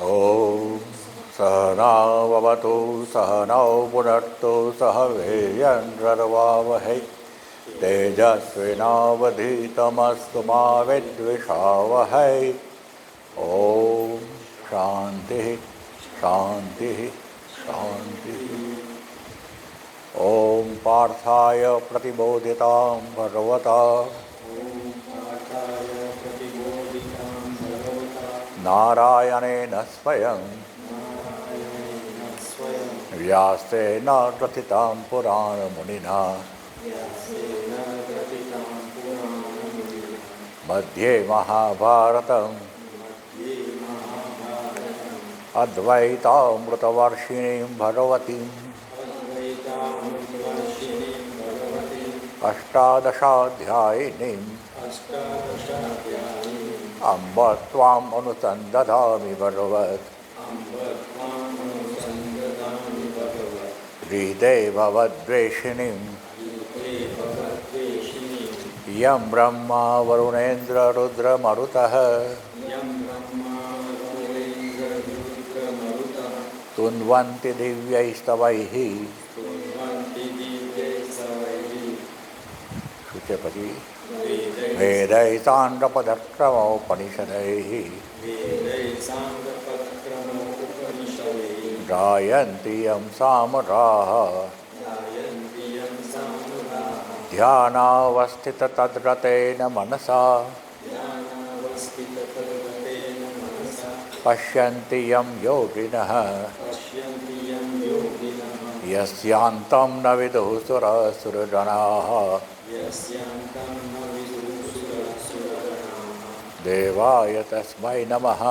ॐ सहनाववतु सहनौ पुनर्तु सह वीर्यं तेजस्विनावधीतमस्तु मा विद्विषावहै। ॐ शान्तिः शान्तिः शान्तिः। ॐ पार्थाय प्रतिबोधितां भगवता नारायणेन स्वयं व्यासेन ग्रथितां पुराणमुनिना मध्ये महाभारतम् अद्वैतामृतवर्षिणीं भगवतीम् अष्टादशाध्यायिनीम् अम्ब त्वाम् अनुसन्दधामि भगवत् श्रीदेववद्वेषिणीम् यं ब्रह्मा वरुणेन्द्ररुद्रमरुतः तुन्वन्ति दिव्यैस्तवैः। शुचपति वेदैताण्डपदक्रमोपनिषदैः गायन्ति यं सामगाः ध्यानावस्थिततद्रतेन मनसा पश्यन्ति यं योगिनः यस्यान्तं न विदुः सुरसुरगणाः देवाय तस्मै नमः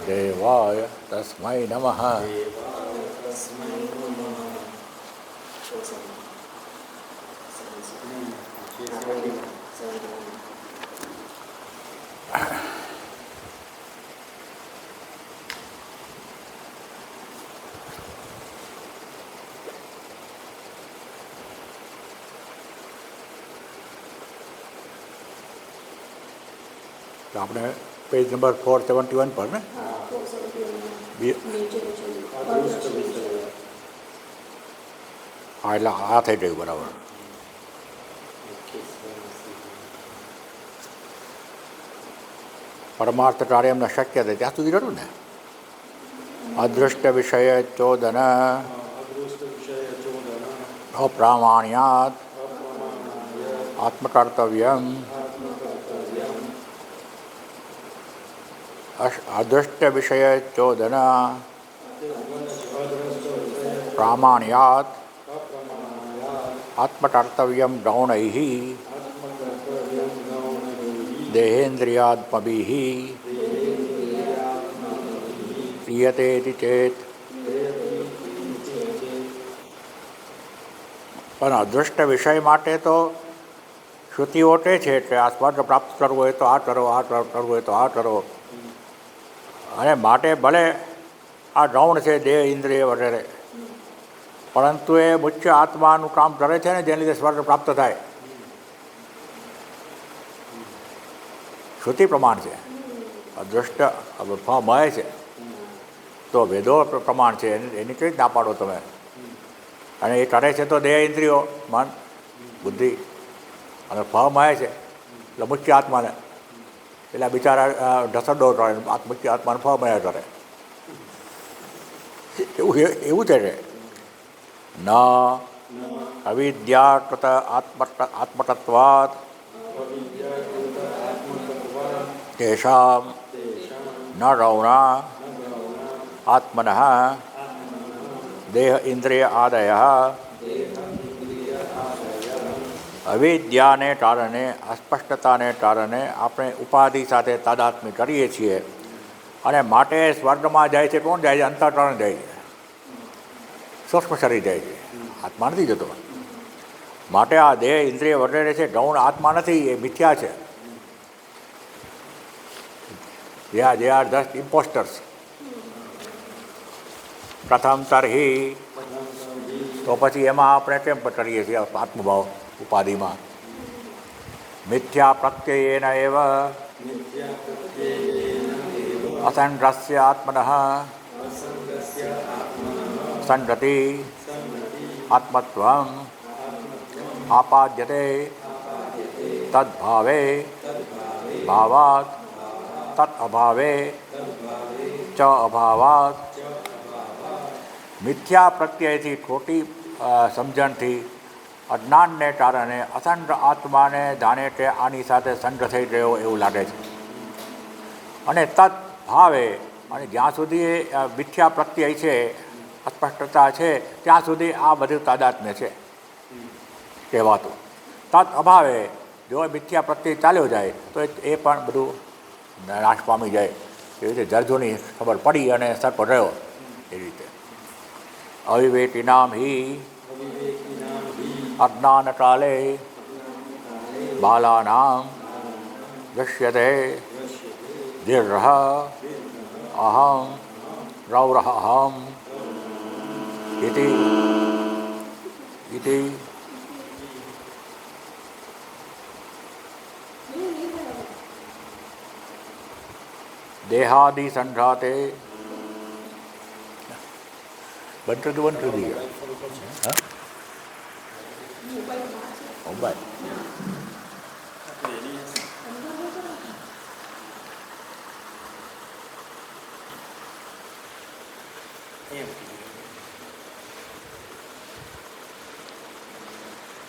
देवाय तस्मै नमः। तो आपने पेज नंबर 471 पर ने એટલે આ થઈ ગયું બરાબર. પરમાર્થ કાર્ય એમને શક્ય છે ત્યાં સુધી રહ્યું ને. અદૃષ્ટ વિષય ચોદન અપ્રામાણ્યાત આત્મકર્તવ્યમ અદૃષ્ટ વિષય ચોદન પ્રામાણ્યાત આત્મકર્તવ્યમ ગૌણૈઃ દેહેન્દ્રિયાત્મભિઃ ક્રિયતે ઇતિ ચેત. પણ અદૃષ્ટ વિષય માટે તો શ્રુતિઓ તે છે કે આ સ્વર્ગ પ્રાપ્ત કરવું હોય તો આ કરો, આ કરવું હોય તો આ કરો, અને માટે ભલે આ ગૌણ છે દેહ ઇન્દ્રિય વગેરે, પરંતુ એ મુખ્ય આત્માનું કામ કરે છે ને જેને લીધે સ્વર્ગ પ્રાપ્ત થાય. શ્રુતિ પ્રમાણ છે. અદૃષ્ટ મય છે તો વેદો પ્રમાણ છે, એની કઈ ના પાડો તમે. અને એ કરે છે તો દેહ ઇન્દ્રિયો મન બુદ્ધિ અને ફમય છે એટલે મુખ્ય આત્માને, એટલે બિચારા ઢસડો કરે, મુખ્ય આત્માને ફમય કરે. એવું છે કે ન અવિદ્યાકૃત આત્મતત્વાत् તેષાં ન ગૌણા આત્મનઃ દેહ ઇન્દ્રિય આદયઃ અવિદ્યાને કારણે, અસ્પષ્ટતાને કારણે આપણે ઉપાધિ સાથે તાદાત્મ્ય કરીએ છીએ, અને માટે સ્વર્ગમાં જાય છે. કોણ જાય છે? અંતઃકરણ જાય છે, સૂક્ષ્મ શરીર જાય છે, આત્મા નથી જતો. માટે આ દેહ ઇન્દ્રિય વગેરે છે ગૌણ આત્મા નથી, એ મિથ્યા છે. they are just imposters. પ્રથમ તરહી તો પછી એમાં આપણે કેમ કરીએ છીએ આત્મભાવ ઉપાધિમાં? મિથ્યા પ્રત્યયેન એવ असंगस्य आत्मनः संगति आत्मत्वम् आपाद्यते तद्भावे भावात् तत् अभावे च अभावात् મિથ્યા પ્રત્યયથી ખોટી સમજણથી અજ્ઞાનને કારણે અસંગ આત્માને જાણે કે આની સાથે સંગ થઈ ગયો એવું લાગે છે. અને તત્ ભાવે અને જ્યાં સુધી મિથ્યા પ્રત્યય છે, અસ્પષ્ટતા છે, ત્યાં સુધી આ બધું તાદાત્મ્ય છે કહેવાતું. તત્ અભાવે જો મિથ્યા પ્રત્યય ચાલ્યો જાય તો એ પણ બધું નાશ પામી જાય. એવી રીતે જરજોની ખબર પડી અને સર્પ રહ્યો એ રીતે. અવિવેકીનામ હિ અજ્ઞાન કાલે બાલાનામ દૃશ્યતે ધીરઃ અહમ રૌરઃ અહમ ઇતિ દેહાદિ સંઘાતે બંધ કરી દઈએ. હા મોબાઈલ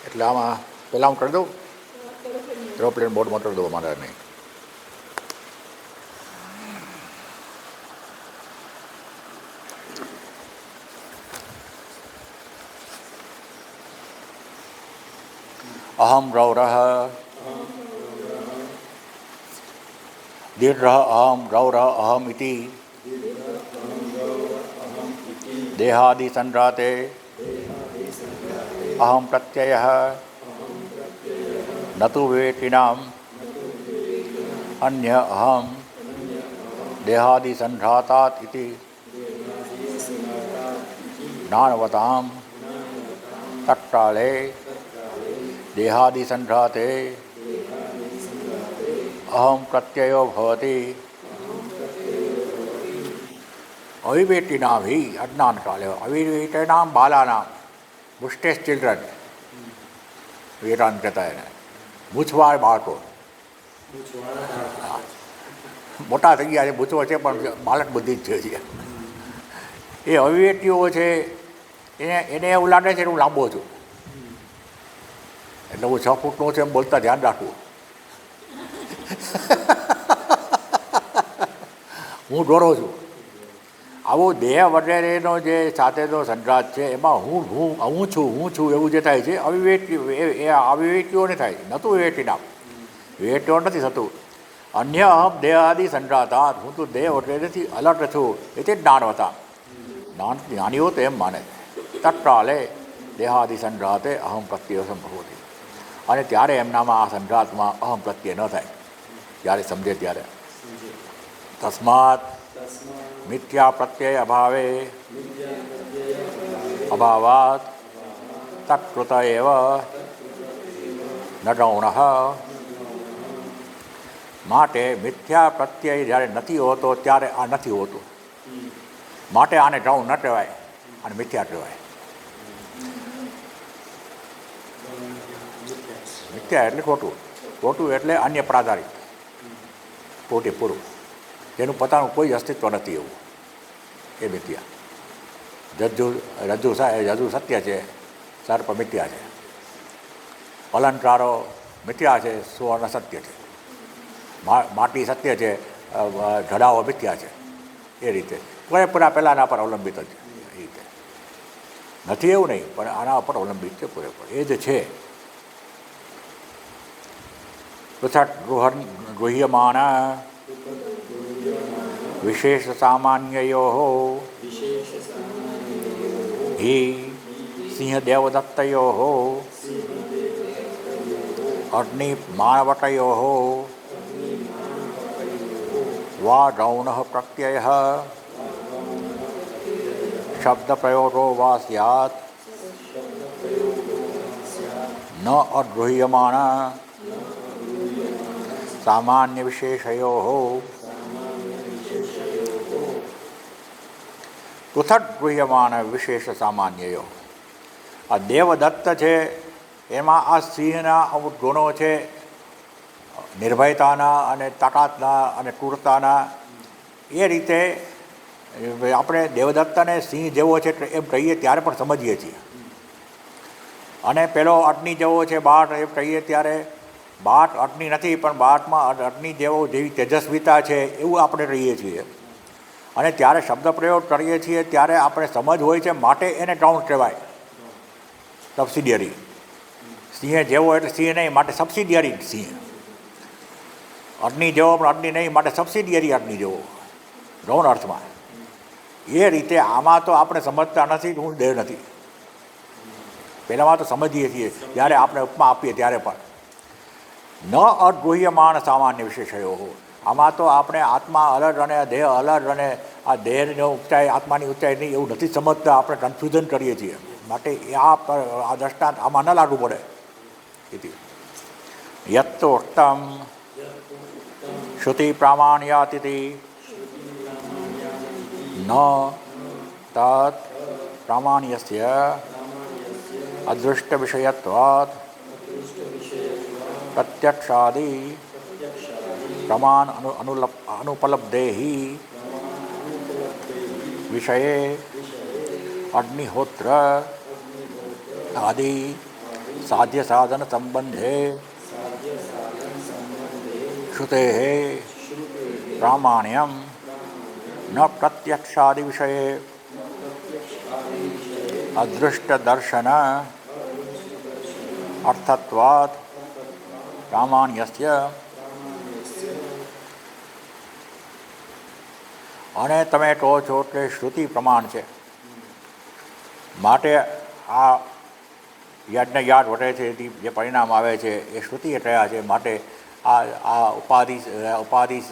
એટલે આમાં પહેલાં હું કરી દઉં, એરોપ્લેન બોર્ડમાં કરી દઉં મારે નહીં. અહમ રૌરઃ દીર્ઘ અહમ રૌરઃ અહમ ઇતિ દેહાદિ સંઘાતે અહમ પ્રત્યયઃ ન તુ વિવેકિનામ અન્ય અહમ દેહાદિ સંઘાતાત ઇતિ જ્ઞાનવતામ તત્કાલે દેહાદિ સંઘાતે અહમ પ્રત્યયો ભવતિ. અવિવેકીનામ હિ અજ્ઞાન કાલે અવિવેકીનામ બાલાનામ બુસ્ટેસ્ટ ચિલ્ડ્રન વેદાંત કહેતા એને મૂછવાળ બાળકો. મોટા થઈ ગયા છે, મૂછો છે પણ બાળક બુદ્ધિ જ છે. એ અવિવેકીઓ છે એને એવું લાગે છે કે હું લાંબો છું એટલે હું 6 ફૂટનો છે એમ બોલતા ધ્યાન રાખવું. હું ડોરો છું. આવો દેહ વગેરેનો જે સાથેનો સંઘાત છે એમાં હું છું એવું જે થાય છે અવિવેકી, એ અવિવેકીઓને થાય, નહોતું વિવેકીનામ. વિવેકીઓ નથી થતું. અન્ય અહમ દેહ આદિ સંઘાતા, હું તો દેહ વગેરેથી અલગ છું. એટલે જ્ઞાન હતા. જ્ઞાનીઓ તો એમ માને તત્કાલે દેહાદિ સંઘાતે અહમ પ્રત્યય સંભવતી. અને ત્યારે એમનામાં આ સંઘાતમાં અહમ પ્રત્યય ન થાય. જ્યારે સમજે ત્યારે તસ્માત મિથ્યા પ્રત્યય અભાવાત તત્કૃત એવ ન ગૌણઃ. માટે મિથ્યા પ્રત્યય જ્યારે નથી હોતો ત્યારે આ નથી હોતું. માટે આને ગૌણ ન કહેવાય, અને મિથ્યા કહેવાય. મિથ્યા એટલે ખોટું, ખોટું એટલે અન્ય પ્રાધારિત, ખોટી પૂરું, જેનું પોતાનું કોઈ અસ્તિત્વ નથી એવું, એ મિથ્યા. રજ્જુ સત્ય છે, સર્પ મિથ્યા છે. અલંકારો મિથ્યા છે, સુવર્ણ સત્ય છે. માટી સત્ય છે, ઘડાઓ મિથ્યા છે. એ રીતે પૂરેપૂરા પહેલાંના પર અવલંબિત જ એ રીતે નથી એવું નહીં, પણ આના પર અવલંબિત છે પૂરેપૂરું. એ જ છે. પૃથક ગૃહ્યમાન વિશેષ સામાન્યયો હિ સિંહદેવદત્તયો અગ્નિ માણવટયો વા ગૌણ પ્રત્યય શબ્દપ્રયોગો વા સ્યાત ન અગૃહ્યમાન સામાન્ય વિશેષયો પૃથક ગૃહ્યમાન વિશેષ સામાન્યયો. આ દેવદત્ત છે એમાં આ સિંહના અમુક ગુણો છે, નિર્ભયતાના અને તાકાતના અને ક્રૂરતાના. એ રીતે આપણે દેવદત્તને સિંહ જેવો છે એમ કહીએ ત્યારે પણ સમજીએ છીએ. અને પેલો અગ્નિ જેવો છે બાટ એમ કહીએ ત્યારે બાટ અગ્નિ નથી, પણ બાટમાં અગ્નિ જેવી તેજસ્વીતા છે એવું આપણે કહીએ છીએ. અને ત્યારે શબ્દ પ્રયોગ કરીએ છીએ ત્યારે આપણે સમજ હોય છે માટે એને કાઉન્ટ કહેવાય, સબસિડિયરી. સિંહ જેવો એટલે સિંહ નહીં, માટે સબસિડિયરી સિંહ. અગ્નિ જેવો પણ અગ્નિ નહીં, માટે સબસિડિયરી અગ્નિ જેવો, ગૌણ અર્થમાં. એ રીતે આમાં તો આપણે સમજતા નથી, હું દેહ નથી. પહેલાંમાં તો સમજીએ છીએ જ્યારે આપણે ઉપમા આપીએ ત્યારે પણ. ન અગુહ્યમાન સામાન્ય વિશેષયો. આમાં તો આપણે આત્મા અલગ અને દેહ અલગ અને આ દેહની ઊંચાઈ આત્માની ઊંચાઈ નહીં એવું નથી સમજતા, આપણે કન્ફ્યુઝન કરીએ છીએ. માટે આ દ્રષ્ટાંત આમાં ન લાગુ પડે. યત્તો ઉક્તમ શ્રુતિ પ્રામાણ્યાતિથિ ન તત પ્રામાણ્યસ્ય અદૃષ્ટ વિષયત્વાत् પ્રત્યક્ષાદિ પ્રમાણ અનુપલબ્ધેહિ વિષયે અગ્નિહોત્ર આદિ સાધ્ય સાધન સંબંધે શ્રુતેઃ પ્રામાણ્યમ ન પ્રત્યક્ષાદિ વિષયે અદૃષ્ટ દર્શન અર્થત્વાत् પ્રામાણ્યસ્ય. અને તમે કહો છો કે શ્રુતિ પ્રમાણ છે માટે આ યજ્ઞ યાદ વટે છે જે પરિણામ આવે છે એ શ્રુતિ કયા છે. માટે આ ઉપાધિ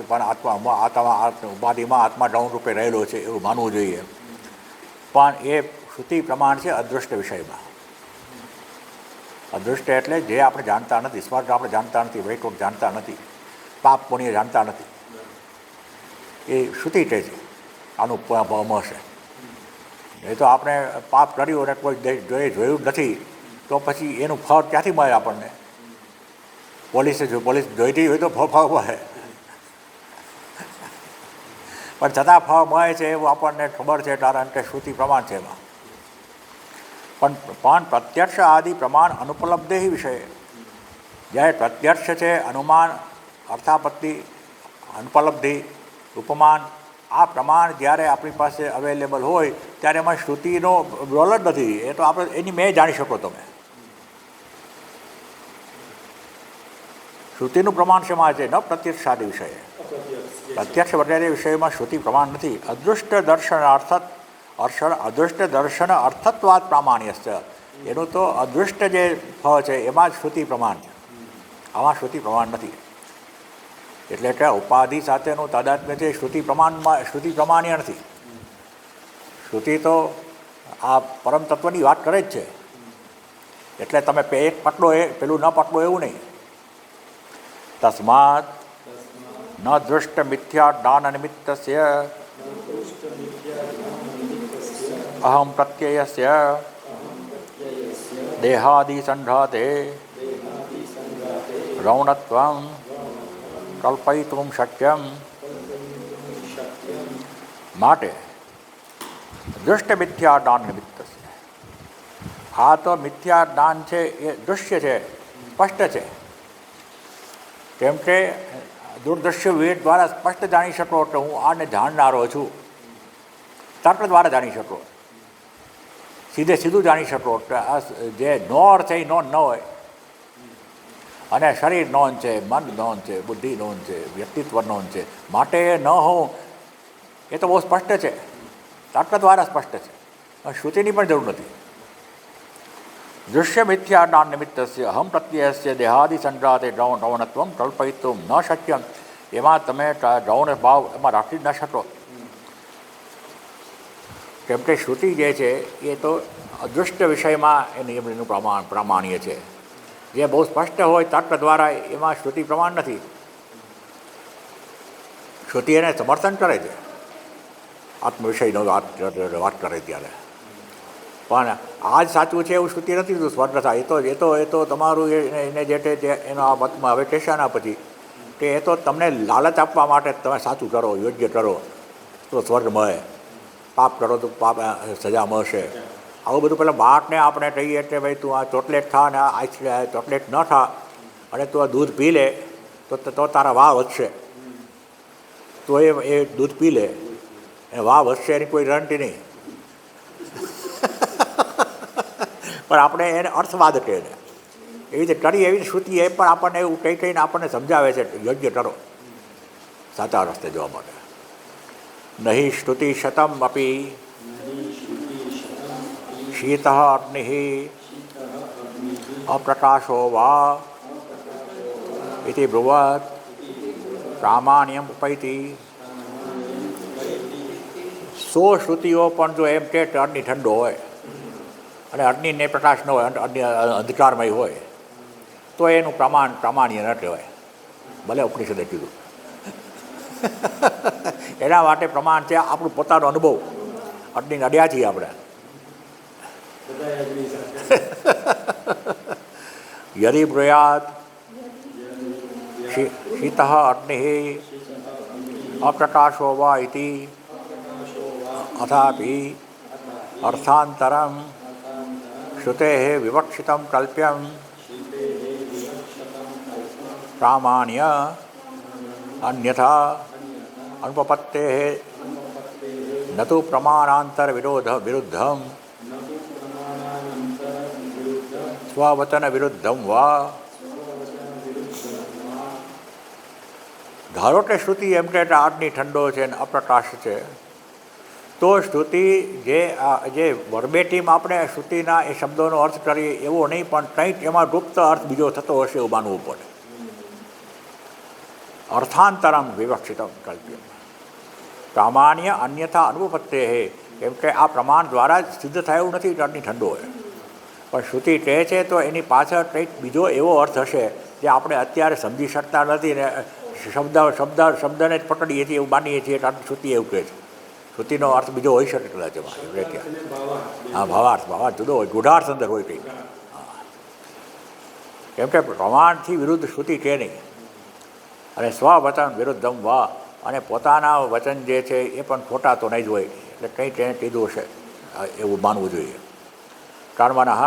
પણ ઉપાધિમાં આત્મા ગૌણ રૂપે રહેલો છે એવું માનવું જોઈએ. પણ એ શ્રુતિ પ્રમાણ છે અદૃષ્ટ વિષયમાં. અદૃષ્ટ એટલે જે આપણે જાણતા નથી, સ્વર્ગ આપણે જાણતા નથી, વૈકુંઠ જાણતા નથી, પાપ પુણ્ય જાણતા નથી, એ શ્રુતિ કહે છે આનું મળશે. એ તો આપણે પાપ કર્યું અને કોઈ જોયું નથી તો પછી એનું ફળ ક્યાંથી મળે આપણને? પોલીસ જોઈતી હોય તો ફળ મળે, પણ છતાં ફળ મળે છે એવું આપણને ખબર છે કારણ કે શ્રુતિ પ્રમાણ છે એમાં. પણ પ્રત્યક્ષ આદિ પ્રમાણ અનુપલબ્ધે વિષય. જ્યારે પ્રત્યક્ષ છે, અનુમાન, અર્થાપત્તિ, અનુપલબ્ધિ, ઉપમાન, આ પ્રમાણ જ્યારે આપણી પાસે અવેલેબલ હોય ત્યારે એમાં શ્રુતિનો રોલ જ નથી. એ તો આપણે એની મેં જાણી શકો તમે. શ્રુતિનું પ્રમાણ શેમાં છે? ન પ્રત્યક્ષ આદિ વિષય. પ્રત્યક્ષ વગેરે વિષયમાં શ્રુતિ પ્રમાણ નથી. અદૃષ્ટ દર્શન અદૃષ્ટ દર્શન અર્થત્વાદ પ્રામાણ્યસ્ય. એનું તો અદૃષ્ટ જે ફળ છે એમાં જ શ્રુતિ પ્રમાણ છે, આમાં શ્રુતિ પ્રમાણ નથી. એટલે કે ઉપાધિ સાથેનું તાદાત્મ્ય છે શ્રુતિ પ્રમાણ્ય નથી. શ્રુતિ તો આ પરમ તત્વની વાત કરે જ છે. એટલે તમે એક પકડો પેલું ન પકડો એવું નહીં. તસ્માત ન દૃષ્ટ મિથ્યા જ્ઞાન નિમિત્તસ્ય અહમ પ્રત્યયસ્ય દેહાદિ સંઘાતે રૌણત્વં કલ્પયિતુમ શક્યમ. માટે દૃષ્ટ મિથ્યા જ્ઞાન નિમિત્ત. આ તો મિથ્યા જ્ઞાન છે એ દૃશ્ય છે, સ્પષ્ટ છે. કેમ કે દૂરદૃશ્ય વિવેક દ્વારા સ્પષ્ટ જાણી શકો કે હું આને જાણનારો છું. તર્ક દ્વારા જાણી શકો, સીધું જાણી શકો કે આ જે નોન છે એ નોન ન હોય. અને શરીર નોન છે, મન નોન છે, બુદ્ધિ નોન છે, વ્યક્તિત્વ નોન છે, માટે ન હોઉં એ તો બહુ સ્પષ્ટ છે, તર્ક દ્વારા સ્પષ્ટ છે. શ્રુતિની પણ જરૂર નથી. દૃશ્ય મિથ્યા જ્ઞાન નિમિત્તસ્ય અહમ પ્રત્યયસ્ય દેહાદિ સંઘાતે ગૌણત્વમ કલ્પયિતુમ ન શક્યમ. એમાં તમે ગૌણ ભાવ એમાં રાખી જ ન શકો. કેમ કે શ્રુતિ જે છે એ તો અદૃષ્ટ વિષયમાં એનું પ્રામાણ્ય છે. જે બહુ સ્પષ્ટ હોય તર્ક દ્વારા એમાં શ્રુતિ પ્રમાણ નથી. શ્રુતિ એને સમર્થન કરે છે. આત્મવિષયનો વાત કરે ત્યારે. પણ આ જ સાચું છે એવું શ્રુતિ નથી થતું. સ્વર્ગ થાય એ તો તમારું એને જે એનો આ મતમાં હવે ટેશાના પછી કે એ તો તમને લાલચ આપવા માટે તમે સાચું કરો, યોગ્ય કરો તો સ્વર્ગ મળે, પાપ કરો તો પાપ સજા મળશે. આવું બધું પેલા બાળકને આપણે કહીએ કે ભાઈ તું આ ચોકલેટ ખા ને આ ચોકલેટ ન ખા અને તું આ દૂધ પી લે તો તારા વાહ વધશે. તો એ દૂધ પી લે એ વાહ વધશે એની કોઈ ગેરંટી નહીં. પણ આપણે એને અર્થવાદ કહીએ ને એવી રીતે કરી એવી શ્રુતિ એ પણ આપણને એવું કહીને આપણને સમજાવે છે યોગ્ય કરો સાચા રસ્તે જવા માટે. નહીં શ્રુતિ શતમ અપી શીત અગ્નિ અપ્રકાશો વા ઇતિ બ્રુવત પ્રામાણ્યમ ઉપૈતિ. 100 શ્રુતિઓ પણ જો એમ કે અગ્નિ ઠંડો હોય અને અગ્નિને પ્રકાશ ન હોય, અગ્નિ અંધકારમય હોય તો એનું પ્રામાણ્ય ન કહેવાય, ભલે ઉપનિષદે કીધું. એના માટે પ્રમાણ છે આપણું પોતાનો અનુભવ. અગ્નિ નડ્યા છીએ આપણે. યદિ બ્રૂયાત શીત અગ્નિ અપ્રકાશો વા ઇતિ અથાપિ અર્થાંતરમ શ્રુતે વિવક્ષિતમ કલ્પ્યમ પ્રામાણ્ય અન્યથા અનુપપત્તે ન તો પ્રમાણાંતર વિરુદ્ધમ સ્વવચન વિરુદ્ધમ વા. ધારો કે શ્રુતિ એમ કે અગ્નિ ઠંડો છે ને અપ્રકાશ છે તો શ્રુતિ જે વર્બેટીમ આપણે શ્રુતિના એ શબ્દોનો અર્થ કરીએ એવો નહીં, પણ કંઈક એમાં ગુપ્ત અર્થ બીજો થતો હશે એવું માનવું પડે. અર્થાંતરમ વિવક્ષિતમ કલ્પ્યમ પ્રામાણ્ય અન્યથા અનુપત્તે હે. કેમ કે આ પ્રમાણ દ્વારા જ સિદ્ધ થાય એવું નથી કે અગ્નિ ઠંડો હોય, પણ શ્રુતિ કહે છે તો એની પાછળ કંઈક બીજો એવો અર્થ હશે જે આપણે અત્યારે સમજી શકતા નથી ને શબ્દને જ પકડીએ છીએ એવું માનીએ છીએ કે શ્રુતિ એવું કહે છે. શ્રુતિનો અર્થ બીજો હોઈ શકે કદાચ એમાં ત્યાં. હા, ભાવાર્થ જુદો હોય, ગૂઢાર્થ અંદર હોય કંઈક. કેમ કે પ્રમાણથી વિરુદ્ધ શ્રુતિ છે નહીં. અને સ્વવચન વિરુદ્ધમ વા, અને પોતાના વચન જે છે એ પણ ખોટા તો નહીં જ હોય, એટલે કંઈક એને કીધું હશે એવું માનવું જોઈએ. કર્મણઃ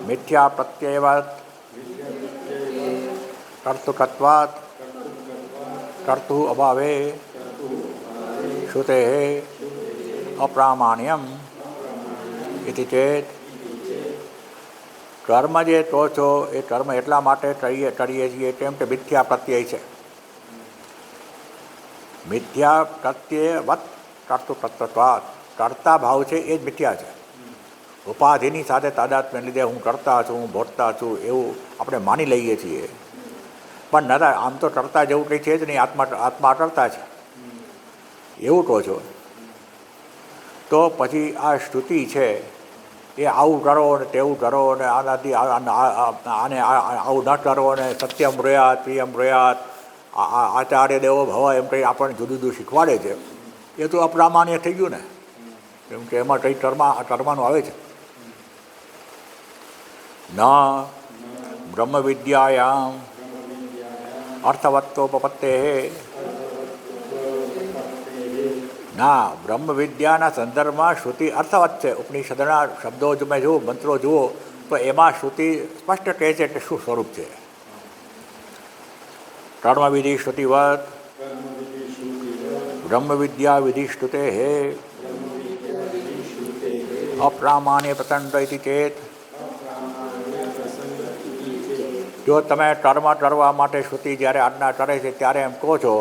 મિથ્યા પ્રત્યયવાદ કર્તૃકત્વાત કર્તુ અભાવે શ્રુતે અપ્રામાણ્યમ ઇતિ ચેત. કર્મ જે કહો છો એ કર્મ એટલા માટે કરીએ છીએ કેમ કે મિથ્યા પ્રત્યય છે. મિથ્યા પ્રત્યયવત કર્તૃકત્વાત, કર્તા ભાવ છે એ જ મિથ્યા છે. ઉપાધિની સાથે તાદાત્મ્યને લીધે હું કરતા છું, હું ભોગતા છું એવું આપણે માની લઈએ છીએ, પણ ના, આમ તો કરતા જેવું કંઈ છે જ નહીં. આત્મા કરતા છે એવું કહો છો તો પછી આ શ્રુતિ છે એ આવું કરો ને તેવું કરો ને આનાથી આને આવું ન કરો ને સત્યમ બ્રૂયાત પ્રિયમ બ્રૂયાત આચાર્ય દેવો ભવ એમ કંઈ આપણને જુદું જુદું શીખવાડે છે. એ તો અપ્રામાણ્ય થઈ ગયું ને, કેમ કે એમાં કંઈ કર્મનું આવે છે. ન બ્રહ્મ વિદ્યાયામ અર્થવત્તોપપત્તે. ના, બ્રહ્મ વિદ્યાના સંદર્ભમાં શ્રુતિ અર્થવત છે. ઉપનિષદના શબ્દો તમે જુઓ, મંત્રો જુઓ તો એમાં શ્રુતિ સ્પષ્ટ કહે છે કે શું સ્વરૂપ છે. કર્મવિધિ શ્રુતિવત બ્રહ્મ વિદ્યા વિધિ શ્રુતે હે અપ્રામાણ્ય પ્રચંડ ઇતિ ચેત. જો તમે કર્મ કરવા માટે શ્રુતિ જ્યારે આજ્ઞા કરે છે ત્યારે એમ કહો છો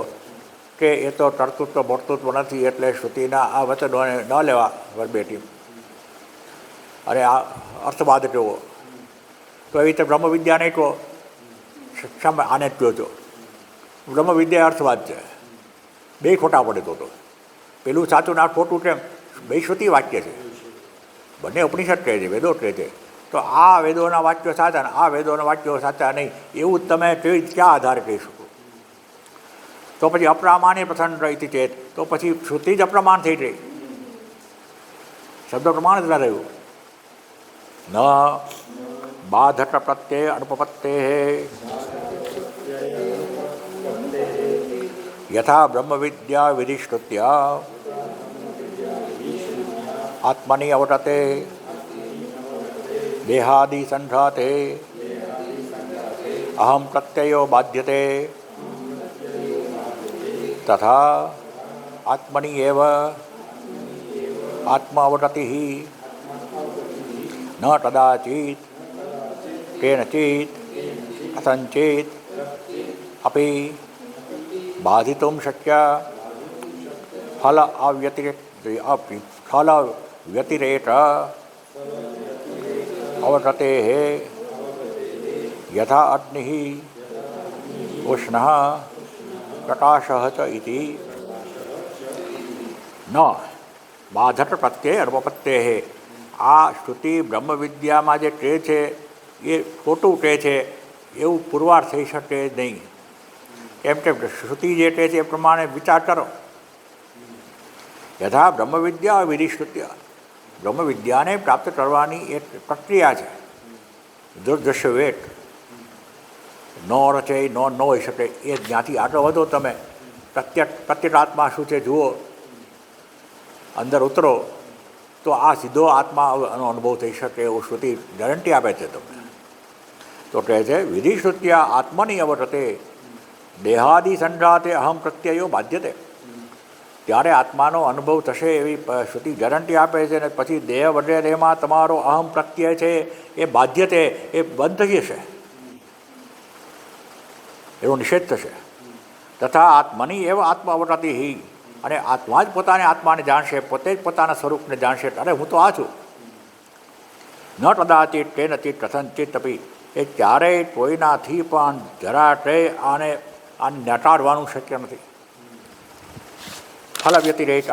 કે એ તો કર્તૃત્વ ભોક્તૃત્વ નથી, એટલે શ્રુતિના આ વચનોને ન લેવા વર્બેટીમ, અને આ અર્થવાદ કહો તો એવી રીતે બ્રહ્મ વિદ્યા નહીં કહો. આને જ કહો છો બ્રહ્મ વિદ્યા અર્થવાદ છે. બે ખોટા પડે તો પેલું સાચું ના ખોટું કેમ? બે શ્રુતિ વાક્ય છે, બંને ઉપનિષદ કહે છે, વેદો કહે છે. તો આ વેદોના વાક્યો સાચા ને આ વેદોના વાક્યો સાચા નહીં એવું તમે ક્યાં આધારે કહી શકો? તો પછી અપ્રામાણ્ય પ્રસન્ન રહી ચેત, તો પછી શ્રુતિ જ અપ્રમાણ થઈ રહી, શબ્દ પ્રમાણ જ ન રહ્યું. ન બાધટ પ્રત્યય અનુપપત્તે યથા બ્રહ્મ વિદ્યા વિધિશ્રુત્યા આત્મની અવટતે દેહાદિ સંઘાતે અહમ પ્રત્યયો બાધ્યતે તથા આત્મની એવ આત્માવટતિ ન કદાચિત કેનચિત કથંચિત અપી બાધિતુમ શક્ય ફલ વ્યતિરેક અવટતે યથા અગ્નિ ઉષ્ણ પ્રકાશ ચ ઇતિ ન બાધટ પ્રત્યય અનુપપત્તે. આ શ્રુતિ બ્રહ્મ વિદ્યામાં જે કહે છે એ ખોટું કહે છે એવું પુરવાર થઈ શકે નહીં. કેમ કે શ્રુતિ જે કહે છે એ પ્રમાણે વિચાર કરો. યથા બ્રહ્મ વિદ્યા વિધિશ્રુત્ય, બ્રહ્મ વિદ્યાને પ્રાપ્ત કરવાની એક પ્રક્રિયા છે. દુર્દૃશ્ય વેટ ન રચે ન હોઈ શકે. એ જ્યાંથી આગળ વધો તમે, પ્રત્યેગાત્મા શું છે જુઓ, અંદર ઉતરો, તો આ સીધો આત્માનો અનુભવ થઈ શકે એવું શ્રુતિ ગેરંટી આપે છે તમને. તો કહે છે વિધિશ્રુત્યા આત્મની અવટતે દેહાદિ સંઘાતે અહમ પ્રત્યયો બાધ્યતે. ત્યારે આત્માનો અનુભવ થશે એવી શ્રુતિ ગેરંટી આપે છે. અને પછી દેહ વગેરેમાં તમારો અહમ પ્રત્યય છે એ બાધ્યતે, એ બંધ થઈ જશે, એવો નિષેધ થશે. તથા આત્મની એવ આત્મા અવટતિ હિ, અને આત્મા જ પોતાને આત્માને જાણશે, પોતે જ પોતાના સ્વરૂપને જાણશે. અરે હું તો આ છું. ન કદાચિત કેનચિત કથંચિત અપી, એ ક્યારેય કોઈનાથી પણ જરા આને નટાડવાનું શક્ય નથી. ફલ વ્યતિરેક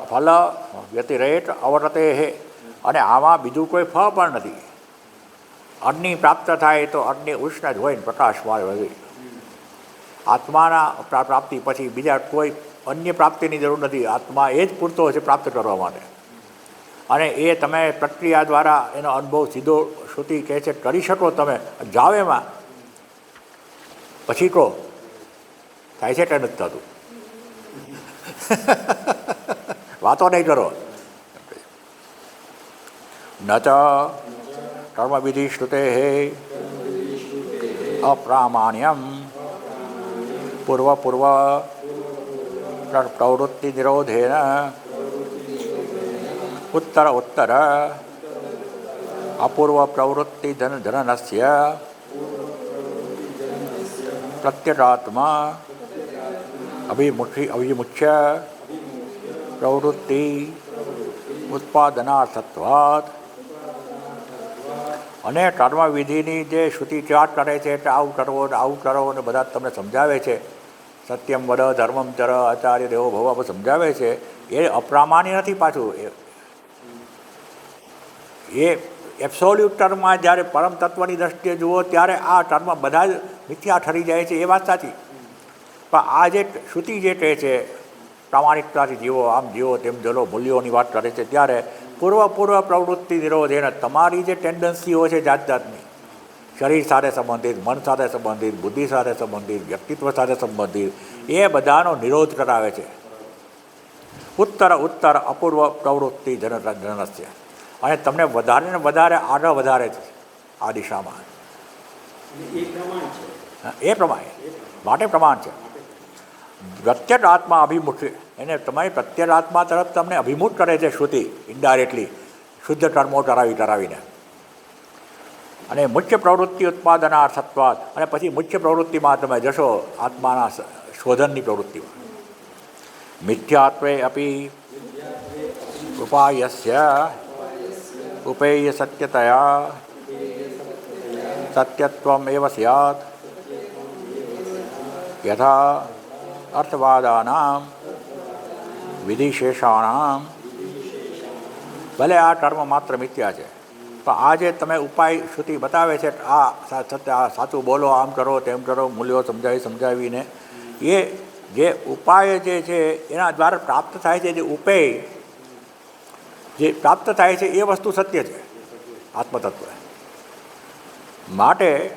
ફલ વ્યતિરેક અવટતે હે, અને આમાં બીજું કોઈ ફળ પણ નથી. અગ્નિ પ્રાપ્ત થાય તો અગ્નિ ઉષ્ણ જ હોય ને પ્રકાશમાં વધે. આત્માના પ્રાપ્તિ પછી બીજા કોઈ અન્ય પ્રાપ્તિની જરૂર નથી. આત્મા એ જ પૂરતો છે પ્રાપ્ત કરવા માટે. અને એ તમે પ્રક્રિયા દ્વારા એનો અનુભવ સીધો શ્રુતિ કહે છે કરી શકો. તમે જાઓ એમાં, પછી કહો થાય છે કે નથી થતું. વાતો નહીં કરો. ન ચ કર્મવિધિ શ્રુતે અપ્રામાણ્યમ પૂર્વ પ્રવૃત્તિ નિરોધેન ઉત્તર અપૂર્વ પ્રવૃત્તિ ધનનસ્ય પ્રત્યેગાત્મા અભિમુખ્ય પ્રવૃત્તિ ઉત્પાદનાર્થત્વાत्. અને કર્મવિધિની જે શ્રુતિ ચાટ કરે છે કે આવું કરવો ને આવું કરો ને બધા તમને સમજાવે છે, સત્યમ વદ ધર્મમ ચર આચાર્ય દેવો ભવ આપણે સમજાવે છે, એ અપ્રામાણ્ય નથી. પાછું એ એબ્સોલ્યુટ ટર્મમાં જ્યારે પરમ તત્વની દ્રષ્ટિએ જુઓ ત્યારે આ ટર્મ બધા જ મિથ્યા ઠરી જાય છે, એ વાત સાચી. પણ આ જે શ્રુતિ જે કહે છે પ્રામાણિકતાથી જીવો, આમ જીવો તેમ જલો, મૂલ્યોની વાત કરે છે, ત્યારે પૂર્વ પ્રવૃત્તિ નિરોધ, એને તમારી જે ટેન્ડન્સીઓ છે જાત જાતની, શરીર સાથે સંબંધિત, મન સાથે સંબંધિત, બુદ્ધિ સાથે સંબંધિત, વ્યક્તિત્વ સાથે સંબંધિત, એ બધાનો નિરોધ કરાવે છે. ઉત્તર અપૂર્વ પ્રવૃત્તિ જનનસ્ય, અને તમને વધારે ને વધારે આગળ વધારે છે આ દિશામાં. એ પ્રમાણે માટે પ્રમાણ છે. પ્રત્યેક આત્મા અભિમુખ, એને તમારી પ્રત્યેક આત્મા તરફ તમને અભિમુખ કરે છે શ્રુતિ ઇનડાયરેક્ટલી, શુદ્ધ કર્મો કરાવીને. અને મુખ્ય પ્રવૃત્તિ ઉત્પાદનાર્થત્વાદ, અને પછી મુખ્ય પ્રવૃત્તિમાં તમે જશો આત્માના શોધનની પ્રવૃત્તિમાં. મિથ્યાત્વે અપી ઉપાયસ્ય ઉપેય સત્યતયા સત્યત્વમ એવ સ્યાત યથા અર્થવાદાનામ વિધિશેષાણામ. ભલે આ કર્મ માત્ર મિથ્યા છે, પણ આ જે તમે ઉપાય શ્રુતિ બતાવે છે, આ સાચું બોલો, આમ કરો તેમ કરો, મૂલ્યો સમજાવીને, એ જે ઉપાય જે છે એના દ્વારા પ્રાપ્ત થાય છે, જે ઉપેય જે પ્રાપ્ત થાય છે એ વસ્તુ સત્ય છે, આત્મતત્વ. માટે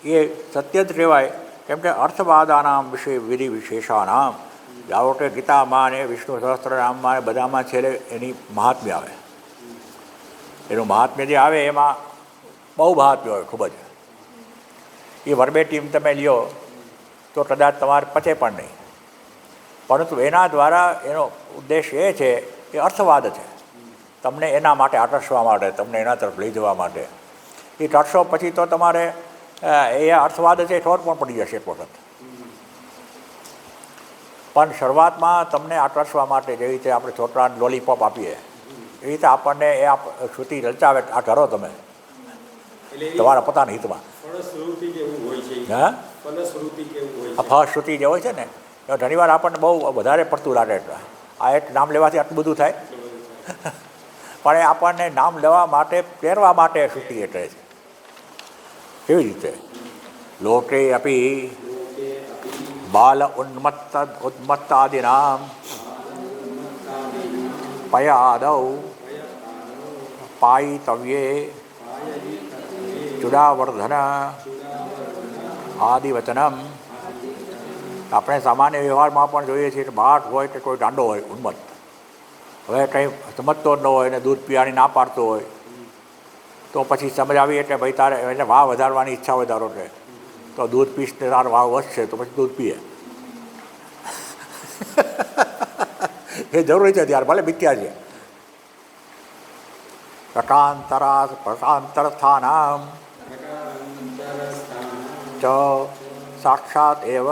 એ સત્ય જ કહેવાય. કેમ કે અર્થવાદાનામ વિશે વિધિ વિશેષાનામ, જાઓ કે ગીતામાં ને વિષ્ણુ સહસ્ત્રનામમાં ને બધામાં છેલ્લે એની મહાત્મ્ય આવે. એનું મહાત્મ્ય જે આવે એમાં બહુ મહાત્મ્ય હોય ખૂબ જ. એ વર્બેટીમ તમે લ્યો તો કદાચ તમારે પચે પણ નહીં, પરંતુ એના દ્વારા એનો ઉદ્દેશ એ છે કે અર્થવાદ છે, તમને એના માટે આકર્ષવા માટે, તમને એના તરફ લઈ જવા માટે. એ કરશો પછી તો તમારે એ અર્થવાદ છે ખબર પણ પડી જશે એક વખત. પણ શરૂઆતમાં તમને આકર્ષવા માટે જેવી રીતે આપણે છોકરાને લોલીપોપ આપીએ એવી રીતે આપણને એ શ્રુતિ રચાવે, આ કરો તમે તમારા પોતાના હિતમાં. હા, ફળશ્રુતિ જે હોય છે ને એ ઘણીવાર આપણને બહુ વધારે પડતું લાગે. આ એક નામ લેવાથી આટલું બધું થાય, પણ એ આપણને નામ લેવા માટે, પહેરવા માટે શ્રુતિ એટલે છે. કેવી રીતે? લોકે અપી બાલ ઉન્મત્તાદિનામ પયાદૌ પાયિતવ્યે ચુડાવર્ધન આદિવચનમ. આપણે સામાન્ય વ્યવહારમાં પણ જોઈએ છીએ કે બાળક હોય કે કોઈ ગાંડો હોય ઉન્મત્ત, હવે કંઈ સમજતો જ ન હોય ને દૂધ પીવાની ના પાડતો હોય તો પછી સમજ આવી એટલે ભાઈ તારે એટલે વાવ વધારવાની ઈચ્છા હોય ધારો કે, તો દૂધ પીશ ને તારો વાવ વધશે તો પછી દૂધ પીએ. એ જરૂરી છે ત્યારે, ભલે મિથ્યા છે. પ્રકાંતરસ્થાનામ ચ સાક્ષાત એવ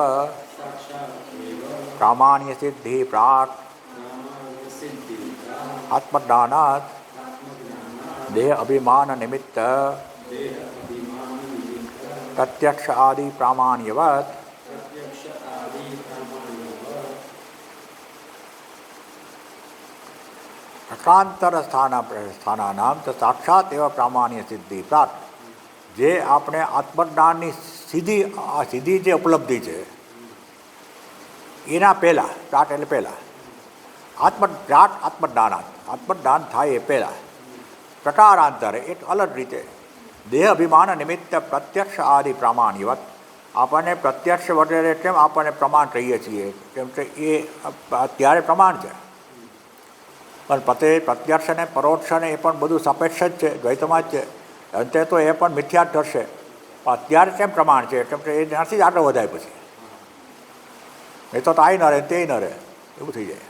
કામાન્ય સિદ્ધિ પ્રાક આત્મજ્ઞાનાત દેહ અભિમાન નિમિત્ત પ્રત્યક્ષ આદિ પ્રામાણ્યવત. પ્રકાંતર સ્થાનાનામ તો સાક્ષાત એવા પ્રામાણ્ય સિદ્ધિ પ્રાપ્ત. જે આપણે આત્મજ્ઞાનની સીધી જે ઉપલબ્ધિ છે એના પહેલાં, પ્રાટ એટલે પહેલાં, આત્મજ્ઞાન થાય એ પહેલાં પ્રકારાંતરે એક અલગ રીતે દેહ અભિમાન નિમિત્ત પ્રત્યક્ષ આદિ પ્રામાણ્યવત. આપણને પ્રત્યક્ષ વગેરે કેમ આપણને પ્રમાણ કહીએ છીએ? કેમ કે એ અત્યારે પ્રમાણ છે, પણ પ્રત્યક્ષ અને પરોક્ષ અને એ પણ બધું સાપેક્ષ જ છે, દ્વૈતમાં જ છે. અંતે તો એ પણ મિથ્યા જ થશે. પણ અત્યારે કેમ પ્રમાણ છે? કેમ કે એ ત્યાંથી જ આગળ વધાય પછી. એ તો આ ન રહે તે ન રહે, એવું થઈ જાય.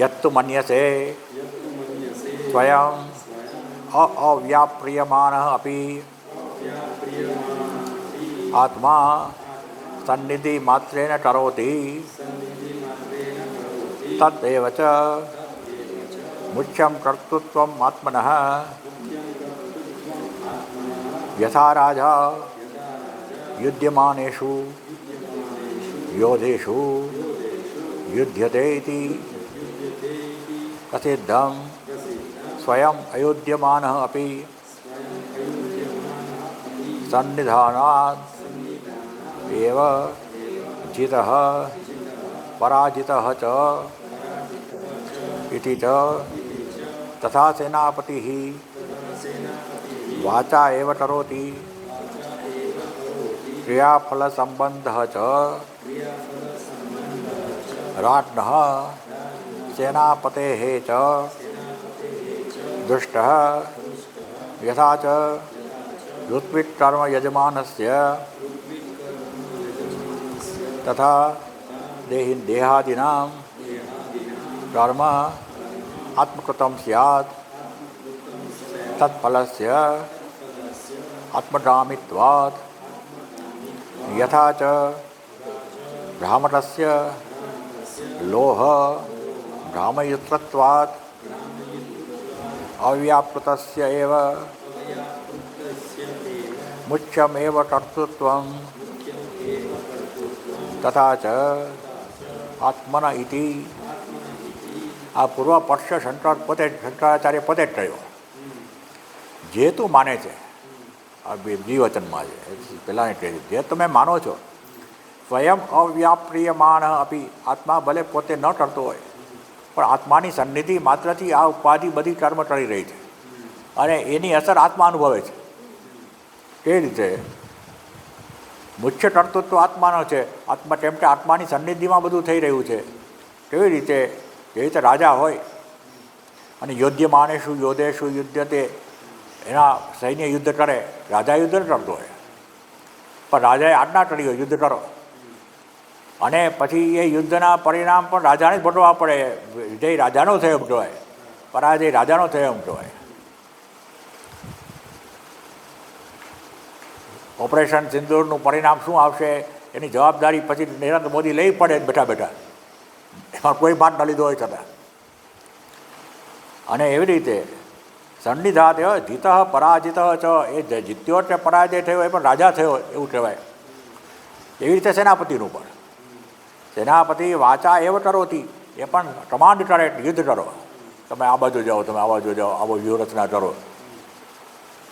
યત્તુ મન્યસે સ્વયં અવ્યાપ્રિયમાણ અપી આત્મા સન્નિધિ માત્રેણ કરોતિ તદેવ ચ મુખ્યમ કર્તૃત્વમ આત્મનઃ યથા રાજા યુધ્યમાનેષુ યોધેષુ યુધ્યતે ઇતિ પ્રસિદ્ધમ સ્વયં અયોધ્યમાન અપી સન્નિધાનાદ એવ જીતઃ પરાજિતઃ ચ ઇતિ ચ તથા સેનાપતિઃ વાચા એવ કરોતિ ક્રિયાફલસંબંધઃ ચ રાજ્ઞઃ સેનાપतेः च દુષ્ટઃ યથા ચ ઋત્વિક કર્મ યજમાનસ્ય તથા દેહાદીનાં કર્મ આત્મકૃतं સ્યાत् તત્ફલસ્ય આત્મગામિત્વાत् યથા ચ ભ્રામટસ્ય લોહ ભ્રામયુક્તત્વાत् અવ્યાપૃતસ્ય એવ મુખ્યમેવ કર્તૃત્વં તથા ચ આત્મન ઇતિ. આ પૂર્વ પક્ષ શંકરાચાર્ય પોતે જ કહ્યો. જે તું માને છે આ દ્વિવચનમાં છે, પહેલાંને કહે છે જે તમે માનો છો સ્વયં અવ્યાપ્રિયમાણ અપી, આત્મા ભલે પોતે ન ટળતો હોય પણ આત્માની સન્નિધિ માત્રથી આ ઉપાધિ બધી કર્મ ટળી રહી છે અને એની અસર આત્મા અનુભવે છે. તે રીતે મુખ્ય કર્તૃત્વ આત્માનો છે. આત્મા કેમ કે આત્માની સન્નિધિમાં બધું થઈ રહ્યું છે. કેવી રીતે? જે રીતે રાજા હોય અને યોધ્યમાનેષુ યોધેષુ યુદ્ધતે, એના સૈન્ય યુદ્ધ કરે, રાજા યુદ્ધ ન કરતો હોય પણ રાજાએ આજ્ઞા કરી હોય યુદ્ધ કરો, અને પછી એ યુદ્ધના પરિણામ પણ રાજાને જ ભોગવવા પડે. વિજય રાજાનો થયો એમ કહેવાય, પરાજય રાજાનો થયો એમ કહેવાય. ઓપરેશન સિંદૂરનું પરિણામ શું આવશે એની જવાબદારી પછી નરેન્દ્ર મોદી લઈ પડે બેઠા બેઠા, એમાં કોઈ ભાગ ન લીધો હોય છતાં. અને એવી રીતે સન્નિધાત જીત પરાજિત ચ, એ જીત્યો એટલે પરાજય થયો એ પણ રાજા થયો એવું કહેવાય. એવી રીતે સેનાપતિનું પણ, સેનાપતિ વાચા એવ કરોતી, એ પણ કમાન્ડ કરે યુદ્ધ કરો, તમે આ બાજુ જાઓ, તમે આ બાજુ જાઓ, આવો વ્યૂહરચના કરો.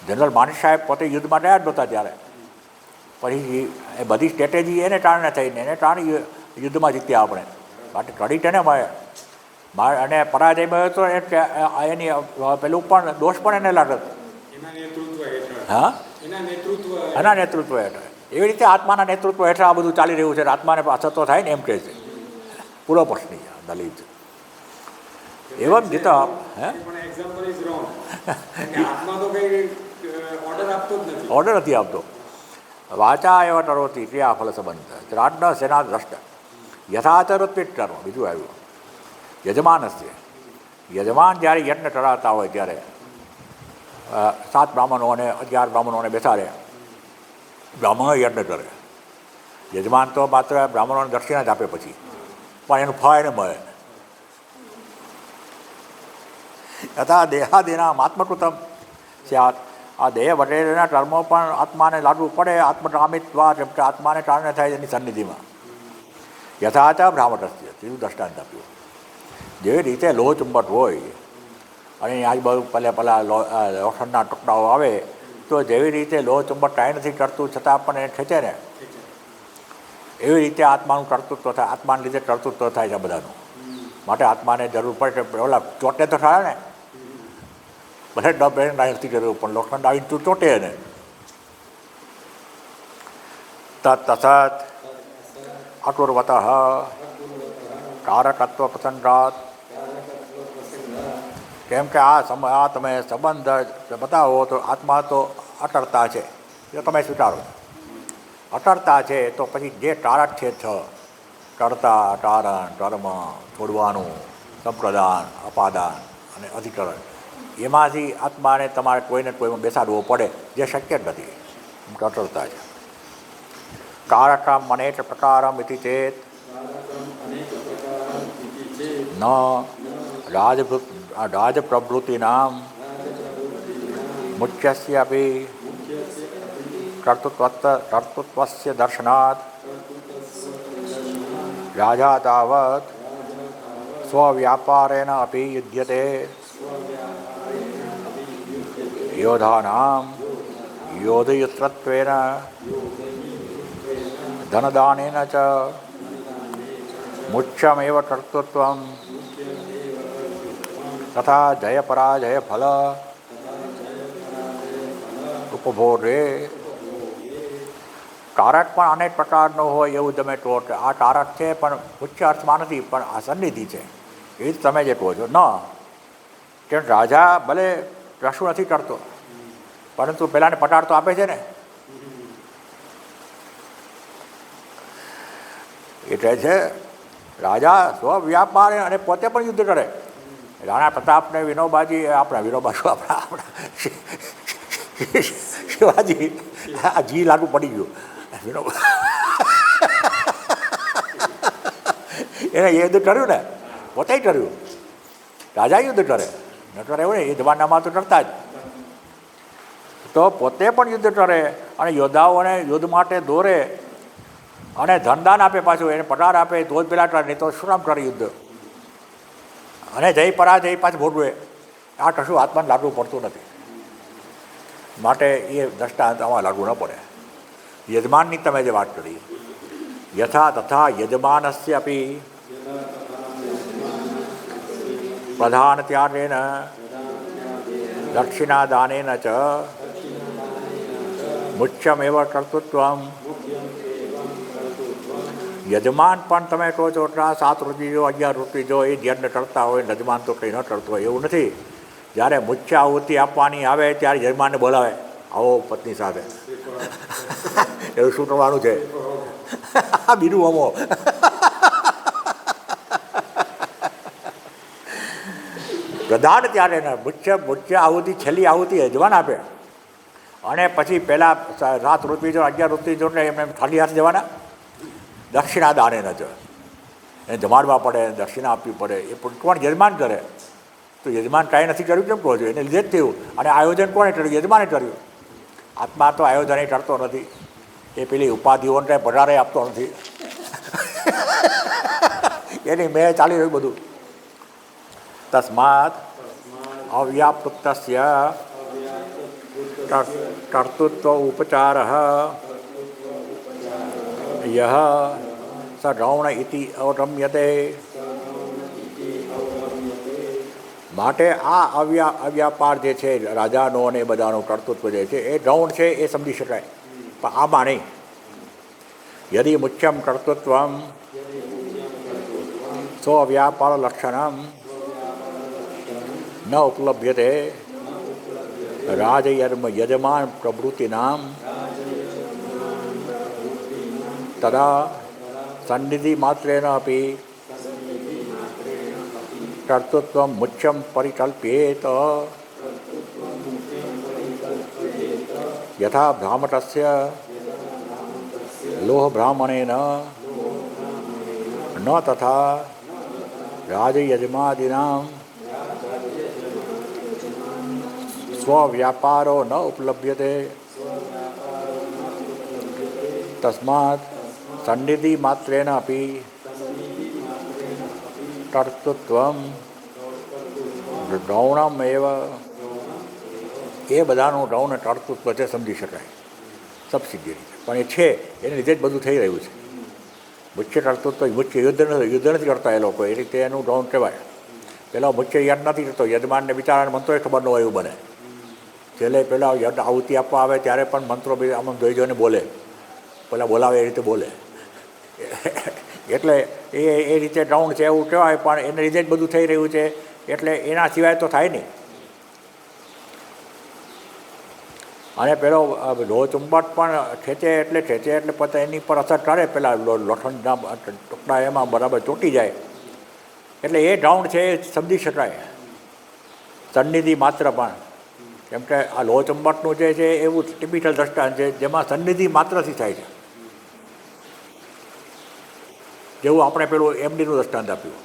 જનરલ માણેક સાહેબ પોતે યુદ્ધમાં ગયા જ નહોતા ત્યારે, પછી એ બધી સ્ટ્રેટેજી એને કારણે થઈને એને કારણે યુદ્ધમાં જીત્યા આપણે. બાકી કડી તેને મળે અને પરાજય મળ્યો તો એની પેલું પણ દોષ પણ એને લાગે. હા, એના નેતૃત્વ હેઠળ. એવી રીતે આત્માના નેતૃત્વ હેઠળ આ બધું ચાલી રહ્યું છે. આત્માને અસતો થાય ને એમ કહે છે. પૂરો પ્રશ્ન દલિત એવમ જીત. હે, ઓર્ડર નથી આપતો. વાચા એવા ટરોતી ક્રિયા ફલ સંબંધ રાજ્ઞ સેના દ્રષ્ટ યથાચરત્વિત કર્મ. બીજું આવ્યું યજમાનસ્ય. યજમાન જ્યારે યજ્ઞ ટળાતા હોય ત્યારે 7 બ્રાહ્મણો અને 11 બ્રાહ્મણોને બેસાડે, બ્રાહ્મણો યજ્ઞ કરે. યજમાન તો માત્ર બ્રાહ્મણોને દક્ષિણા જ આપે પછી, પણ એનું ફળ એને મળે. તથા દેહાદિના આત્મકૃતમ સ્યાત. આ દેહ વગેરેના કર્મો પણ આત્માને લાગુ પડે. આત્મકામિત્વા, જેમ કે આત્માને કારણે થાય એની સન્નિધિમાં. યથાચ બ્રાહ્મણસ્ય, તેનું દ્રષ્ટાંત આપ્યું. જેવી રીતે લોહ ચુંબક હોય અને એની આજુબાજુ પેલા લોખંડના ટુકડાઓ આવે, તો જેવી રીતે લોહ ચુંબક કાંઈ નથી કરતું છતાં પણ એને ખેંચે ને, એવી રીતે આત્માનું કર્તૃત્વ થાય. આત્માને લીધે કર્તૃત્વ થાય છે બધાનું. માટે આત્માને જરૂર પડે કે ઓલા ચોટે તો થાય ને, ભલે ડબ નથી કર્યું પણ લોખંડ આવીને તું ચોટે ને. તત્સત અટુર્વત કારકત્વ પ્રસંગાત. કેમ કે આ તમે સંબંધ બતાવો તો આત્મા તો અટળતા છે, એ તમે સ્વીકારો. અટળતા છે તો પછી જે કારક છે કર્તા, કારણ, કર્મ, છોડવાનું, સંપ્રદાન, અપાદાન અને અધિકરણ, એમાંથી આત્માને તમારે કોઈને કોઈમાં બેસાડવો પડે, જે શક્ય જ નથી. અટળતા છે. કારકમ અનેક પ્રકારમ ઇતિ ચેત ન રાજપ્રવૃત્તિનામ મુખ્યસ્ય અપી કર્તૃત્વસ્ય દર્શનાત રાજા તાવત સ્વવ્યાપારેણ અપી યુધ્યતે યોધાનામ યોધયુત્રત્વેન ધનદાનેન ચ મુખ્યમેવ કર્તૃત્વમ તથા જય પરાજય ફલ ઉપભોગે. કારક પણ અનેક પ્રકારનો હોય એવું તમે કહો કે આ કારક છે પણ મુખ્ય અર્થમાં નથી, પણ આ સન્નિધિ છે, એ જ તમે જે કહો છો. ન કે રાજા ભલે કશું નથી કરતો પરંતુ પેલાને પટાડ તો આપે છે ને. એટલે છે રાજા સ્વવ્યાપાર અને પોતે પણ યુદ્ધ કરે. રાણા પ્રતાપને વિનોબાજી, આપણા શિવાજી, આ જી લાગુ પડી ગયું. વિનોબા એને યુદ્ધ કર્યું ને, પોતે કર્યું. રાજા યુદ્ધ કરે ન કરે એવું ને, એ જમાનામાં તો કરતા જ. તો પોતે પણ યુદ્ધ કરે અને યોદ્ધાઓને યુદ્ધ માટે દોરે અને ધનદાન આપે, પાછું એને પટાર આપે તો જ પેલા કરે, નહીં તો શું કામ કરે યુદ્ધ. અને જય પરાજય પાછું ભોગવે. આ કશું આત્માને લાગુ પડતું નથી. માટે એ દ્રષ્ટાંત આમાં લાગુ ન પડે. યજમાનની તમે જે વાત કરી, यथा तथा यजमानस्य अपि प्रधानत्यागेन दक्षिणादानेन च मुख्यमेव कर्तृत्वम। યજમાન પણ તમે કહો છો 7 રૂપિયા જો 11 રૂપિયા જો એ ધ્યાન ટળતા હોય, યજમાન તો કંઈ ન ટળતું હોય એવું નથી. જ્યારે મુખ્ય આહુતિ આપવાની આવે ત્યારે યજમાનને બોલાવે, આવો પત્ની સાથે એવું શું કરવાનું છે બીજું અમો પ્રધાન ત્યારે ને મુખ્ય આહુતિ છેલ્લી આહુતિ યજમાન આપે અને પછી પહેલાં 7 રૂપિયા જો 11 રૂપિયા જો એટલે એમને ખાલી હાથ જવાના. દક્ષિણા દાને ન જો એને જમાડવા પડે, દક્ષિણા આપવી પડે. એ કોણ યજમાન કરે? તો યજમાન કાંઈ નથી કર્યું કેમ કહો છો? એને લીધે જ થયું. અને આયોજન કોણે કર્યું? યજમાને કર્યું. આત્મા તો આયોજન એ કરતો નથી, એ પેલી ઉપાધિઓને કાંઈ પગારે આપતો નથી એની મેં ચાલી રહ્યું બધું. તસ્માત અવ્યાપૃતસ્ય કર્તૃત્વ ઉપચાર યહ સ ગૌણ ઇતિ અવરમ્યતે. માટે આ અવ્યાપાર જે છે રાજાનો અને બધાનું કર્તૃત્વ જે છે એ ગૌણ છે, એ સમજી શકાય, પણ આમાં નહીં. યદિ મુખ્યમ કર્તૃત્વમ સ્વવ્યાપાર લક્ષણમ ન ઉપલભ્યતે યજમાન પ્રવૃત્તિનામ તદા સન્નિધિ માત્રેણ અપી કર્તૃત્વમ મુખ્યમ પરિકલ્પ્યેત. યથા બ્રાહ્મણસ્ય લોહ બ્રાહ્મણેન ન તથા રાજયજમાદીનામ સ્વવ્યાપારો ન ઉપલભ્યતે. તસ્માત સન્નિધિ માત્રેણ અપી કર્તૃત્વમ ગૌણમ એવ. એ બધાનું ગૌણ કર્તૃત્વ છે, સમજી શકાય સબસિડી રીતે, પણ એ છે એને લીધે જ બધું થઈ રહ્યું છે. મુખ્ય કર્તૃત્વ મુખ્ય યુદ્ધ નથી કરતા એ લોકો, એ રીતે એનું ગૌણ કહેવાય. પેલા મુખ્ય યાદ નથી કરતો, યજમાનને બિચારાને મંત્રોય ખબર ન હોય એવું બને. છેલ્લે પહેલાં આહુતિ આપવા આવે ત્યારે પણ મંત્રો આમ જોઈ જોઈને બોલે, પેલા બોલાવે એ રીતે બોલે. એટલે એ રીતે ગૌણ છે એવું કહેવાય, પણ એને લીધે જ બધું થઈ રહ્યું છે, એટલે એના સિવાય તો થાય નહીં. અને પેલો લોહ ચુંબક પણ ખેંચે એટલે પોતે એની પર અસર કરે, પેલા લોખંડના ટુકડા એમાં બરાબર ચોંટી જાય. એટલે એ ગૌણ છે એ સમજી શકાય. સન્નિધિ માત્ર પણ, કેમ કે આ લોહ ચુંબકનું જે છે એવું ટિપિકલ દ્રષ્ટાંત છે જેમાં સન્નિધિ માત્રથી થાય છે. જેવું આપણે પેલું એમડીનું દ્રષ્ટાંત આપ્યું.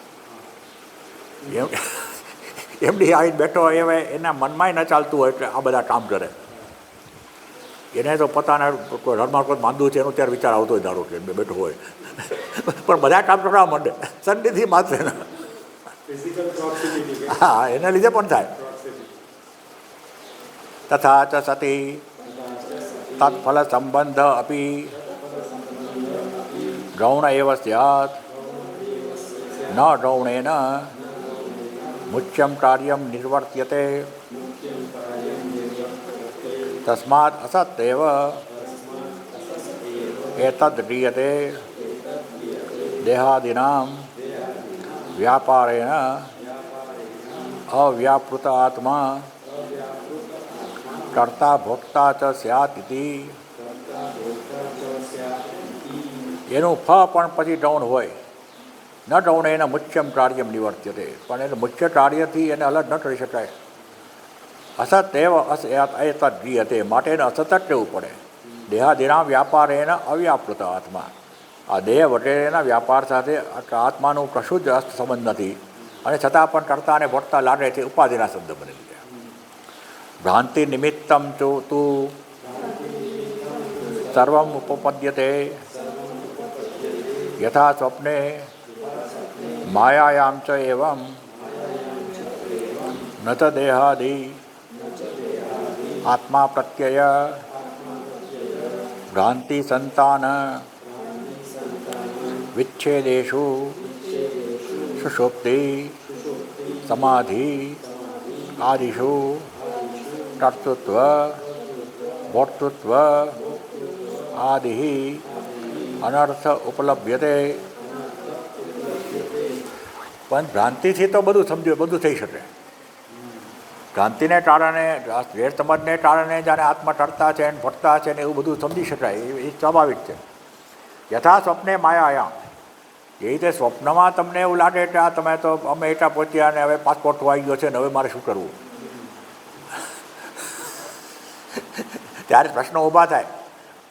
એમડી આવીને બેઠો હોય, એના મનમાં ન ચાલતું હોય એટલે આ બધા કામ કરે. એને તો પોતાના ઘરમાં કોઈ માંદું છે એનું ત્યારે વિચાર આવતો હોય, ધારો કે બેઠો હોય, પણ બધા કામ કરવા માંડે સન્નિધિ માત્ર. હા, એના લીધે પણ થાય. તથા ચ સતી તત્ફલ સંબંધ અપી ગૌણ એવ સ્યાત ન ગૌણેન મુખ્યમ કાર્યમ નિર્વર્ત્યતે. તસ્માદ અસત્યેવ એતદ્ ક્રિયતે દેહાદીનામ વ્યાપારેણ અવ્યાપૃત આત્મા કર્તા ભોક્તા ચ સ્યાત ઇતિ. એનું ફળ પણ પછી ગૌણ હોય. ન ગૌણ એના મુખ્યમ કાર્યમ નિવર્ત્યતે, પણ એને મુખ્ય કાર્યથી એને અલગ ન કરી શકાય. અસત એવ એતદ ક્રિયતે, માટે એને અસત જ કહેવું પડે. દેહાદિના વ્યાપાર એના અવ્યાપૃત આત્મા. આ દેહ વગેરેના વ્યાપાર સાથે આત્માનું કશું જ સંબંધ નથી, અને છતાં પણ કરતા અને ભોગતા લાગે છે, ઉપાધિના શબ્દ બનેલી છે. ભ્રાંતિ નિમિત્તમ તું સર્વમ ઉપપદ્યતે યથા સ્વપ્ને માયાયામ ચ એવમ ન ચ દેહાદિ આત્મા પ્રત્યય ભ્રાંતિ સંતાન વિચ્છેદેષુ સુષુપ્તિ સમાધિ આદિષુ કર્તૃત્વ ભોક્તૃત્વ આદિ અનર્થ ઉપલભ્યતે. પણ ભ્રાંતિથી તો બધું સમજ્યું, બધું થઈ શકે. ભ્રાંતિને કારણે, ગેરસમજને કારણે જાણે આત્મા ટળતા છે ને ભટતા છે ને એવું બધું સમજી શકાય, એ સ્વાભાવિક છે. યથા સ્વપ્ને માયાયા, એ રીતે સ્વપ્નમાં તમને એવું લાગે કે આ તમે તો અમેરિકા પહોંચ્યા ને હવે પાસપોર્ટ ખોવાઈ ગયો છે ને હવે મારે શું કરવું, ત્યારે પ્રશ્નો ઊભા થાય.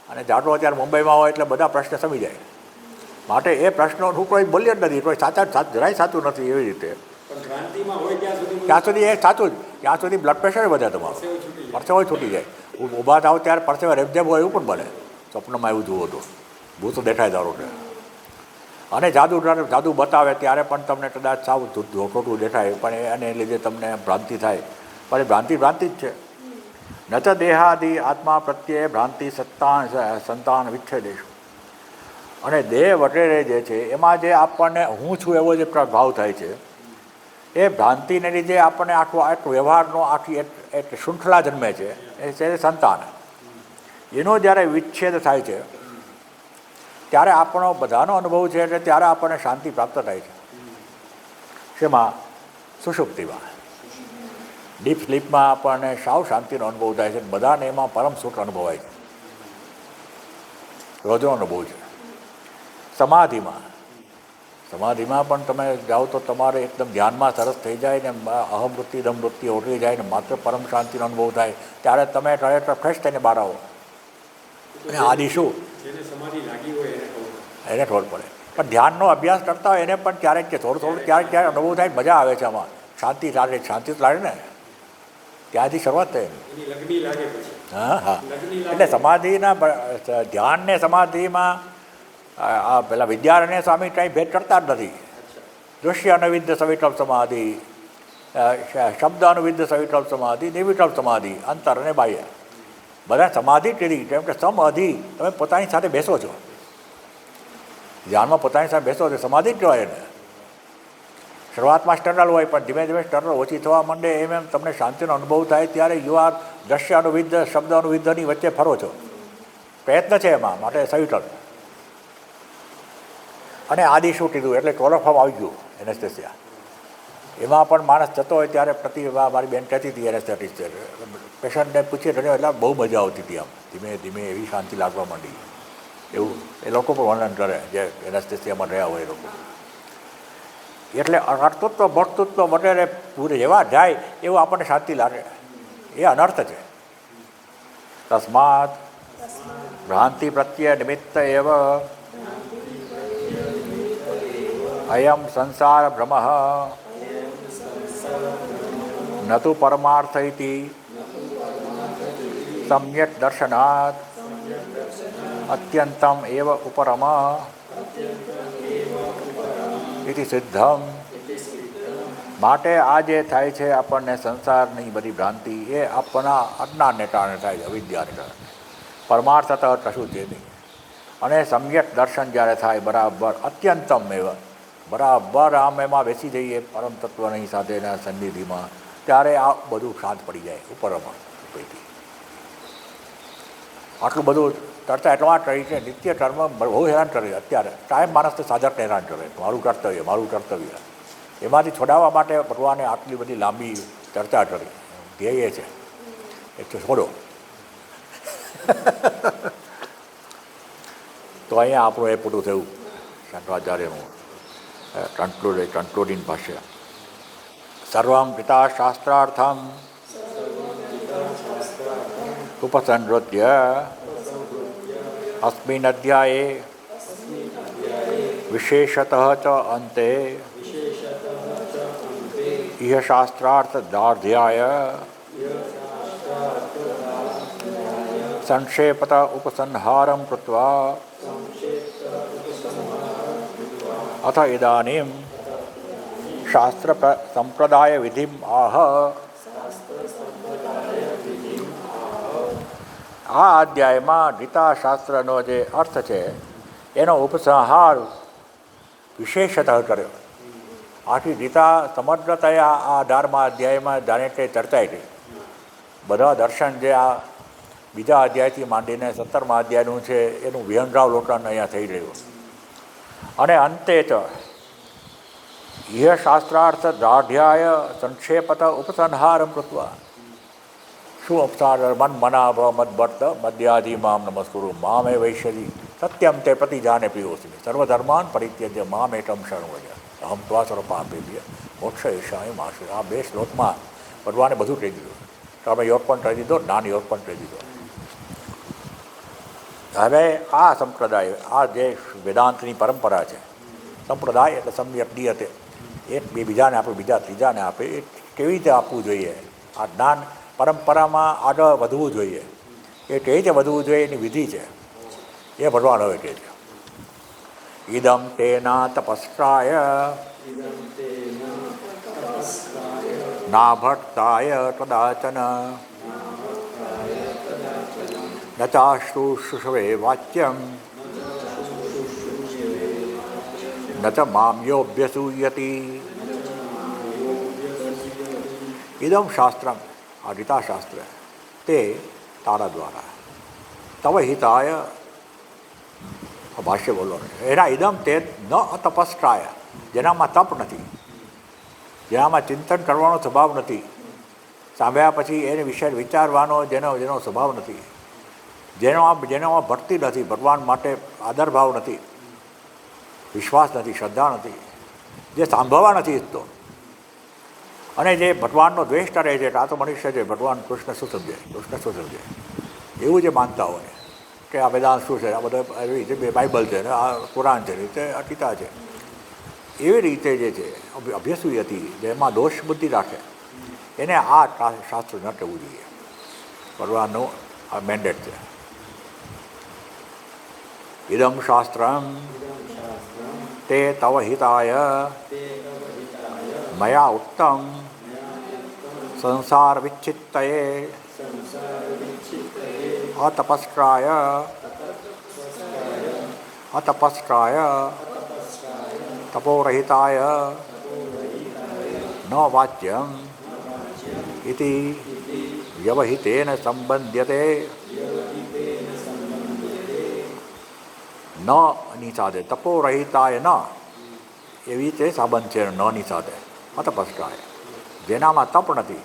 અને જાટો અત્યારે મુંબઈમાં હોય એટલે બધા પ્રશ્ન સમી જાય. માટે એ પ્રશ્નોનું કોઈ બોલ્ય જ નથી, કોઈ જરાય સાચું નથી. એવી રીતે ત્યાં સુધી એ સાચું જ, ત્યાં સુધી બ્લડ પ્રેશર વધે, તમારું પરસેવો છૂટી જાય. ઊભા થાવ ત્યારે પરસેવા રેબઝેબ હોય એવું પણ બને. સ્વપ્નમાં એવું જુઓ તો ભૂત દેખાય ધારો કે. અને જાદુ બતાવે ત્યારે પણ તમને કદાચ સાવ ખોટું દેખાય, પણ એને લીધે તમને ભ્રાંતિ થાય. પણ એ ભ્રાંતિ જ છે. ન ચ દેહાદિ આત્મા પ્રત્યે ભ્રાંતિ સંતાન વિચ્છેદેષુ. અને દેહ વગેરે જે છે એમાં જે આપણને હું છું એવો જે ભાવ થાય છે, એ ભ્રાંતિને લીધે આપણને આખો વ્યવહારનો આખી એક શૃંખલા જન્મે છે. એ છે સંતાન. એનો જ્યારે વિચ્છેદ થાય છે ત્યારે આપણો બધાનો અનુભવ છે એટલે ત્યારે આપણને શાંતિ પ્રાપ્ત થાય છે. શેમાં? સુષુપ્તિમાં. ડીપ સ્લીપમાં આપણને સાવ શાંતિનો અનુભવ થાય છે. બધાને એમાં પરમ સુખ અનુભવાય છે. રોજનો અનુભવ છે. સમાધિમાં પણ તમે જાઓ તો તમારે એકદમ ધ્યાનમાં સરસ થઈ જાય ને અહમવૃત્તિ દમવૃત્તિ ઓગળી જાય ને માત્ર પરમ શાંતિનો અનુભવ થાય ત્યારે તમે ખરેખર ફ્રેશ થઈને બહાર આવો. અને આદિ શું એને ખબર પડે. પણ ધ્યાનનો અભ્યાસ કરતા હોય એને પણ ક્યારેક થોડું ક્યારેક અનુભવ થાય, મજા આવે છે આમાં. શાંતિ તો લાગે ને, ત્યાંથી શરૂઆત થાય. હા. એટલે સમાધિના ધ્યાન ને સમાધિમાં આ પેલા વિદ્યારણ્ય સ્વામી કંઈ ભેદ કરતા જ નથી. દૃશ્ય અનુવિદ્ધ સવિકલ્પ સમાધિ, શબ્દ અનુવિદ્ધ સવિકલ્પ સમાધિ, નિર્વિકલ્પ સમાધિ, અંતર અને બાહ્ય બધા સમાધિ કરી. કેમ કે સમાધિ તમે પોતાની સાથે બેસો છો, ધ્યાનમાં પોતાની સાથે બેસો છો, સમાધિ જ કહેવાય એને. શરૂઆતમાં સ્ટરલ હોય પણ ધીમે ધીમે સ્ટરલ ઓછી થવા માંડે, એમ તમને શાંતિનો અનુભવ થાય ત્યારે યુ આર દ્રશ્ય અનુવિદ્ધ શબ્દ અનુવિદ્ધની વચ્ચે ફરો છો. પ્રયત્ન છે એમાં, માટે સવિકલ્પ. અને આદિ શું કીધું એટલે ક્લોરોફોર્મ આવી ગયું, એનેસ્થેસિયા. એમાં પણ માણસ જતો હોય ત્યારે મારી બેન કહેતી હતી એનેસ્થેટિસ્ટ છે, પેશન્ટને પૂછીએ તો એટલે બહુ મજા આવતી હતી. આમ ધીમે ધીમે એવી શાંતિ લાગવા માંડી. એવું એ લોકો પણ વર્ણન કરે જે એનેસ્થેસિયામાં રહ્યા હોય એ લોકો. એટલે કર્તૃત્વ ભોક્તૃત્વ વગેરે પૂરે જેવા જાય એવું આપણને શાંતિ લાગે. એ અનર્થ છે. તસ્માત ભ્રાંતિ પ્રત્યે નિમિત્ત એવ અયમ સંસાર ભ્રમ ન તુ પરમાર્થ ઇતિ સમ્યક દર્શનાત અત્યંતમ એવ ઉપરમ ઇતિ સિદ્ધમ. માટે આ જે થાય છે આપણને સંસારની બધી ભ્રાંતિ એ આપણા અજ્ઞાનને કારણે થાય છે, અવિદ્યાને કારણે. પરમાર્થતઃ કશું છે નહીં. અને સમ્યક દર્શન જ્યારે થાય બરાબર, અત્યંતમ એવ બરાબર આમ એમાં બેસી જઈએ પરમ તત્વની સાથેના સન્નિધિમાં, ત્યારે આ બધું શાંત પડી જાય ઉપરમાં. આટલું બધું કરતા એટલા કરી છે. નિત્ય કર્મ બહુ હેરાન કરે અત્યારે. કાયમ માણસને સાધકને હેરાન કરે, મારું કર્તવ્ય. એમાંથી છોડાવવા માટે ભગવાને આટલી બધી લાંબી ચર્ચા કરી. ધ્યેય છે એ છોડો. તો અહીંયા આપણું એ પૂરું થયું શંકરાચાર્યનું કન્ક્લુડિંગ ભાષ્ય. સર્વમ પિતા શાસ્ત્રાર્થમ ઉપસંહૃત્ય અસ્મિન અધ્યાયે વિશેષતઃ ચ અંતે ઇહ શાસ્ત્રાર્થદાર્ઢ્યાય સંક્ષેપત ઉપસંહારમ કૃત્વા અથ ઇદાનીમ શાસ્ત્ર સંપ્રદાય વિધિમ આહ. આ અધ્યાયમાં ગીતા શાસ્ત્રનો જે અર્થ છે એનો ઉપસંહાર વિશેષતઃ કર્યો. આથી ગીતા સમગ્રતયા આ 18મા અધ્યાયમાં જાણે કે ચર્ચાઈ ગઈ. બધા દર્શન જે આ બીજા અધ્યાયથી માંડીને 17મા અધ્યાયનું છે એનું વિહંગાવલોકન અહીંયા થઈ રહ્યું. અને અંતે જ યહ શાસ્ત્રાર્થ દાઢ્યાય સંક્ષેપત ઉપસંહારમ કૃત્વા. શું ઉપસાર? મન મનાભ મદભટ્ટ મદ્યાધિ મામ નમસ્કુરુ મામે વૈશ્યજી સત્યમ તે પ્રતિજાને પ્રિયોસ્મી સર્વધર્માન પરિત્યજ્ય મામ એકમ શરણં વ્રજ અહમ ત્વા સર્વપાપેભ્ય મોક્ષ એષાય માસુ. આ 2 શ્લોકમાં ભગવાને બધું કહી દીધું. તમે યોગ પણ કહી દીધો, જ્ઞાન યોગ પણ કહી દીધો. હવે આ સંપ્રદાય, આ જે વેદાંતની પરંપરા છે, સંપ્રદાય એટલે સમ્યક નિયતે, એક બીજાને આપે, બીજા ત્રીજાને આપે, એ કેવી રીતે આપવું જોઈએ? આ જ્ઞાન પરંપરામાં આગળ વધવું જોઈએ. એ કેવી રીતે વધવું જોઈએ એની વિધિ છે, એ ભગવાન હવે કહે છે. ઇદમ તેના તપસ્રાય નાભટ્ટાય કદાચન ન ચાશુશ્રુષવે વાચ્યમ ન ચ મામ્યોભ્યસૂયતિ. ઇદમ શાસ્ત્રમ, આ ગીતાશાસ્ત્ર, તે તારા દ્વારા તવ હિતાય, ભાષ્ય બોલો, એના ઇદમ તે ન અતપસ્ટ્રાય, જેનામાં તપ નથી, જેનામાં ચિંતન કરવાનો સ્વભાવ નથી, સાંભળ્યા પછી એને વિશે વિચારવાનો જેનો સ્વભાવ નથી, જેનામાં ભક્તિ નથી, ભગવાન માટે આદરભાવ નથી, વિશ્વાસ નથી, શ્રદ્ધા નથી, જે સાંભળવા નથી ઈચ્છતો, અને જે ભગવાનનો દ્વેષ કરે છે કે આ તો મનુષ્ય છે, ભગવાન કૃષ્ણ શું સમજે, કૃષ્ણ શું સમજે, એવું જે માનતા હોય કે આ વેદાંત શું છે, આ બધા એવી રીતે બાઇબલ છે ને આ કુરાન છે, રીતે આ ગીતા છે, એવી રીતે જે છે અભ્યાસી હતી, જેમાં દોષ બુદ્ધિ રાખે, એને આ શાસ્ત્ર ન કહેવું જોઈએ. ભગવાનનું આ મેન્ડેટ છે. ઇદમ શાસ્ત્રમ તે તવ હિતાય મયા ઉક્તમ સંસાર વિચ્છિત્તયે અતપસ્ટ્રાય તપોરહિતાય ન વાચ્યમ ઇતિ વ્યવહિતેન સંબધ્યતે. ન ની સાથે તપોરહિતાય ન, એવી રીતે સંબંધ છે ન ની સાથે. અતપસ્ટ્રાય, જેનામાં તપ નથી.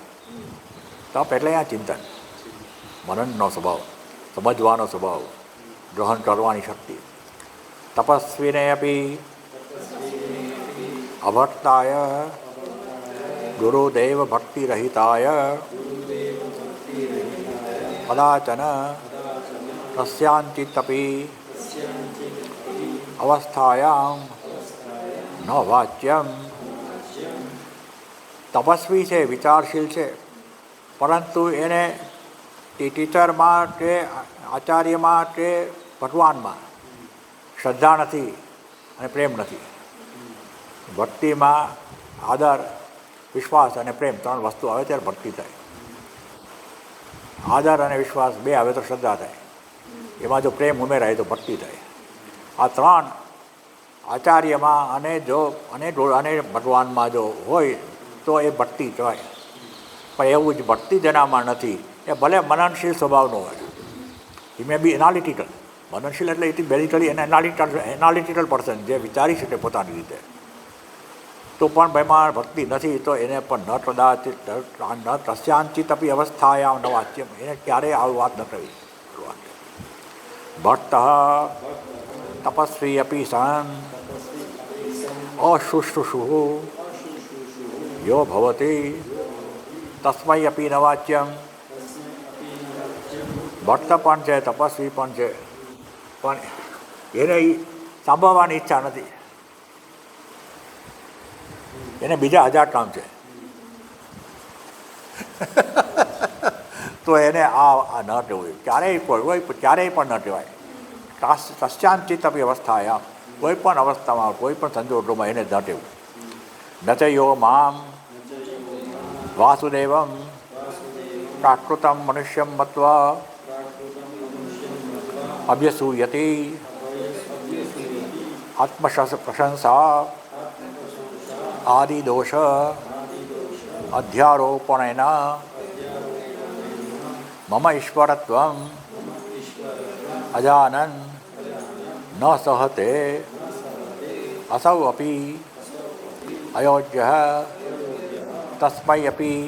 તપ એટલે અહીંયા ચિંતન, મનનનો સ્વભાવ, સમજવાનો સ્વભાવ, ગ્રહણ કરવાની શક્તિ. તપસ્વીને અપી અભટ્ટાય ગુરુદેવ ભક્તિરહિતાય કદાચન કસ્યાંચિતપી અવસ્થાયામ ન વાચ્યમ. તપસ્વી છે, વિચારશીલ છે, પરંતુ એને ટીચરમાં કે આચાર્યમાં કે ભગવાનમાં શ્રદ્ધા નથી અને પ્રેમ નથી. ભક્તિમાં આદર, વિશ્વાસ અને પ્રેમ 3 વસ્તુ આવે ત્યારે ભક્તિ થાય. આદર અને વિશ્વાસ 2 આવે તો શ્રદ્ધા થાય. એમાં જો પ્રેમ ઉમેરાય તો ભક્તિ થાય. આ 3 આચાર્યમાં અને ભગવાનમાં જો હોય તો એ ભક્તિ કહેવાય. પણ એવું જ ભક્તિ જેનામાં નથી, એ ભલે મનનશીલ સ્વભાવનો હોય, એ મે બી એનાલિટિકલ. મનનશીલ એટલે it is basically analytical person, જે વિચારી શકે પોતાની રીતે, તો પણ એમાં ભક્તિ નથી, તો એને પણ ન કદાચિત ન કસ્યાંચિત અપી અવસ્થાયામ ન વાચ્યમ, એને ક્યારેય આવી વાત ન કરવી. ભક્ત તપસ્વી અપી સન અશુશ્રુષુ યો ભવતી તસ્મૈ અપી ન વાચ્યમ. ભક્ત પણ છે, તપસ્વી પણ છે, પણ એને સાંભળવાની ઈચ્છા નથી, એને બીજા 1000 કામ છે. તો એને આ ન કહેવું, ક્યારેય પણ ન કહેવાય. કસ્યાંચિત અપી અવસ્થાયામ, કોઈ પણ અવસ્થામાં, કોઈ પણ સંજોગોમાં એને ન કહેવું. ન ચ યો મામ વાસુદેવમ પ્રાકૃતમ મનુષ્યમ મત્વા અભ્યસૂયતિ આત્મપ્રશંસા આદિદોષ અધ્યારોપણેન મમ ઈશ્વરત્વં અજાનન ન સહતે અસૌ અપી અયોજ્ય તસ્મૈ અપી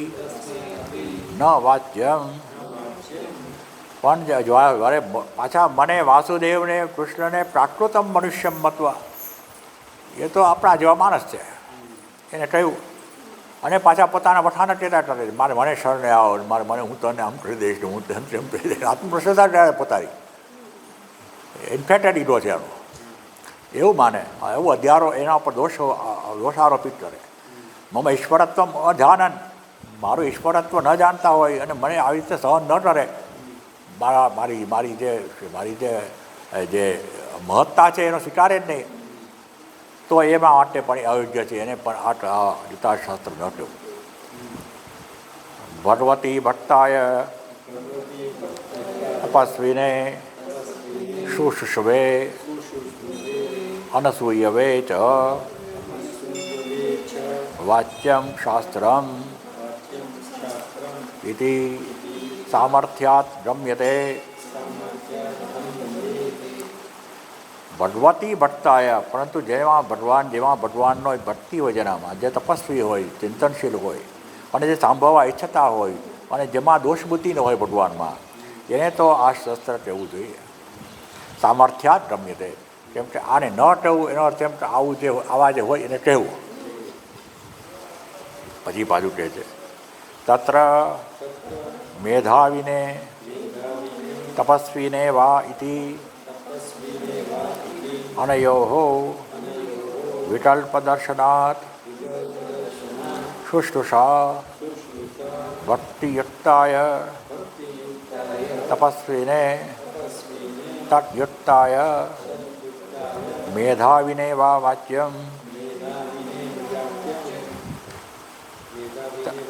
ન વાચ્યમ. પણ જ્યારે પાછા મને વાસુદેવને કૃષ્ણને પ્રાકૃતમ મનુષ્યમ મત્વા, એ તો આપણા જેવા માણસ છે એને કહ્યું, અને પાછા પોતાના વઠાણા ટેટા કરે, મારે મને શરણે આવો, મને હું તને આમ કરી દઈશ, હું તને તેમ કરી દઈશ, આત્મપ્રસન્નતા કરે પોતાની. ઇન્ફેક્ટેડ ઈગો છે એનો, એવું માને, એવું અધ્યારો એના ઉપર દોષારોપિત કરે. મમ ઈશ્વરત્વ અજાનન, મારું ઈશ્વરત્વ ન જાણતા હોય અને મને આવી રીતે સહન ન કરે, મારી જે મહત્તા છે એનો સ્વીકારે જ નહીં, તો એમાં માટે પણ અયોગ્ય છે, એને પણ આ ગીતાશાસ્ત્ર ન કહેવું. ભગવતી ભટ્ટાય તપસ્વીને શુશ્રુષવે અનસૂયવે ચ વાચ્યમ શાસ્ત્રમ ઇતિ સામર્થ્યાત ગમ્યતે. ભગવતી ભક્તાય, પરંતુ જેમાં ભગવાનનો ભક્તિ હોય, જેનામાં જે તપસ્વી હોય, ચિંતનશીલ હોય અને જે સાંભળવા ઈચ્છતા હોય અને જેમાં દોષબુદ્ધિ ન હોય ભગવાનમાં, એને તો આ શસ્ત્ર કહેવું જોઈએ. સામર્થ્યાત ગમ્યતે, કેમ કે આને ન કહેવું એનો અર્થ એમ કે આવા જે હોય એને કહેવું. પછી પાછું કહે છે તત્ર મેધાવિને તપસ્વીને વા ઇતિ અનયોઃ વિકલ્પદર્શનાत् શુશ્રુષા ભક્તિયુક્તાય તપસ્વીને તદ્યુક્તાય મેધાવિને વા વાચ્યમ.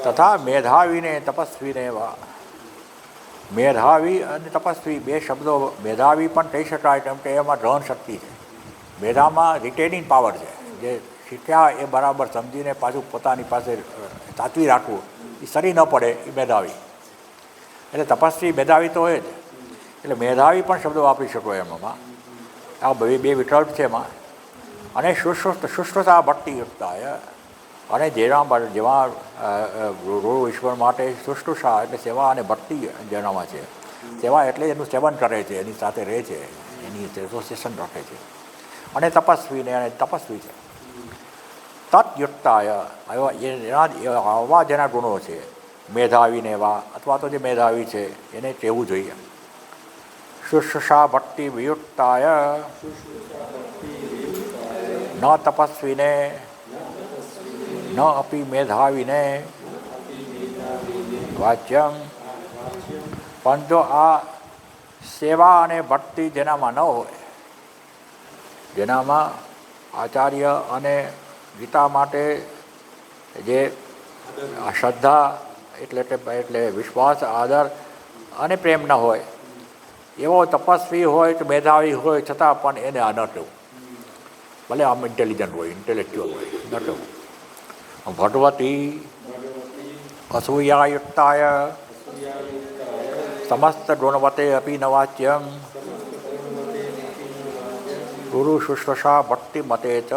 તથા મેધાવીને તપસ્વીને વા, મેધાવી અને તપસ્વી બે શબ્દો, મેધાવી પણ કહી શકાય કેમ કે એમાં ગ્રહણ શક્તિ છે, મેધામાં રિટેનિંગ પાવર છે, જે શીખ્યા એ બરાબર સમજીને પાછું પોતાની પાસે સાચવી રાખવું, એ સરી ન પડે, એ મેધાવી. એટલે તપસ્વી મેધાવી તો હોય જ, એટલે મેધાવી પણ શબ્દો વાપરી શકો એમાં. આ બે વિકલ્પ છે એમાં. અને શુશ્રુષા ભક્તિયુક્તાય, અને જેમાં ગુરુ ઈશ્વર માટે શુશ્રુષા એટલે સેવા અને ભક્તિ જેનામાં છે, સેવા એટલે એનું સેવન કરે છે, એની સાથે રહે છે, એની એસોસિએશન રાખે છે. અને તપસ્વીને અને તપસ્વી છે તદ્યુક્તાય, આવા જેના ગુણો છે, મેધાવીને એવા અથવા તો જે મેધાવી છે એને કહેવું જોઈએ. શુશ્રુષા ભક્તિ વિયુક્તાય ન તપસ્વીને ન અપી મેધાવીને વાચ્યમ. પણ જો આ સેવા અને ભક્તિ જેનામાં ન હોય, જેનામાં આચાર્ય અને ગીતા માટે જે શ્રદ્ધા એટલે વિશ્વાસ, આદર અને પ્રેમ ન હોય, એવો તપસ્વી હોય કે મેધાવી હોય છતાં પણ એને આ ન કહેવું, ભલે આમ ઇન્ટેલિજન્ટ હોય, ઇન્ટેલેક્ચ્યુઅલ હોય, ન કહેવું. ભગવતી અસૂયાયુક્તાય સમસ્ત ગુણવતે અપી ન વાચ્યમ ગુરુ શુશ્રુષા ભક્તિ મતે ચ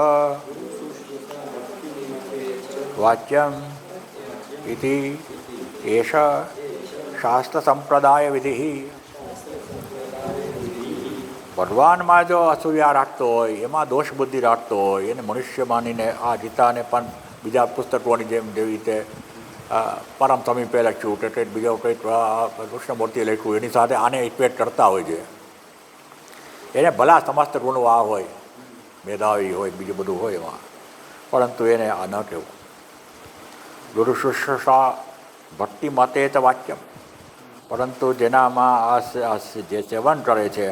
વાચ્યમ ઇતિ એષ શાસ્ત્ર સંપ્રદાય વિધિ. ભગવાનમાં જો અસૂયા રાખતો હોય, એમાં દોષ બુદ્ધિ રાખતો હોય, એને મનુષ્ય માનીને આ ગીતાને પણ બીજા પુસ્તકોની જેમ જેવી રીતે પરમ સમીપે લખ્યું કે કંઈક બીજો કંઈક કૃષ્ણમૂર્તિએ લખ્યું, એની સાથે આને ઇક્વેટ કરતા હોય છે. એને ભલા સમસ્ત ગુણો આ હોય, મેધાવી હોય, બીજું બધું હોય એમાં, પરંતુ એને આ ન કહેવું. ગુરુ શુશ્રુષા ભક્તિ મતે તો વાક્યમ, પરંતુ જેનામાં આ જે સેવન કરે છે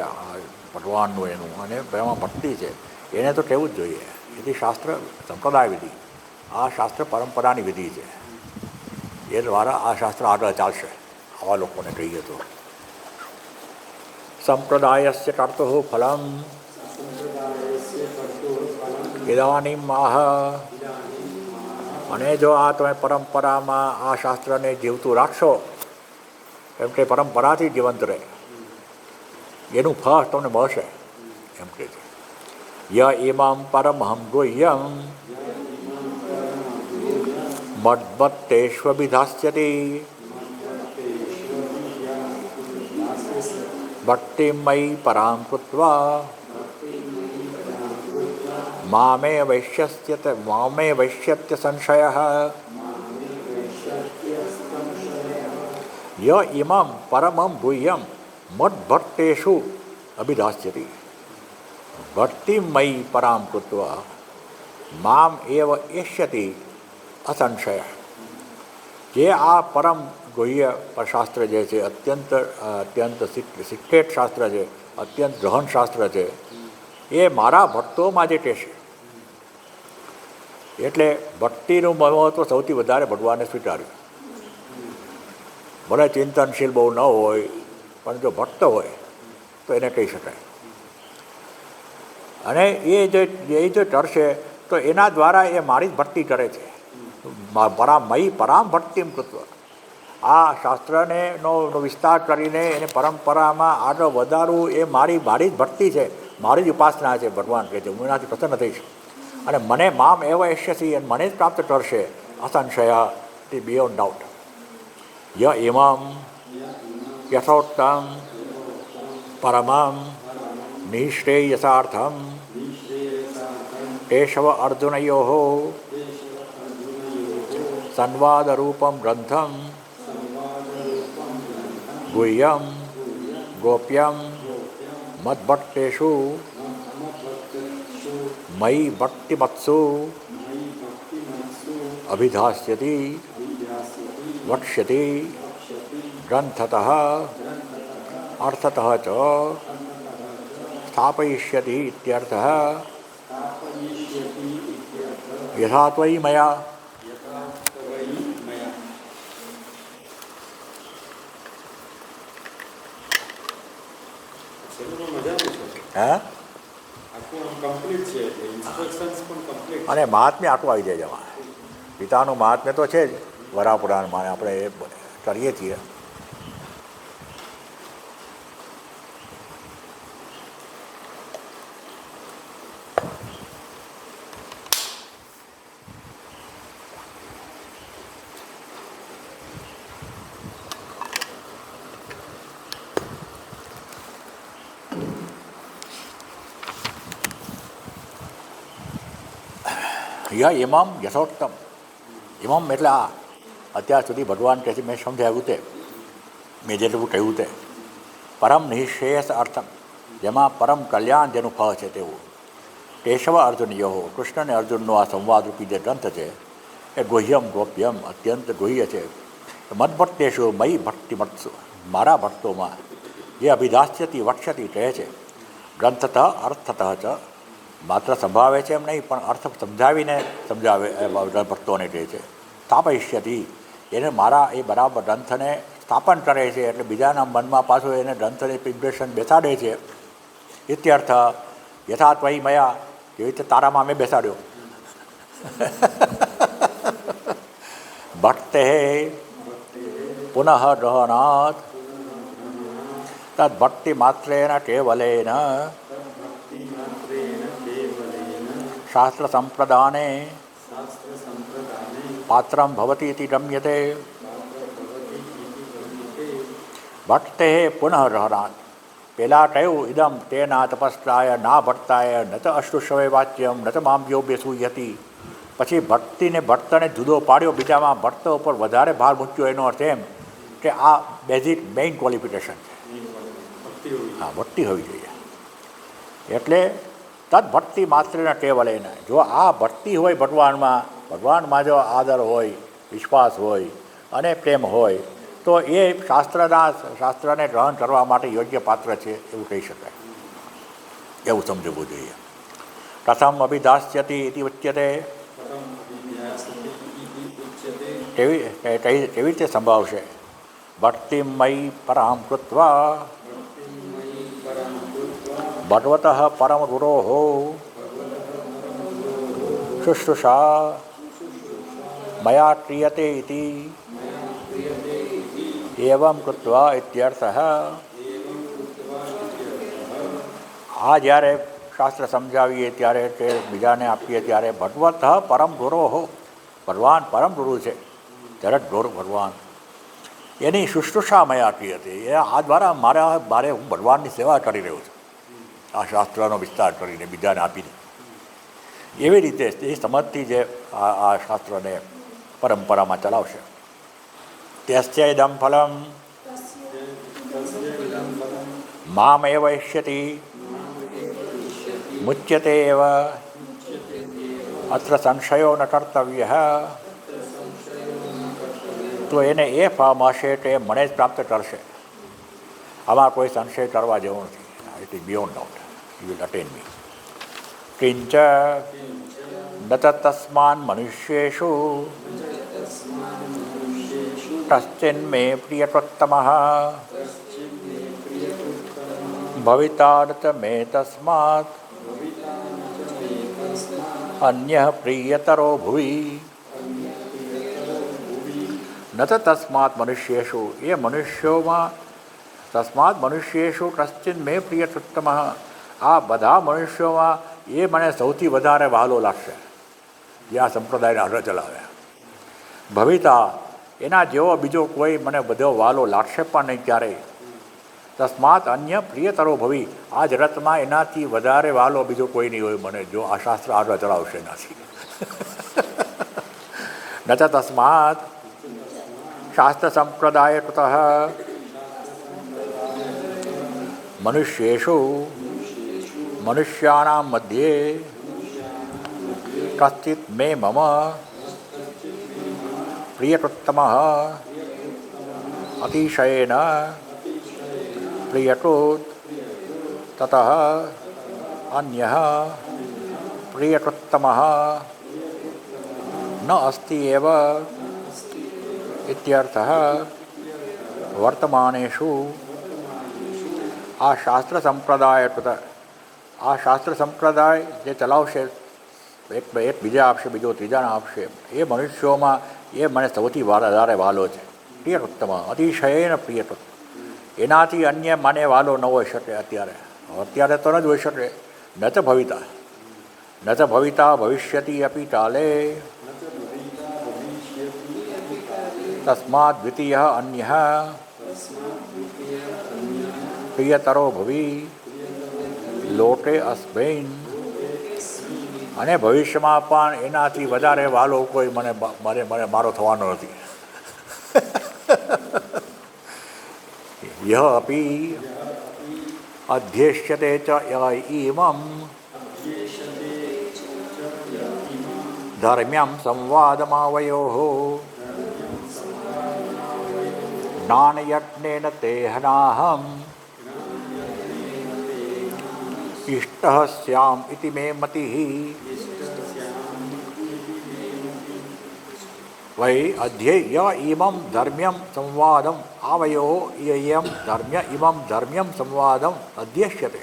ભગવાનનું એનું અને એમાં ભક્તિ છે, એને તો કહેવું જ જોઈએ. એથી શાસ્ત્ર સંપ્રદાય વિધિ, આ શાસ્ત્ર પરંપરાની વિધિ છે, એ દ્વારા આ શાસ્ત્ર આગળ ચાલશે. આવા લોકોને કહીએ તો સંપ્રદાયસ્ય કર્તુઃ ફલમ ઇદાનીમ આહ. અને જો આ તમે પરંપરામાં આ શાસ્ત્રને જીવતું રાખશો, એમ કે પરંપરાથી જીવંત રહે, એનું ફળ તમને મળશે એમ કે છે. ય ઇમમ પરમહમ ગુહ્યમ મદ્ભક્તેષ્વભિધાસ્યતિ ભક્તિમયી પરામ કૃત્વા મામે વૈશ્યત્ય સંશયઃ. ય ઇમમ પરમં ગુહ્યમ મદ્ભક્તેષુ અભિધાસ્યતિ ભક્તિમયી પરામ કૃત્વા મામ એવ એષ્યતિ અસંશય. જે આ પરમ ગુહ્ય શાસ્ત્ર જે છે, અત્યંત સિક્રેટ શાસ્ત્ર છે, અત્યંત ગહન શાસ્ત્ર છે, એ મારા ભક્તોમાં જે ટેશે. એટલે ભક્તિનું મહત્વ સૌથી વધારે ભગવાને સ્વીકાર્યું. ભલે ચિંતનશીલ બહુ ન હોય, પણ જો ભક્ત હોય તો એને કહી શકાય. અને એ જે કરશે તો એના દ્વારા એ મારી જ ભક્તિ કરે છે. પરામ ભક્તિમ કૃત્વ. આ શાસ્ત્રને નો વિસ્તાર કરીને એને પરંપરામાં આગળ વધારવું એ મારી જ ભક્તિ છે, મારી જ ઉપાસના છે. ભગવાન કહે છે હું એનાથી પ્રસન્ન થઈશ અને મને મામ એવ એષ્યસી, અને મને જ પ્રાપ્ત કરશે અસંશય, બિયોન્ડ ડાઉટ. ય ઇમમ યથોક્તમ પરમં નિઃશ્રેયસાર્થમ કેશવ અર્જુનયોઃ સંવાદરૂપમ ગ્રંથમ ગુહ્યમ ગોપ્યમ મદ્ભક્તેષુ મયી ભક્તિમત્સુ અભિધાસ્યતિ વક્ષ્યતિ ગ્રંથતઃ અર્થતઃ ચ સ્થાપયિષ્યતિ ઇત્યર્થઃ. યથા ત્વયી મયા. અને મહાત્મ્ય આટલું આવી જાય જવા. પિતાનું મહાત્મ્ય તો છે જ, વરાપુરાણમાં આપણે એ કરીએ છીએ. ય ઇમમ યથોક્તમ. ઇમમ એટલે આ અત્યાર સુધી ભગવાન કહે છે, મેં સમજાવ્યું તે, મેં જેટલું કહ્યું તે પરમ નિઃશ્રેયસ અર્થમ, જેમાં પરમ કલ્યાણ જેનું ફળ છે તેવું. કેશવ અર્જુનયોઃ, કૃષ્ણ અને અર્જુનનો આ સંવાદરૂપી જે ગ્રંથ છે એ ગુહ્યમ ગોપ્યમ અત્યંત ગુહ્ય છે. મદ્ભક્તેષુ મયી ભક્તિમત્સુ, મારા ભક્તોમાં જે અભિધાસ્યતિ વક્ષ્યતિ કહે છે. ગ્રંથતઃ અર્થતઃ ચ, માત્ર સંભાવે છે એમ નહીં, પણ અર્થ સમજાવીને સમજાવે ભક્તોને કહે છે. સ્થાપયિષ્યતિ, એને મારા એ બરાબર ગ્રંથને સ્થાપન કરે છે, એટલે બીજાના મનમાં પાછું એને ગ્રંથને ઇમ્પ્રેશન બેસાડે છે. ઇત્યર્થ. યથા ત્વયી મયા, એવી રીતે તારામાં મેં બેસાડ્યો. ભક્તે પુનઃ ગ્રહણાત તદ ભક્તિ માત્રેણ કેવલેન શાસ્ત્ર સંપ્રદાને પાત્રમ ભવતિ ઇતિ ગમ્યતે. ભક્તે પુનઃ ગ્રહણાત, પહેલાં કહ્યું ઇદમ તેના તપસ્યાય ના ભક્તાય ન તો અશ્રુશ્રવે વાચ્યમ ન તો મામ્યો બેસુયતી. પછી ભક્તિને ભક્તને જુદો પાડ્યો, બીજામાં ભક્ત ઉપર વધારે ભાર મૂક્યો. એનો અર્થ એમ કે આ બેઝિક મેઇન ક્વોલિફિકેશન છે. હા, ભક્તિ હોવી જોઈએ. એટલે તદ ભક્તિ માત્રને કેવલેન, જો આ ભક્તિ હોય ભગવાનમાં જો આદર હોય, વિશ્વાસ હોય અને પ્રેમ હોય, તો એ શાસ્ત્રને ગ્રહણ કરવા માટે યોગ્ય પાત્ર છે એવું કહી શકાય. એવું સમજવું જોઈએ. પ્રથમ અભિધાસ્યતિ ઇતિ ઉચ્યતે. કેવી રીતે સંભાવશે? ભક્તિમયી પરામ કૃત્વા ભગવતઃ પરમ ગુરોઃ શુશ્રુષા મયા ક્રિયતે ઇતિ એવમ કૃત્વા ઇત્યર્થઃ. આ જ્યારે શાસ્ત્ર સમજાવીએ ત્યારે તે બીજાને આપીએ ત્યારે ભગવત પરમ ગુરો, ભગવાન પરમ ગુરુ છે, જગત ગુરુ ભગવાન, એની શુશ્રુષા મયા ક્રિયતે. એ આ દ્વારા મારે હું ભગવાનની સેવા કરી રહ્યો છું, આ શાસ્ત્રનો વિસ્તાર કરીને બીજાને આપીને. એવી રીતે એ સમજથી જે આ શાસ્ત્રને પરંપરામાં ચલાવશે. ત્યસ્ય ઇદમ ફલમ મામ એવ ઇષ્યતિ મુચ્યતે એવ અત્ર સંશયો ન કર્તવ્ય. તો એને એ ફળ મળશે કે મને જ પ્રાપ્ત કરશે, આમાં કોઈ સંશય કરવા જેવું નથી. It is beyond doubt, you will attain me. કિંચ ન તસ્માન મનુષ્યેષુ કશ્ચિન્મે પ્રિયતોત્તમઃ ભવિતાર્થ મે તસ્માત અન્યઃ પ્રિયતરો ભુવિ. ન તસ્માત મનુષ્યેષુ, એ મનુષ્યોમાં, તસ્માત મનુષ્યેષુ કશ્ચિન મે પ્રિયતોત્તમઃ, આ બધા મનુષ્યોમાં એ મને સૌથી વધારે વહાલો લાગશે જે આ સંપ્રદાયને આગળ ચલાવે. ભવિતા, એના જેવો બીજો કોઈ મને બધો વહાલો લાગશે પણ નહીં ક્યારેય. તસ્માત અન્ય પ્રિયતરો ભવિ, આ જગતમાં એનાથી વધારે વહાલો બીજો કોઈ નહીં હોય મને, જો આ શાસ્ત્ર આગળ ચલાવશે એનાથી. ન તસ્માત શાસ્ત્ર સંપ્રદાય કૃતઃ મનુષ્યેષુ મનુષ્યાણાં મધ્યે કશ્ચિત મે મમ પ્રિયતોત્તમઃ અતિશયેન પ્રિયતોત તતઃ અન્યઃ પ્રિયતોત્તમઃ ન અસ્તિ એવ ઇત્યર્થઃ. વર્તમાનેષુ આ શાસ્ત્ર સંપ્રદાય, આ શાસ્ત્ર સંપ્રદાય જે ચલાવશે, એક બીજા આપશે, બીજો ત્રીજાને આપશે, એ મનુષ્યોમાં એ મને સૌથી વધારે વહાલો છે. પ્રિયતોત્તમ, અતિશયેન પ્રિયતોત્તમ, એનાથી અન્ય મને વહાલો ન હોઈ શકે. અત્યારે તો ન જ હોઈ શકે. ન ચ ભવિતા, ન ચ ભવિતા ભવિષ્યતિ અપી કાલે તસ્માદ દ્વિતીય અન્યઃ પ્રિયતરો ભવિ લોટે અસ્મૈન. અને ભવિષ્યમાં પણ એનાથી વધારે વહાલો કોઈ મારો થવાનો નથી. યહ અપી અધ્યેષ્યતે ચ ઇમં ધર્મ્યં સંવાદમાવયોઃ જ્ઞાનયજ્ઞેન તેહનાહમ ઇષ્ટઃ સ્યામ ઇતિ મે મતિઃ. વૈ અધ્યેય ઇમં ધર્મ્યં સંવાદમ આવયોઃ ઇયં ઇમં ધર્મ્યં સંવાદમ અધ્યેષ્યતે.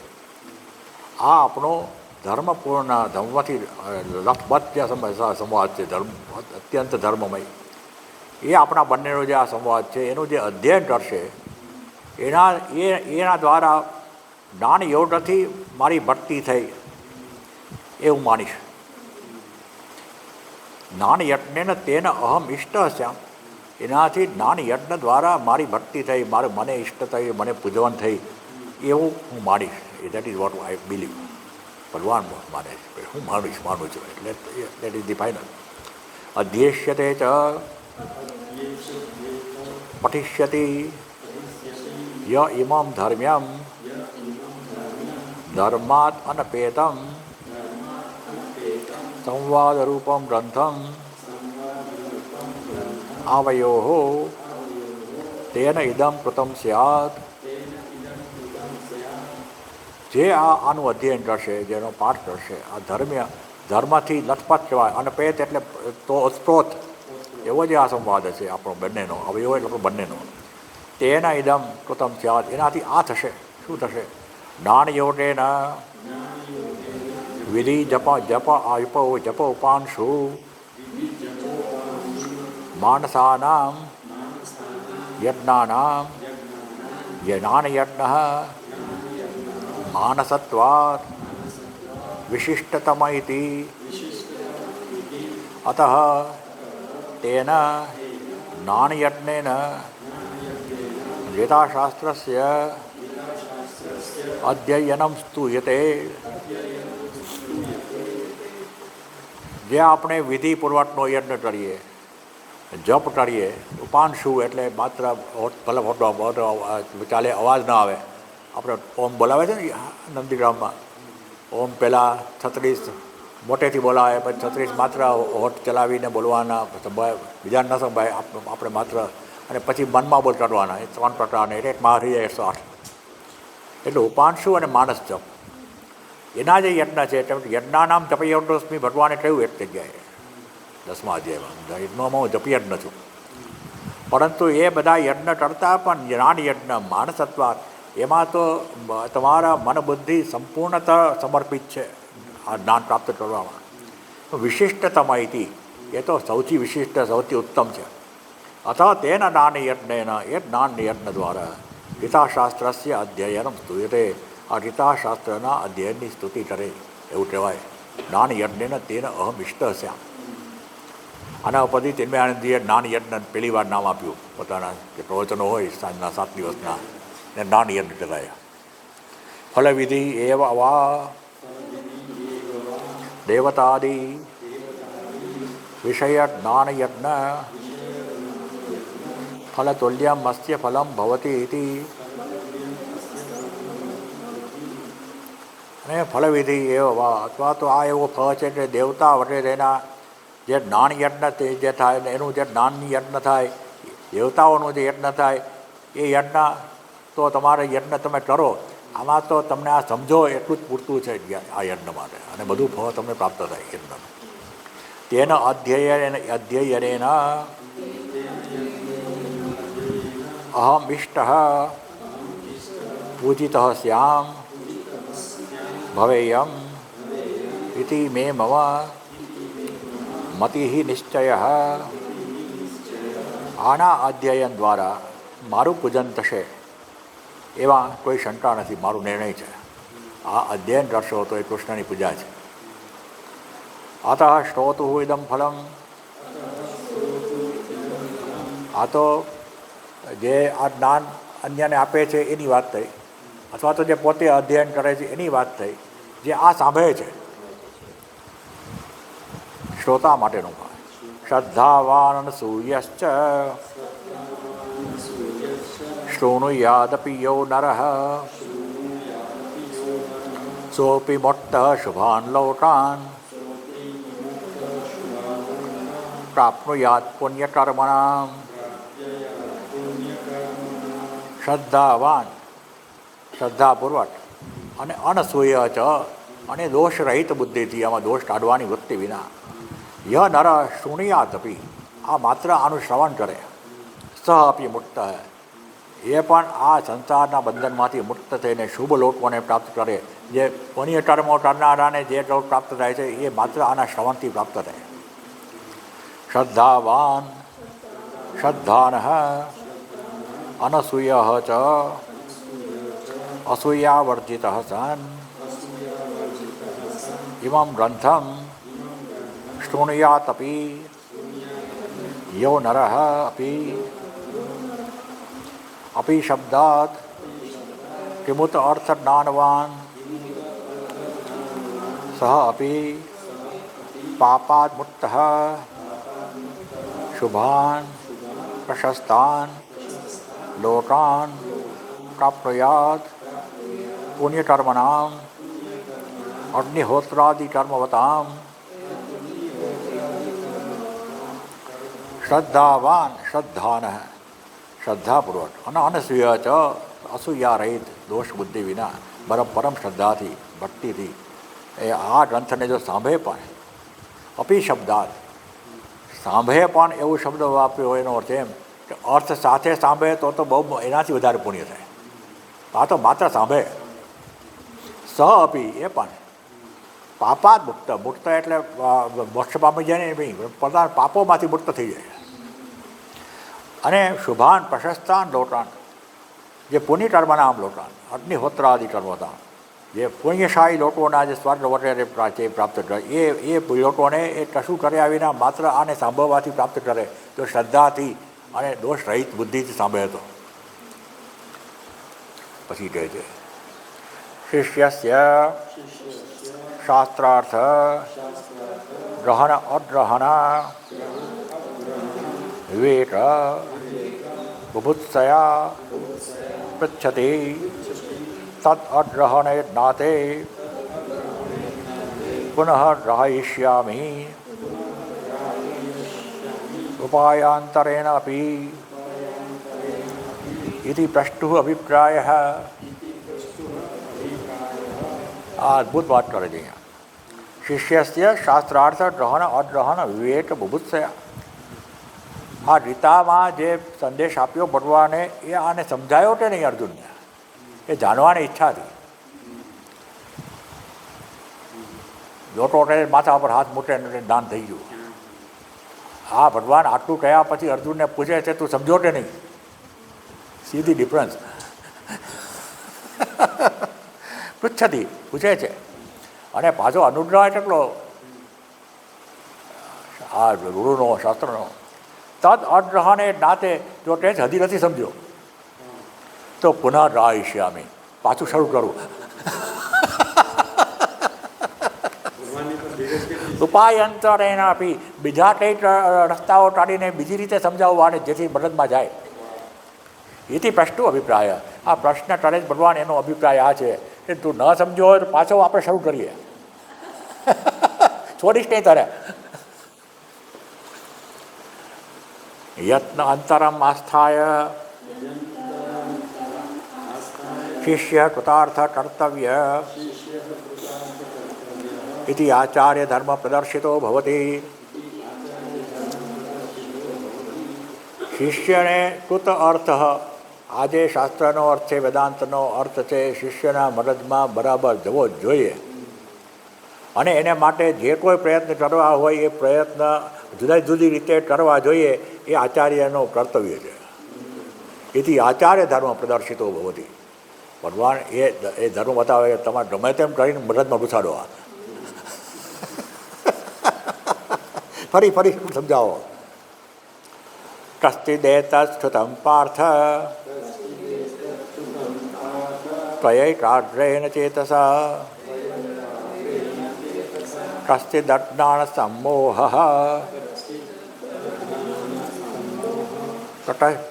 આ આપણો ધર્મપૂર્ણ, ધર્મથી લખબદ્ધ સંવાદ છે, ધર્મ અત્યંત ધર્મમય. એ આપણા બંનેનો જે આ સંવાદ છે એનું જે અધ્યયન કરશે એના દ્વારા જ્ઞાન યોગથી મારી ભક્તિ થઈ એ હું માનીશ. જ્ઞાન યજ્ઞને તેને અહમ ઇષ્ટ શ્યામ, એનાથી જ્ઞાન યજ્ઞ દ્વારા મારી ભક્તિ થઈ, મને ઇષ્ટ થઈ, મને પૂજવન થઈ, એવું હું માનીશ. That is what I believe. ભગવાન માને છે, હું માનું છું, એટલે દેટ ઇઝ ધી ફાઇનલ. અધ્યેષ્યતે ચ પઠિષ્યતિ ય ઇમં ધર્મ્યં ધર્માત અનપેતમ સંવાદરૂપમ ગ્રંથમ આવયોઃ તેન ઇદમ કૃતમ સ્યાત. જે આનું અધ્યયન કરશે, જેનો પાઠ કરશે, આ ધર્મથી લથપથ કહેવાય. અનપેત એટલે તો સ્ત્રોત, એવો જે આ સંવાદ છે આપણો બંનેનો, અવયવ એટલે આપણો બંનેનો. તેના ઇદમ કૃતમ સ્યાત, એનાથી આ થશે. શું થશે? જ્ઞાન યોગેન વિધિ જપ જપ આયુપ જપ ઉપાંશુ માનસાનામ યજ્ઞાનામ જ્ઞાનયજ્ઞ માનસત્વાत् વિશિષ્ટતમ ઇતિ અતઃ તેન જ્ઞાનયજ્ઞેન ગીતાશાસ્ત્રસ્ય અધ્યયનમ સ્તુયતે. જે આપણે વિધિપૂર્વકનો યજ્ઞ કરીએ, જપ કરીએ, ઉપાંશુ એટલે માત્ર ભલે ફોટો ચાલે, અવાજ ના આવે. આપણે ઓમ બોલાવે છે ને નંદીગ્રામમાં, ઓમ પહેલાં 36 મોટેથી બોલાવે, પછી 36 માત્ર હોઠ ચલાવીને બોલવાના, બીજા ન સંભાય આપણે માત્ર, અને પછી મનમાં બોલ કરવાના. એ 3 પ્રકારના, એટલે એક મહારી 108. એટલે ઉપાંશુ અને માનસ જપ એના જે યજ્ઞ છે, યજ્ઞાનામ જપયજ્ઞોસ્મિ ભગવાને કહ્યું એક જગ્યાએ 10મા અધ્યાયમાં, યજ્ઞોમાં હું જપયજ્ઞ છું. પરંતુ એ બધા યજ્ઞ કરતાં પણ જ્ઞાન યજ્ઞ માનસત્વાત, એમાં તો તમારા મન બુદ્ધિ સંપૂર્ણતઃ સમર્પિત છે આ જ્ઞાન પ્રાપ્ત કરવામાં. વિશિષ્ટતમ ઇતિ, એ તો સૌથી વિશિષ્ટ, સૌથી ઉત્તમ છે. અથવા તેના જ્ઞાન યજ્ઞેન, એ જ્ઞાન યજ્ઞ દ્વારા ગીતાશાસ્ત્રસ્ય અધ્યયનમ સ્તુયતે, આ ગીતાશાસ્ત્રના અધ્યયનની સ્તુતિ કરે એવું કહેવાય. જ્ઞાન યજ્ઞેન તેન અહમ ઇષ્ટ સ્યામ. આના ઉપરથી તિન્મયાનંદજીએ જ્ઞાન યજ્ઞ પહેલી વાર નામ આપ્યું. પોતાના જે પ્રવચનો હોય સાંજના 7 દિવસના, ને જ્ઞાન યજ્ઞ કહેવાય. ફલવિધિ એવ વા દેવતાદિ વિષય જ્ઞાન યજ્ઞ ફલતુલ્યમ મત્સ્ય ફલમ ભવતી ઇતિ. અને ફલવિધિ એવ વા, અથવા તો આ એવો ફળ છે કે દેવતા વગેરેના જે જ્ઞાન યજ્ઞ જે થાય ને એનું જે જ્ઞાનની યજ્ઞ થાય, દેવતાઓનું જે યજ્ઞ થાય, એ યજ્ઞ તો તમારે યજ્ઞ તમે કરો, આમાં તો તમને આ સમજો એટલું જ પૂરતું છે આ યજ્ઞ માટે, અને બધું ફળ તમને પ્રાપ્ત થાય યજ્ઞનું. તેના અધ્યયનેન અહમ ઇષ્ટ પૂજિત સ્યામ ભવેયમ ઇતિ મે મમ મતિ નિશ્ચય. આના અધ્યયન દ્વારા મારું પૂજન થશે એવા કોઈ શંકા નથી, મારો નિર્ણય છે. આ અધ્યયન કરશો તો એ કૃષ્ણની પૂજા છે. અતઃ શ્રોતુ ઇદમ ફલમ, આ તો જે આ જ્ઞાન અન્યને આપે છે એની વાત થઈ, અથવા તો જે પોતે અધ્યયન કરે છે એની વાત થઈ. જે આ સાંભળે છે શ્રોતા માટેનું ભાવ. શ્રદ્ધાવાન સૂયશ્ચ શૃણુયાદપિ યો નરઃ સોપી મોટ્ટ શુભાન લોકાન પ્રાપ્નુયાત પુણ્યકર્મણામ. શ્રદ્ધાવાન, શ્રદ્ધાપૂર્વક, અને અનસૂય ચ, અને દોષરહિત બુદ્ધિથી, આમાં દોષ કાઢવાની વૃત્તિ વિના. ય નર શૃણુયાતપી, આ માત્ર આનું શ્રવણ કરે. સહ અપી મુક્ત, એ પણ આ સંસારના બંધનમાંથી મુક્ત થઈને શુભ લોકોને પ્રાપ્ત કરે. જે પુણ્ય કર્મો કરનારાને જે લોક પ્રાપ્ત થાય છે એ માત્ર આના શ્રવણથી પ્રાપ્ત થાય. શ્રદ્ધાવાન શ્રદ્ધાન અનસૂય ચ અસૂયાવર્જિત સન ઇમં ગ્રંથમ શૃણુયાતપી યો નરઃ અપી શબ્દાત કિમુત અર્થ જ્ઞાનવાન સહ અપી પાપાદ મુક્ત શુભાન પ્રશસ્તાન લોકાન પ્રાપ્નુયાત પુણ્યકર્મણામ અગ્નિહોત્રાદિ કર્મવતામ. શ્રદ્ધાવાન શ્રદ્ધાન, શ્રદ્ધાપૂર્વક, અને અનસૂય ચ, અસૂયા રહિત, દોષ બુદ્ધિ વિના, પરમ શ્રદ્ધાથી, ભક્તિથી એ આ ગ્રંથને જો સાંભળે પણ, અપી શબ્દાત, સાંભળે પણ એવું શબ્દ વાપર્યો હોય એનો અર્થ એમ કે અર્થ સાથે સાંભળે તો બહુ એનાથી વધારે પુણ્ય થાય. આ તો માત્ર સાંભળે. સહ અપી, એ પણ પાપાત મુક્ત. મુક્ત એટલે મોક્ષ પામી જાય ને નહીં, પોતાના પાપોમાંથી મુક્ત થઈ જાય. અને શુભાન પ્રશસ્તાન લોટાન, જે પુણ્ય કર્મના આમ લોટાન, અગ્નિહોત્રાદિ કર્મતા, જે પુણ્યશાળી લોકોના જે સ્વર્ગ વગેરે પ્રાપ્ત કરે એ લોકોને એ કશું કર્યા વિના માત્ર આને સાંભળવાથી પ્રાપ્ત કરે, તો શ્રદ્ધાથી અને દોષ રહિત બુદ્ધિથી સાંભળે તો. પછી કહે છે શિષ્યસ્ય શાસ્ત્રાર્થ ગ્રહણ અગ્રહણ વિવેક બુભુત્સયા પૃચ્છતિ તદ અગ્રહણે જ્ઞાતે પુનઃ ગ્રહયિષ્યામિ ઉપાયાંતરેણ અપી इति प्रष्टुः अभिप्रायः. આ અદ્ભુત વાત કરે છે અહીંયા. શિષ્યસ્ય શાસ્ત્રાર્થ ગ્રહણ અગ્રહણ વિવેક બુભુત્સયા. આ ગીતામાં જે સંદેશ આપ્યો ભગવાને એ આને સમજાયો કે નહીં અર્જુનને, એ જાણવાની ઈચ્છા હતી. લોકો માથા પર હાથ મૂકે દાન થઈ ગયું. આ ભગવાન આટલું કહ્યા પછી અર્જુનને પૂછે છે તું સમજો કે નહીં. સીધી ડિફરન્સ. પૃચ્છતી પૂછે છે અને પાછો અનુગ્રહ કેટલો આ ગુરુનો શાસ્ત્રનો. તદ અગ્રહણે નાતે જો તે જ હજી નથી સમજ્યો તો પુનઃ ગ્રહયિષ્યામિ, પાછું શરૂ કરું. ઉપાયંતરેણ આપી, બીજા કંઈક રસ્તાઓ કાઢીને બીજી રીતે સમજાવવાને જેથી મદદમાં જાય. એથી પ્રશ્નો અભિપ્રાય. આ પ્રશ્ન કરે જ ભગવાન એનો અભિપ્રાય આ છે કે તું ન સમજો હોય તો પાછો આપણે શરૂ કરીએ. છોડીશ નહીં તારે. યત્ન અંતરમ આસ્થાય શિષ્ય કૃતાર્થ કર્તવ્ય ઇતિ આચાર્ય ધર્મ પ્રદર્શિતો ભવતી. શિષ્યને કૃત અર્થ, આજે શાસ્ત્રનો અર્થ છે, વેદાંતનો અર્થ છે, શિષ્યના મગજમાં બરાબર જવો જ જોઈએ. અને એને માટે જે કોઈ પ્રયત્ન કરવા હોય એ પ્રયત્ન જુદા જુદી રીતે કરવા જોઈએ, એ આચાર્યનું કર્તવ્ય છે. એથી આચાર્ય ધર્મ પ્રદર્શિતો ભવતી. ભગવાન એ ધર્મ બતાવે કે તમારે ગમે તેમ કરીને મગજમાં ઘુસાડો. આ ફરી સમજાવો. કશ્ચિદેતચ્છુતં પાર્થ ત્વયૈકાગ્રેણ ચેતસા કશ્ચિદજ્ઞાનસમ્મોહઃ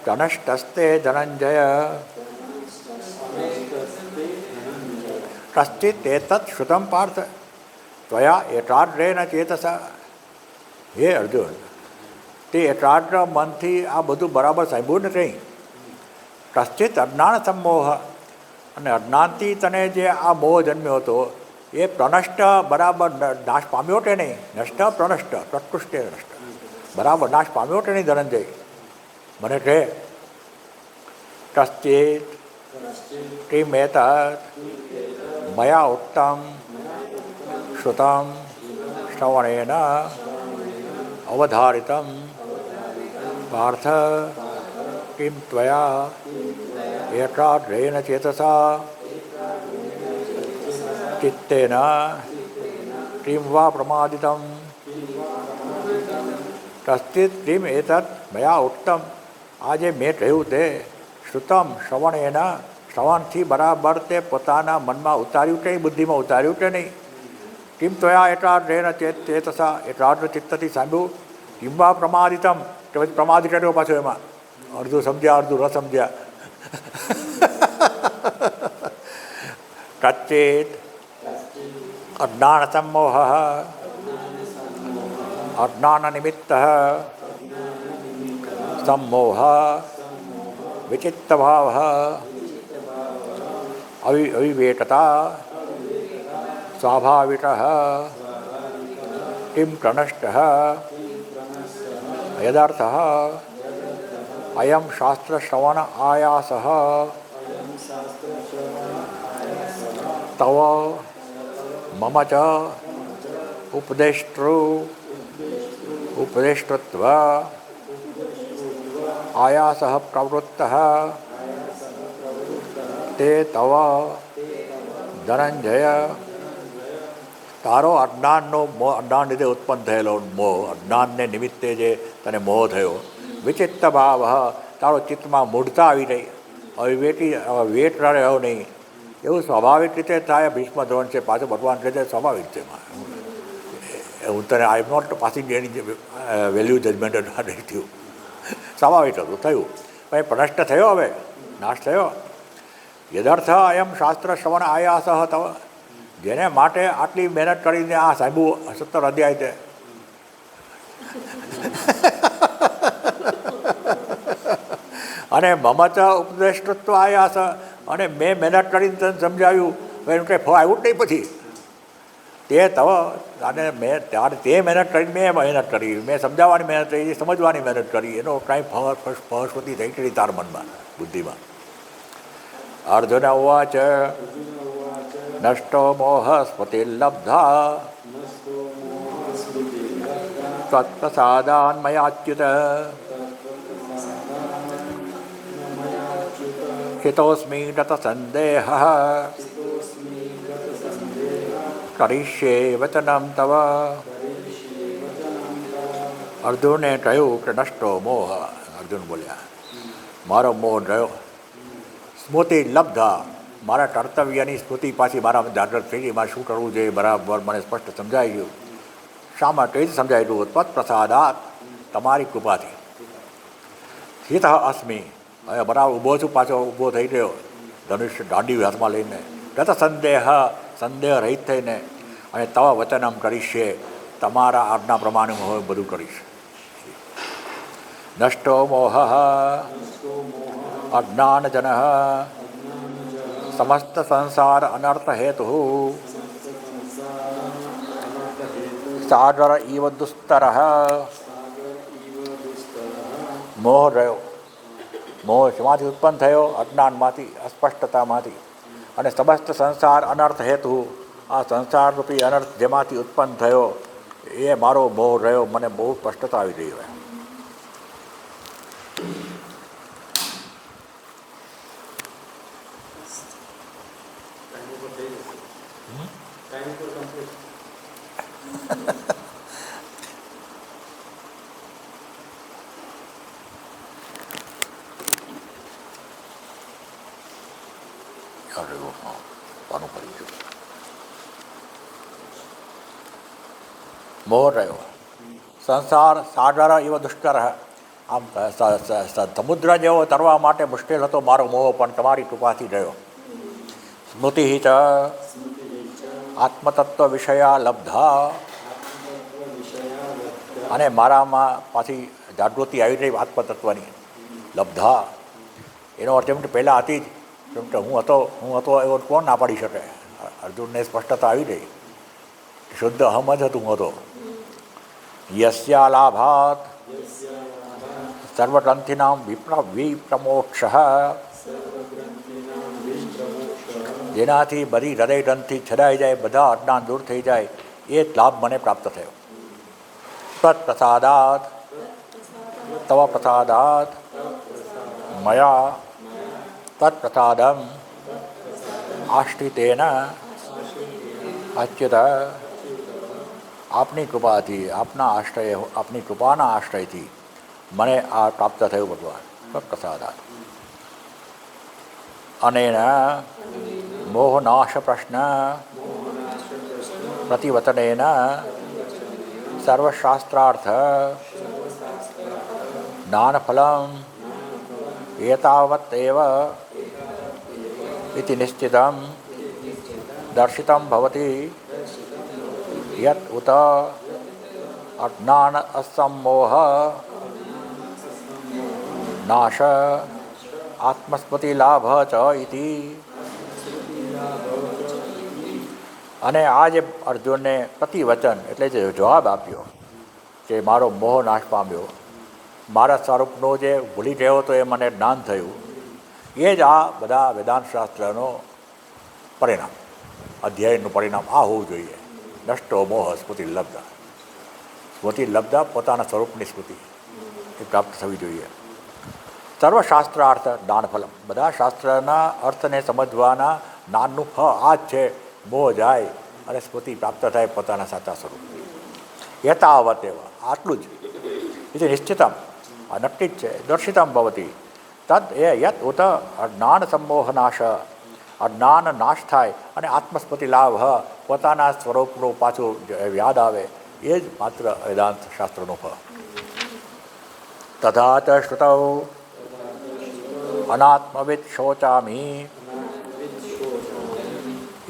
તનષ્ટસ્તે ધનંજય. કશ્ચિત એતत् શ્રુતં પાર્થ ત્વયા એકાગ્રેણ ચેતસા. હે અર્જુન, તે એકાગ્ર મનથી આ બધું બરાબર સાંભળ્યું નથી. કશ્ચિત અજ્ઞાન સંમોહ, અને અજ્ઞાનથી તને જે આ મોહ જન્મ્યો હતો એ પ્રનષ્ટ બરાબર નાશ પામ્યો કે નહીં. નષ્ટ પ્રનષ્ટ પ્રકૃષ્ટે નષ્ટ, બરાબર નાશ પામ્યો કે નહીં ધનંજય? મને કહે. કશ્ચિત કિમ એતत् મયા ઉક્તમ શ્રુતમ શ્રવણેન અવધારિતમ પાર્થ કિમ ત્વયા એકાગ્રેણ ચેતસા ચિત્તેન કિમ વા પ્રમાદિતમ. કશ્ચિત કિમ એતत् મયા ઉક્તમ, આજે મેં કહ્યું તે શ્રુતમ શ્રવણેન, શ્રવણથી બરાબર તે પોતાના મનમાં ઉતાર્યું કે બુદ્ધિમાં ઉતાર્યું કે નહીં. કિમ ત્વયા એકાગ્રેણ ચેતસા, એકાગ્ર ચિત્તથી સાંભળ્યું. કિમ વા પ્રમાદિતમ, કે પછી પ્રમાદ કર્યો પાછો એમાં. અડધું સમજ્યા અડધું ન સમજ્યા. કચ્ચિત અજ્ઞાન સંમોહ અજ્ઞાન નિમિત્ત सम्मोह विचित्त भाव अविवेकता स्वाभाविक किं प्रनष्ट यदर्थ अयम शास्त्र श्रवण आयास तव मम च ઉપદેષ્ટૃ ઉપદેષ્ટૃત્વ આયાસ પ્રવૃત્ત તે તવ ધનંજય. તારો અજ્ઞાનનો મોહ, અજ્ઞાન લીધે ઉત્પન્ન થયેલો મોહ, અજ્ઞાનને નિમિત્તે જે તને મોહ થયો, વિચિત્ત ભાવ, તારો ચિત્તમાં મૂઢતા આવી રહી, વેટ રહ્યો નહીં, એવું સ્વાભાવિક રીતે થાય. ભીષ્મ દ્રોણ છે, પાછું ભગવાન કહે છે સ્વાભાવિક છે. હું તને I am not passing any value judgement નથી થયું, સ્વાભાવિક હતું, થયું. પણ પ્રનષ્ટ થયો, હવે નાશ થયો. યદર્થ અયમ શાસ્ત્ર શ્રવણ આયાસ તવ, જેને માટે આટલી મહેનત કરીને આ સાહેબુ 17 અધ્યાય છે. અને મમચ ઉપદેષ્ટત્વ આયાસ, અને મેં મહેનત કરીને તને સમજાવ્યું, એનું કંઈ ફળ આવ્યું જ નહીં. પછી તે તવ, અને મેં ત્યારે તે મહેનત કરીને મેં મહેનત કરી, મેં સમજાવવાની મહેનત કરી, સમજવાની મહેનત કરી, એનો કાંઈ ફળશ્રુતિ થઈ કરી તાર મનમાં, બુદ્ધિમાં. અર્જુન ઉવાચ નષ્ટો મોહ સ્મૃતિર્લબ્ધા ત્વત્પ્રસાદાન્ મયાચ્યુત હિતોસ્મિ ગત સંદેહ કરીષ્યે વચનમ તવ. અર્જુને કહ્યું કે નષ્ટો મોહ, અર્જુન બોલ્યા મારો મોહ રહ્યો. સ્મૃતિ લબ્ધા, મારા કર્તવ્યની સ્મૃતિ પાછી મારા જાગૃત થઈ ગઈ. મારે શું કરવું જોઈએ બરાબર મને સ્પષ્ટ સમજાઈ ગયું. શામાં કઈ રીતે સમજાઈ ગયું? તત્પ્રસાદાત, તમારી કૃપાથી. હિત અસ્મિ, હવે બરાબર ઊભો છું, પાછો ઊભો થઈ ગયો, ધનુષ્ય દાંડી હાથમાં લઈને. ગત સંદેહ, સંદેહ રહિત થઈને. અને તવ વચનમ કરીશે, તમારા આજ્ઞા પ્રમાણે હું બધું કરીશ. નષ્ટો મોહ અજ્ઞાનજન સમસ્ત સંસાર અનર્થ હેતુ સાગર ઇવ દુસ્તર. મોહ રહ્યો. મોહ શેમાંથી ઉત્પન્ન થયો? અજ્ઞાનમાંથી, અસ્પષ્ટતામાંથી. અને સમસ્ત સંસાર અનર્થ હેતુ, આ સંસારરૂપી અનર્થ જેમાંથી ઉત્પન્ન થયો એ મારો મોહ રહ્યો. મને બહુ સ્પષ્ટતા આવી રહી હોય. મોહ રહ્યો. સંસાર સાગર એવો દુષ્કર, આમ સમુદ્ર જેવો તરવા માટે મુશ્કેલ હતો મારો મોહ, પણ તમારી કૃપાથી રહ્યો. સ્મૃતિ ચ આત્મતત્વ વિષયા લબ્ધા, અને મારામાં પાછી જાગૃતિ આવી રહી આત્મતત્વની. લબ્ધા એનો અર્થ એમ કે પહેલાં હતી જ, કેમ કે હું હતો એવો કોણ ના પાડી શકે? અર્જુનને સ્પષ્ટતા આવી રહી, શુદ્ધ અહમ જ હતું, હું હતો. યસ્યા લાભાત સર્વગ્રંથિનામ વિપ્રમોક્ષ, જેનાથી બધી હૃદય ગ્રંથિ છડાઈ જાય, બધા અજ્ઞાન દૂર થઈ જાય, એ જ લાભ મને પ્રાપ્ત થયો. તત્પ્રસાદાત, તવ પ્રસાદાત મયા તત્પ્રસાદમ આશ્રિતેન અચ્યુત. આપની કૃપાથી, આપના આશ્રય, આપની કૃપાના આશ્રયથી મને આ પ્રાપ્ત થયું ભગવાન. તત્પ્રસાદાત અનેન મોહનાશ પ્રશ્ન પ્રતિવચનેન સર્વશાસ્ત્રાર્થ જ્ઞાનફલમ એતાવત એવ ઇતિ નિશ્ચિતમ દર્શિતમ ભવતિ યત ઉત અજ્ઞાન અસમ્મોહ નાશ આત્મસ્મૃતિ લાભ ચ ઇતિ. અને આ જે અર્જુનને પ્રતિવચન એટલે જે જવાબ આપ્યો કે મારો મોહ નાશ પામ્યો, મારા સ્વરૂપનો જે ભૂલી ગયો હતો એ મને જ્ઞાન થયું, એ જ આ બધા વેદાંત શાસ્ત્રનો પરિણામ, અધ્યયનનું પરિણામ આ હોવું જોઈએ. નષ્ટો મોહ સ્મૃતિ લબ્ધ. સ્મૃતિ લબ્ધ પોતાના સ્વરૂપની સ્મૃતિ એ પ્રાપ્ત થવી જોઈએ. સર્વશાસ્ત્રાર્થ દાનફલમ, બધા શાસ્ત્રના અર્થને સમજવાના જ્ઞાનનું ફળ આ જ છે. મોહ જાય અને સ્મૃતિ પ્રાપ્ત થાય પોતાના સાચા સ્વરૂપ. યથાવત એવા આટલું જ એ નિશ્ચિતમ, આ નક્કી જ છે. દર્શિતમ ભવતી તદ એ યત ઉત અજ્ઞાન સંમોહનાશ, અજ્ઞાન નાશ થાય અને આત્મસ્મૃતિ લાભ પોતાના સ્વરૂપનું પાછું યાદ આવે, એ જ માત્ર વેદાંત શાસ્ત્રનું ફળ. તથા ચ શ્રુતૌ અનાત્મવિદ શોચામી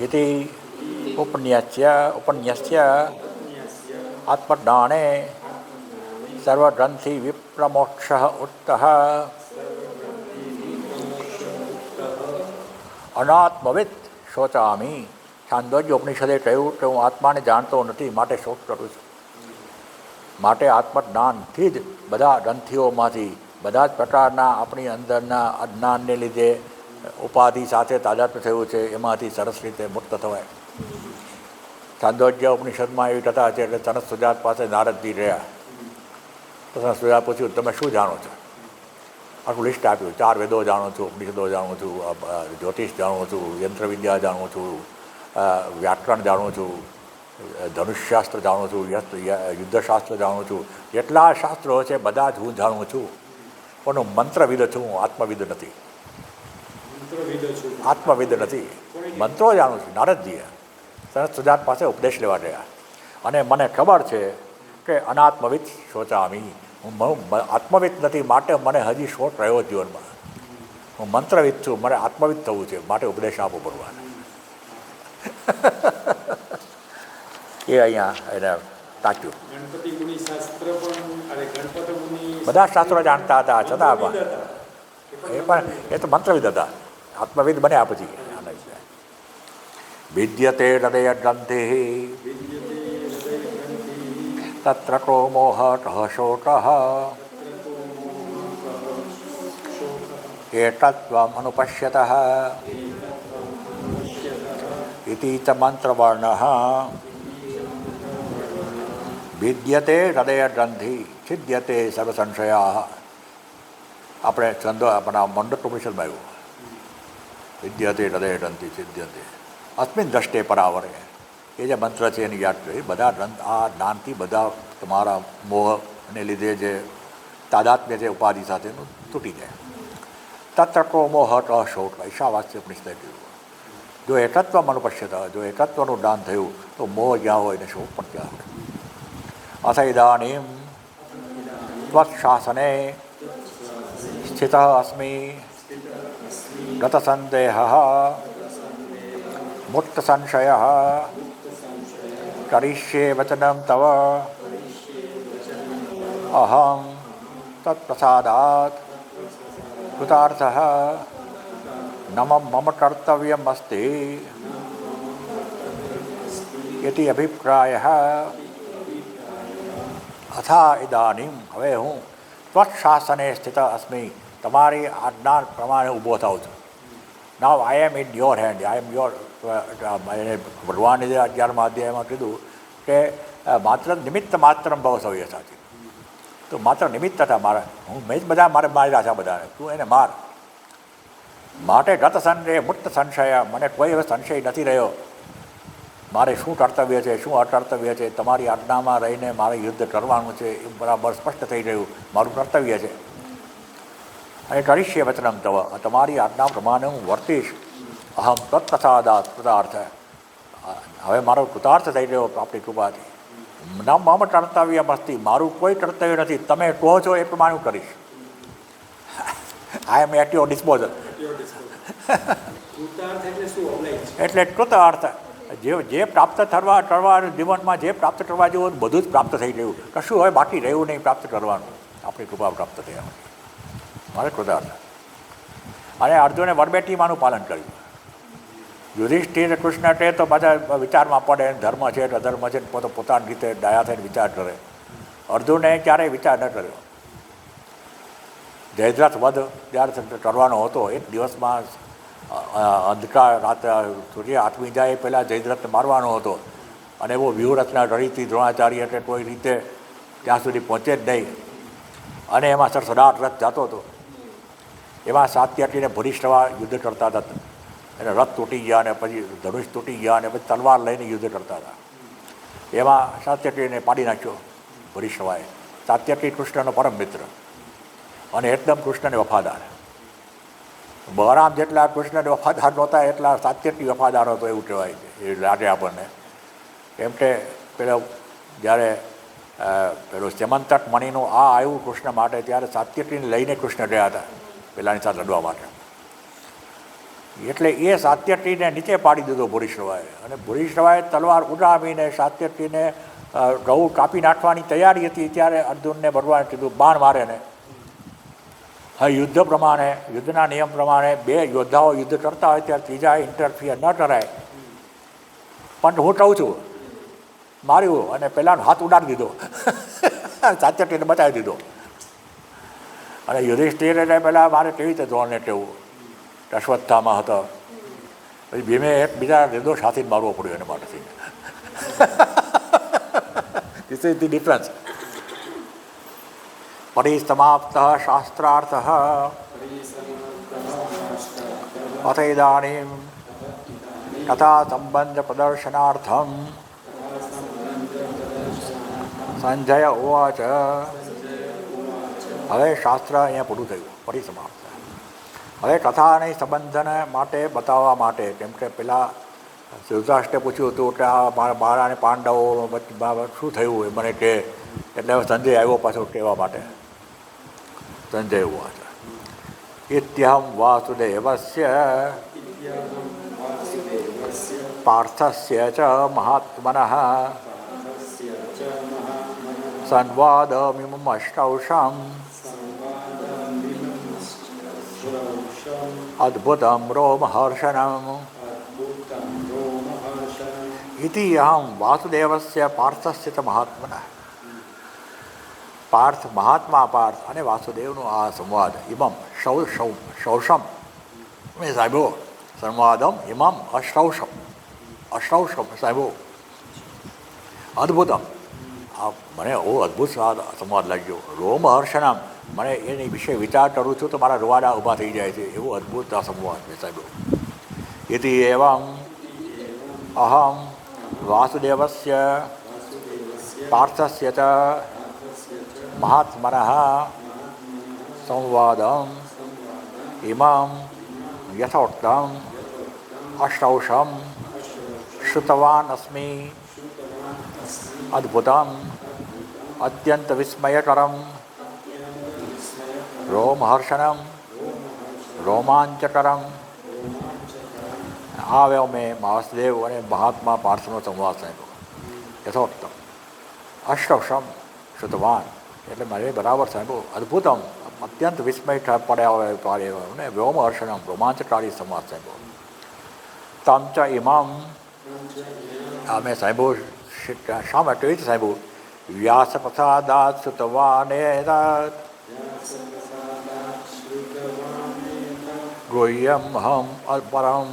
ઇતિ ઉપન્યસ્ય આત્મજ્ઞાને સર્વગ્રંથિ વિપ્રમોક્ષ ઉત્તઃ. અનાત્મવિદ શોચામી, છાંદોગ્ય ઉપનિષદે કહ્યું કે હું આત્માને જાણતો નથી માટે શોક કરું છું. માટે આત્મજ્ઞાનથી જ બધા ગ્રંથિઓમાંથી, બધા જ પ્રકારના આપણી અંદરના અજ્ઞાનને લીધે ઉપાધિ સાથે તાદાત્મ્ય થયું છે એમાંથી સરસ રીતે મુક્ત થવાય. છાંદોગ્ય ઉપનિષદમાં એવી કથા છે. એટલે સનત સુજાત પાસે નારદજી રહ્યા તો સનત સુજાત પૂછ્યું તમે શું જાણો છો? આખું લિસ્ટ આપ્યું. 4 વેદો જાણું છું, ઉપનિષદો જાણું છું, જ્યોતિષ જાણું છું, યંત્રવિદ્યા જાણું છું, વ્યાકરણ જાણું છું, ધનુષ્શાસ્ત્ર જાણું છું, યુદ્ધશાસ્ત્ર જાણું છું. જેટલા શાસ્ત્રો છે બધા જ હું જાણું છું, પણ હું મંત્રવિદ છું, હું આત્મવિદ નથી. આત્મવિદ નથી, મંત્રો જાણું છું. નારદજીએ સનત સુજાત પાસે ઉપદેશ લેવા ગયા અને મને ખબર છે કે અનાત્મવિદ શોચામી, હું આત્મવિદ નથી માટે મને હજી શોચ રહ્યો જીવનમાં. હું મંત્રવિદ છું, મને આત્મવિદ થવું છે માટે ઉપદેશ આપો ભગવાન. એ અહીંયા એને તાક્યું. બધા શાસ્ત્રો જાણતા હતા છતાં પણ એ તો મંત્રવિદ હતા, આત્મવિદ બન્યા પછી. વિદ્યતે હૃદય ગ્રંથિ તત્ર કો મોહ શોક એતત્વમ અનુપશ્યતઃ ઇતિ ચ મંત્રવર્ણઃ. વિદ્યતે હૃદય ગ્રંથિ છિદ્યતે સર્વ સંશયા. આપણે છંદો આપણા મંડળ ઉપનિષદમાં આવ્યું. વિદ્યતે હૃદય ગ્રંથિ છિદ્યતે અસ્મિન દ્રષ્ટે પરાવરે, એ જે મંત્ર છે એની યાદ કરી. બધા ગ્રંથ આ જ્ઞાનથી બધા તમારા મોહને લીધે જે તાદાત્મ્ય છે ઉપાધિ સાથેનું તૂટી જાય. તત્ર કો મોહ શોક, ઈશાવાસ્ય ઉપનિષદે કહ્યું. જો એકત્વ મનુપશ્યતા, જો એકત્વનું જ્ઞાન થયું તો મોહ જ્યાં હોય ને શોક પણ ત્યાં હોય. અથ ઇદાનીમ ત્વત્શાસને સ્થિતઃ અસ્મિ ગત સંદેહ મુક્ત સંશય કરિષ્યે વચનમ તવ અહમ તત્પ્રસાદાત કૃતાર્થઃ મમ કર્તવ્યમ અસ્તિ ઇતિ અભિપ્રાયઃ. અથા ઇદાનીમ, હવે હું ત્વત્શાસને સ્થિત અસ્મિ, તમારી આજ્ઞા પ્રમાણે ઊભો થાઉં છું. Now I am in your hand, I am your. ભગવાને જે 11મા અધ્યાયમાં કીધું કે માત્ર નિમિત્ત માત્ર ભવ સવ્ય સાચી, તો માત્ર નિમિત્ત હતા મારા. મેં જ બધા માર્યા છે બધાને, તું એને માર. માટે ગત સંદેહ મુક્ત સંશય, મને કોઈ હવે સંશય નથી રહ્યો મારે શું કર્તવ્ય છે શું અકર્તવ્ય છે. તમારી આજ્ઞામાં રહીને મારે યુદ્ધ કરવાનું છે એ બરાબર સ્પષ્ટ થઈ રહ્યું, મારું કર્તવ્ય છે. અને કરીશ્ય વચનમ તવ, તમારી આજ્ઞા પ્રમાણે હું વર્તીશ. અહમ તત્પ્રસાદાત કૃતાર્થ, હવે મારો કૃતાર્થ થઈ રહ્યો આપણી કૃપાથી. મમ કર્તવ્ય મસ્તી, મારું કોઈ કર્તવ્ય નથી, તમે કહો છો એ પ્રમાણે હું કરીશ. આઈ એમ એટ યોર ડિસ્પોઝલ. એટલે કૃતાર્થ, જે પ્રાપ્ત કરવા જીવનમાં જે પ્રાપ્ત કરવા જેવું બધું જ પ્રાપ્ત થઈ ગયું, કશું હવે બાકી રહ્યું નહીં પ્રાપ્ત કરવાનું. આપણી કૃપા પ્રાપ્ત થયા મારે કૃતાર્થ. અને અર્જુને વરબેટીમાંનું પાલન કર્યું. યુધિષ્ઠિર કૃષ્ણ કહે તો બધા વિચારમાં પડે, ધર્મ છે અધર્મ છે, પોતાની રીતે દયા થઈને વિચાર કરે. અર્જુને ક્યારેય વિચાર ન કર્યો. જયદ્રથ વધ જ્યારે કરવાનો હતો, એક દિવસમાં અંધકાર રાતે સૂર્ય આથમી જાય પહેલાં જયદ્રથને મારવાનો હતો. અને એવો વ્યૂહરચના રહીતી દ્રોણાચાર્ય એટલે કોઈ રીતે ત્યાં સુધી પહોંચે જ નહીં. અને એમાં સડસડાટ રથ જતો હતો. એમાં સાત્યકીને ભૂરિષ્ઠવા યુદ્ધ કરતા હતા. એને રથ તૂટી ગયા અને પછી ધનુષ તૂટી ગયા અને પછી તલવાર લઈને યુદ્ધ કરતા હતા. એમાં સાત્યકીને પાડી નાખ્યો ભૂરિષ્ઠવાએ. સાત્યકી કૃષ્ણનો પરમ મિત્ર અને એકદમ કૃષ્ણને વફાદાર. બલરામ જેટલા કૃષ્ણને વફાદાર નહોતા એટલા સાત્યકી વફાદાર હતો એવું કહેવાય છે. એ લાગે આપણને. કેમ કે પેલો જ્યારે પેલું સેમંતક મણિનું આ આવ્યું કૃષ્ણ માટે ત્યારે સાત્યકીને લઈને કૃષ્ણ ગયા હતા પેલાની સાથે લડવા માટે. એટલે એ સાત્યકીને નીચે પાડી દીધો ભૂરિષ્ઠવાએ. અને ભૂરિષ્ઠવાએ તલવાર ઉડાવીને સાત્યકીને ગૌ કાપી નાખવાની તૈયારી હતી ત્યારે અર્જુનને ભગવાને કીધું બાણ મારે ને. હવે યુદ્ધ પ્રમાણે યુદ્ધના નિયમ પ્રમાણે બે યોદ્ધાઓ યુદ્ધ કરતા હોય ત્યારે ત્રીજા ઇન્ટરફિયર ન કરાય. પણ હું કહું છું માર્યું અને પેલાનો હાથ ઉડાડી દીધો. સાત્યકીને બચાવી દીધો. અને યુધિષ્ઠિરે પહેલાં મારે કેવી રીતે ધોરણને કહેવું અશ્વત્થામાં હતો. પછી ભીમે એક બીજા નિર્દોષ હાથી મારવો પડ્યો એને માટે. This is the difference. પરિસમાપ્ત શાસ્ત્રાર્થ અથ ઇદાનીમ કથા સંબંધ પ્રદર્શનાર્થમ સંજય ઉવાચ. હવે શાસ્ત્ર અહીંયા પૂરું થયું પરિસમાપ્ત. હવે કથાને સંબંધને માટે બતાવવા માટે કેમ કે પેલા ધૃતરાષ્ટ્રે પૂછ્યું હતું કે આ મારા અને પાંડવો શું થયું એ મને કહે. એટલે હવે સંજય આવ્યો પાછો કહેવા માટે. સંજય ઉવાચ ઇત્યહમ વાસુદેવસ્ય પાર્થસ્ય ચ મહાત્મનઃ સંવાદમિમમ અષ્ટૌષમ અદ્ભુતમ રોમહર્ષણમ ઇતિ અહમ વાસુદેવસ્ય પાર્થસ્ય ચ મહાત્મનઃ. પાર્થ મહાત્મા પાર્થ અને વાસુદેવનો આ સંવાદ ઇમમ શૌષમ મેં સાહેબો સંવાદમ ઇમમ અશ્રૌષમ સાહેબો અદ્ભુતમ. આ મને બહુ અદ્ભુત સંવાદ લાગ્યો. રોમહર્ષણમ મને એની વિશે વિચાર કરું છું તો મારા રૂવાડા ઊભા થઈ જાય છે એવું અદ્ભુત આ સંવાદ છે સાહેબો. ઇતિ એવમ અહમ વાસુદેવસ્ય પાર્થસ્ય ચ મહાત્મનઃ સંવાદમ ઇમમ યથોક્તમ અષ્ટૌષમ શ્રુતવાન અસ્મિ અદ્ભુતમ અત્યંત વિસ્મયકરમ રોમહર્ષણમ રોમાંચકરમ. આવ્યો મેં વાસુદેવ અને મહાત્મા પાર્થનો સંવાદ સાહેબ યથોક્તમ અષ્ટૌષમ શ્રુતવાન એટલે મારે બરાબર સાહેબો અદ્ભુતમ અત્યંત વિસ્મય પડ્યા હોય ને વ્યોમહર્ષણમ રોમાંચકારી સંવાદ સાહેબો. તમ ચ ઇમમ અમે સાહેબો શા માટે કહ્યું સાહેબો વ્યાસ પ્રસાદાત શ્રુતવાને ગુહ્યમ હમ પરમ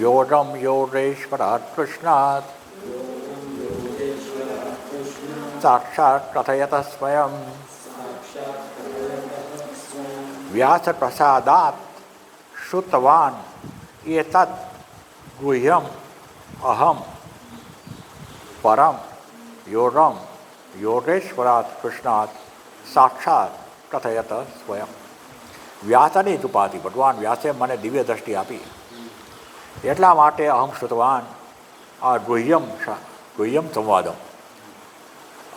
યોગમ યોગેશ્વરાત કૃષ્ણાત સાક્ષાત કથયત સ્વયં. વ્યાસ પ્રસાદાત શ્રુતવાન એતત ગુહ્યમ અહમ પરમ યોગમ યોગેશ્વરાત કૃષ્ણાત સાક્ષાત કથયત સ્વયં. વ્યાસની જ ઉપાધિ ભગવાન વ્યાસે મને દિવ્ય દ્રષ્ટિ આપી એટલા માટે અહમ શ્રુતવાન આ ગુહ્યમ સંવાદમ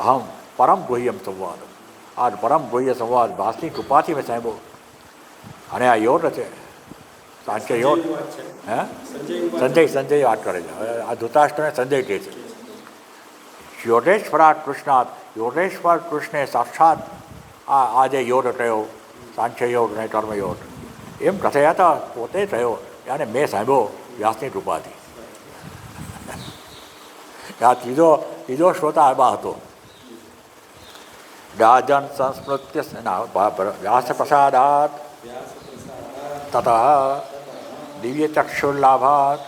અહમ પરમ ગુહ્યમ સંવાદમ. આ પરમ ગુહ્ય સંવાદ વ્યાસની કૃપાથી મેં સાહેબો. અને આ યોગ છે સાંખ્ય યોગ. હે સંજય વાત કરે છે. હવે આ ધૃતરાષ્ટ્રને સંજય કહે છે યોગેશ્વરાટ કૃષ્ણાત. યોગેશ્વર કૃષ્ણે સાક્ષાત આ જે યોગ થયો સાંખ્ય યોગ અને કર્મયોગ એમ કથયાતા પોતે થયો અને મેં સાંભળ્યો વ્યાસની કૃપાથી. આ ત્રીજો શ્રોતા એમાં હતો. ગાજન સંસ્મૃત્ય વ્યાસ પ્રસાદાત તત દિવ્યચક્ષુર્લાભાત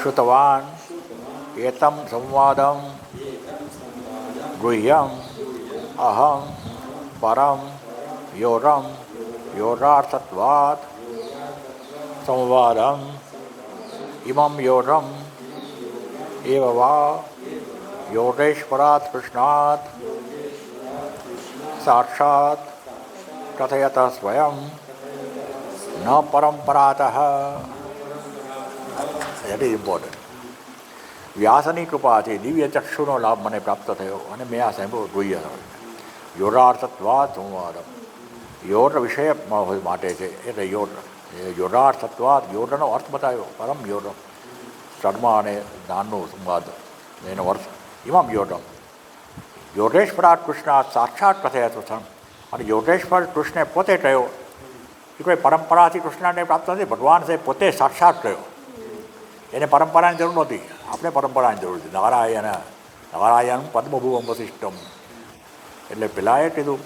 શ્રુતવાન એતમ સંવાદમ ગુહ્યમ અહમ પરમ યોરમ યોરાર્થત્વાત સંવાદમ ઇમમ યોરમ એવ વા યોગેશ્વરાત કૃષ્ણાત સાક્ષાત કથયત સ્વયં ન પરંપરાતઃ. That is important. વ્યાસની કૃપાથી દિવ્ય ચક્ષુનો લાભ મને પ્રાપ્ત થયો અને મેં આ સાંભળ્યું ગુહ્ય યોરાર્થત્વાદ સંવાદમ. યોર વિષય માટે છે એટલે યોરાર્થત્વાદ યોરનો અર્થ બતાવ્યો. પરમ યોરમ કર્મ અને જ્ઞાનનો સંવાદ એનો અર્થ ઇમમ યોરમ યોગેશ્વરાત કૃષ્ણ સાક્ષાત કથયત સ્વયં. અને યોગેશ્વર કૃષ્ણે પોતે કહ્યો કે કોઈ પરંપરાથી કૃષ્ણને પ્રાપ્ત નથી, ભગવાન છે પોતે સાક્ષાત કહ્યો. એને પરંપરાની જરૂર નહોતી, આપણે પરંપરાની જરૂર છે. નારાયણ પદ્મભુવમ વસિષ્ઠમ. એટલે પેલાએ કીધું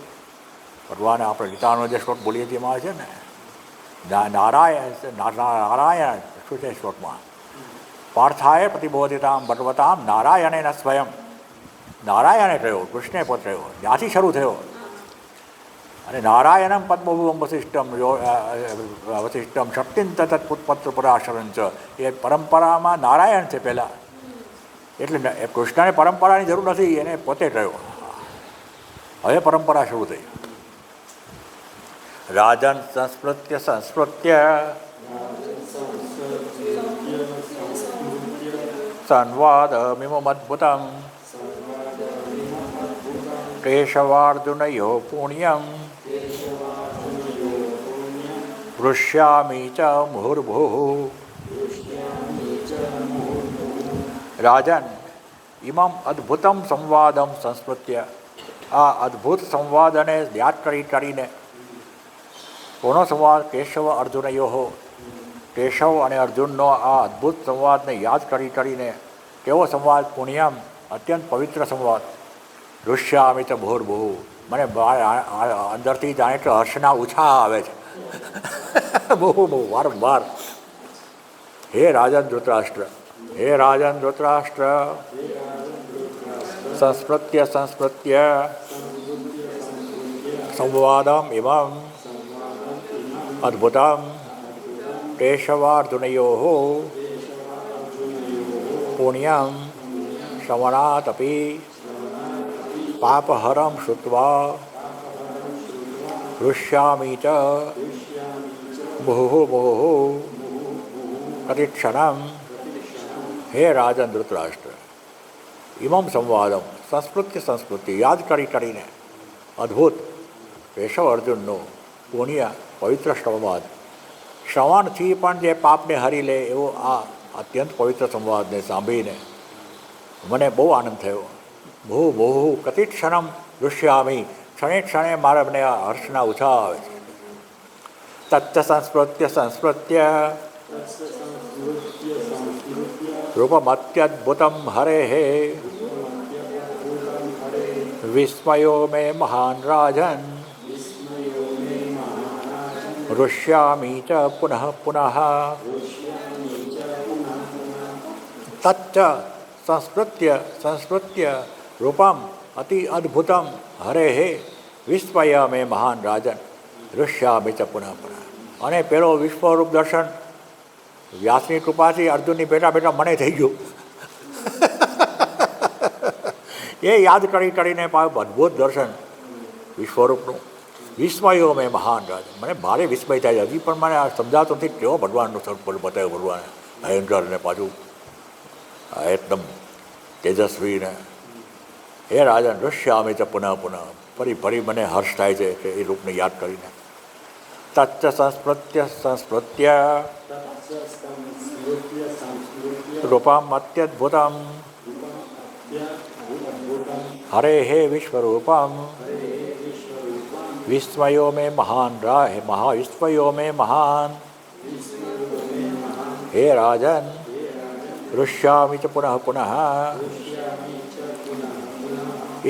ભગવાને આપણે ગીતાનો જે શ્લોક બોલીએ છીએ એમાં છે ને નારાયણ શું છે શ્લોકમાં પાર્થાય પ્રતિબોધિતામ ભગવતામ નારાયણેન સ્વયં. નારાયણે કહ્યો, કૃષ્ણે પોતે કહ્યો, ત્યાંથી શરૂ થયો. અને નારાયણમ પદ્મભુવમ વસિષ્ઠમ વસિષ્ઠમ શક્તિં તત્પુત્ર પરાશરં ચ. એ પરંપરામાં નારાયણ છે પહેલાં. એટલે કૃષ્ણને પરંપરાની જરૂર નથી, એને પોતે કહ્યો. હવે પરંપરા શરૂ થઈ. રાજન સંસ્મૃત્ય સંવાદમિમમદ્ભુતમ કેશવાર્જુનયો પુણ્યમ હૃષ્યામિ ચ મુહુર્ભુઃ. રાજન ઇમમ અદ્ભુતમ સંવાદમ સંસ્મૃત્ય. આ અદ્ભુત સંવાદને યાદ કરીને કોનો સંવાદ? કેશવ અર્જુનયો. કેશવ અને અર્જુનનો આ અદ્ભુત સંવાદને યાદ કરીને કેવો સંવાદ? પુણ્યમ અત્યંત પવિત્ર સંવાદ. દૃશ્યામિ ચ મુહુર્ભુઃ. મને અંદરથી જાણે કે હર્ષના ઉછા આવે છે બહુ વારંવાર. હે રાજન ધૃતરાષ્ટ્ર, હે રાજન ધૃતરાષ્ટ્ર, સંસ્મૃત્ય સંવાદમ ઇમમ અદ્ભુતમ કેશવાર્જુનયો પુણ્યમ શ્રવણાદપી પાપહરમ શ્રુત્વા હૃષ્યામિ ચ મુહુર્મુહુઃ પ્રતિક્ષણમ. હે રાજન ધૃતરાષ્ટ્ર, ઇમમ સંવાદમ સંસ્મૃતિ યાદ કરીને અદ્ભુત કેશવ અર્જુનનો પુણ્ય પવિત્ર સંવાદ. શ્રવણથી પણ જે પાપને હરી લે એવો આ અત્યંત પવિત્ર સંવાદને સાંભળીને મને બહુ આનંદ થયો. બહુ પ્રતિક્ષણમ દૃશ્યામી. ક્ષણે ક્ષણે મારા મને આ હર્ષના ઉછા આવે છે. તત્ત સંસ્મૃત્ય રૂપમત્યદ્ભુતમ હરેઃ વિસ્મયો મે મહાન રાજન હૃષ્યામિ ચ પુનઃ પુનઃ. તચ્ચ સંસ્મૃત્ય રૂપમ અતિ અદ્ભુતમ હરેઃ વિસ્મય મે મહાન રાજન હૃષ્યામિ ચ પુનઃ પુનઃ. અને પેલો વિશ્વરૂપ દર્શન વ્યાસની કૃપાથી અર્જુનની બેઠા મને થઈ ગયું. એ યાદ કરીને અદ્ભુત દર્શન વિશ્વરૂપનું. વિસ્મયો મેં મહાન રાજ. મને ભારે વિસ્મય થાય છે. હજી પણ મને આ સમજાતો નથી કેવો ભગવાનનું સ્વરૂપ બતાવ્યો. ભગવાને ભયંકર ને પાછું એકદમ તેજસ્વી ને. હે રાજન હૃષ્યામિ ચ પુનઃ પુનઃ. ફરી મને હર્ષ થાય છે કે એ રૂપને યાદ કરીને. તચ્ચ સંસ્મૃત્ય રૂપમ અત્યદ્ભુતમ હરેઃ વિશ્વરૂપમ વિસ્મયો મે મહાન વિસ્મયો મે મહાન. હે રાજન હૃષ્યામિ ચ પુનઃ પુનઃ.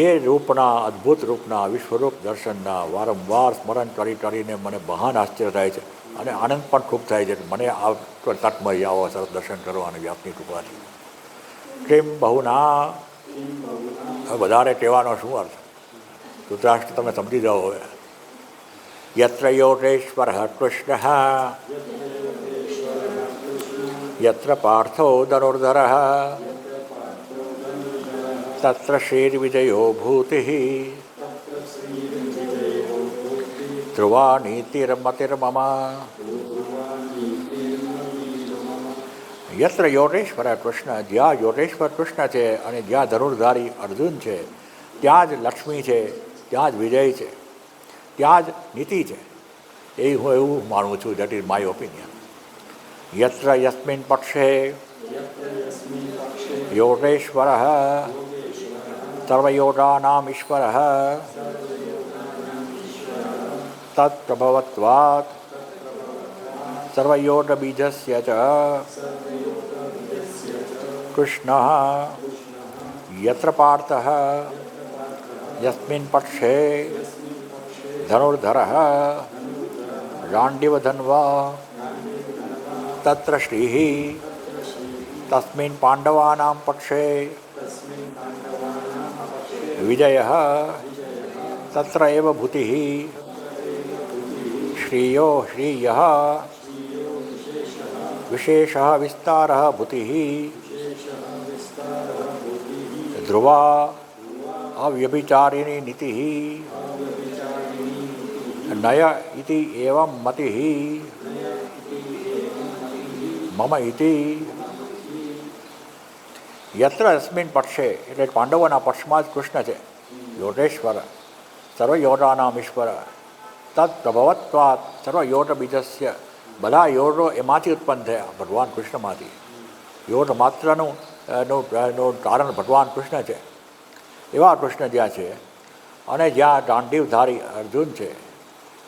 એ રૂપના અદ્ભુત રૂપના વિશ્વરૂપ દર્શનના વારંવાર સ્મરણ કરીને મને મહાન આશ્ચર્ય થાય છે. અને આનંદ પણ ખૂબ થાય છે. મને આ તટમય આવો સરસ દર્શન કરવાની વ્યાપની કૃપાથી. કેમ બહુના વધારે કહેવાનો શું અર્થ? ધૃતરાષ્ટ્ર તમે સમજી જાઓ હવે. યત્ર યોગેશ્વર કૃષ્ણ યત્ર પાર્થો ધનુર્ધર તત્ર શ્રીર્વિજયો ભૂતિ ધ્રુવા નીતિર્મતિર્મમ. યત્ર યોગેશ્વર કૃષ્ણ, જ્યાં યોગેશ્વર કૃષ્ણ છે અને જ્યાં ધનુર્ધારી અર્જુન છે, ત્યાં જ લક્ષ્મી છે, ત્યાં જ વિજય છે, ત્યાં જ નીતિ છે. એ હું એવું માનું છું. That is my opinion. યત્ર યસ્મિન પક્ષે યોગેશ્વર સર્વયોગાનામ ઈશ્વર તત્પ્રભવત્વાत् સર્વયોગબીજસ્ય ચ કૃષ્ણ યત્ર પાર્થઃ યસ્મિન પક્ષે ધનુર્ધરઃ ગાંડીવધન્વા તત્ર શ્રીઃ તસ્મિન પાંડવાનાં પક્ષે વિજયઃ તત્ર એવ ભૂતિઃ શ્રીયો શ્રીયઃ વિશેષઃ વિસ્તારઃ ભૂતિઃ ધ્રુવા અવ્યભિચારિણી નીતિઃ નય ઇતિ એવં મતિઃ મમ ઇતિ. યત્ર અસ્મિન પક્ષે એટલે પાંડવોના પક્ષમાં જ કૃષ્ણ છે. યોગેશ્વર સર્વયોગાનામ ઈશ્વર તત્પ્રભવત્વાत् સર્વયોગ બીજસ્ય, બધા યોગો એમાંથી ઉત્પન્ન થયા, ભગવાન કૃષ્ણમાંથી. યોગ માત્રનું કારણ ભગવાન કૃષ્ણ છે. એવા કૃષ્ણ જ્યાં છે અને જ્યાં ગાંડીવધારી અર્જુન છે,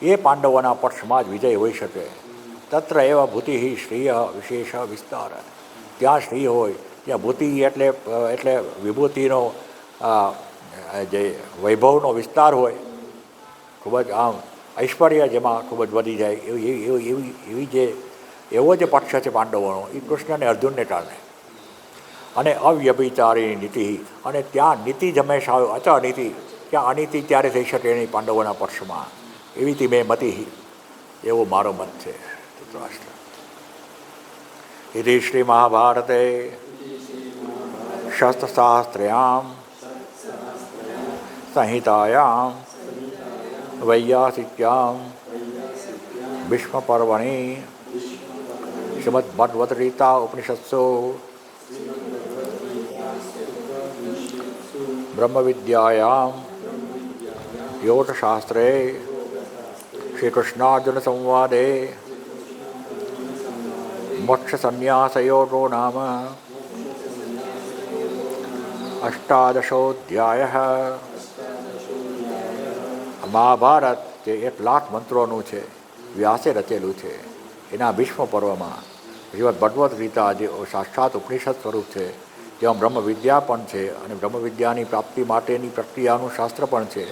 એ પાંડવોના પક્ષમાં જ વિજય હોઈ શકે. તત્ર એવ ભૂતિ શ્રીય વિશેષ વિસ્તાર. ત્યાં શ્રી હોય ત્યાં ભૂતિ એટલે વિભૂતિનો જે વૈભવનો વિસ્તાર હોય, ખૂબ જ આમ ઐશ્વર્ય જેમાં ખૂબ જ વધી જાય એવી જે એવો જે પક્ષ છે પાંડવોનો, એ કૃષ્ણ અને અર્જુનને કારણે. અને અવ્યભિચારી નીતિ, અને ત્યાં નીતિ જ હંમેશા આવે, અચળ નીતિ. ત્યાં અનીતિ ત્યારે થઈ શકે નહીં પાંડવોના પક્ષમાં. એવી તી મેં મતિ, એવો મારો મત છે. ધૃતરાષ્ટ્ર. ઇતિ શ્રી મહાભારતે શસ્ત્રશાસ્ત્ર્યામ સંહિતાયામ વૈયાસિક્યામ ભીષ્મપર્વણિ શ્રીમદ્ભગવદ્ગીતા ઉપનિષત્સુ બ્રહ્મવિદ્યાયામ યોગશાસ્ત્રે શ્રીકૃષ્ણાર્જુન સંવાદે મોક્ષસંન્યાસયોગો નામ અષ્ટાદશોધ્યાય. મહાભારત જે 1,00,000 મંત્રોનું છે, વ્યાસે રચેલું છે, એના ભીષ્મ પર્વમાં શ્રીમદ્ ભગવદ્ ગીતા જે સાક્ષાત ઉપનિષદ સ્વરૂપ છે, જેમાં બ્રહ્મવિદ્યા પણ છે અને બ્રહ્મવિદ્યાની પ્રાપ્તિ માટેની પ્રક્રિયાનું શાસ્ત્ર પણ છે,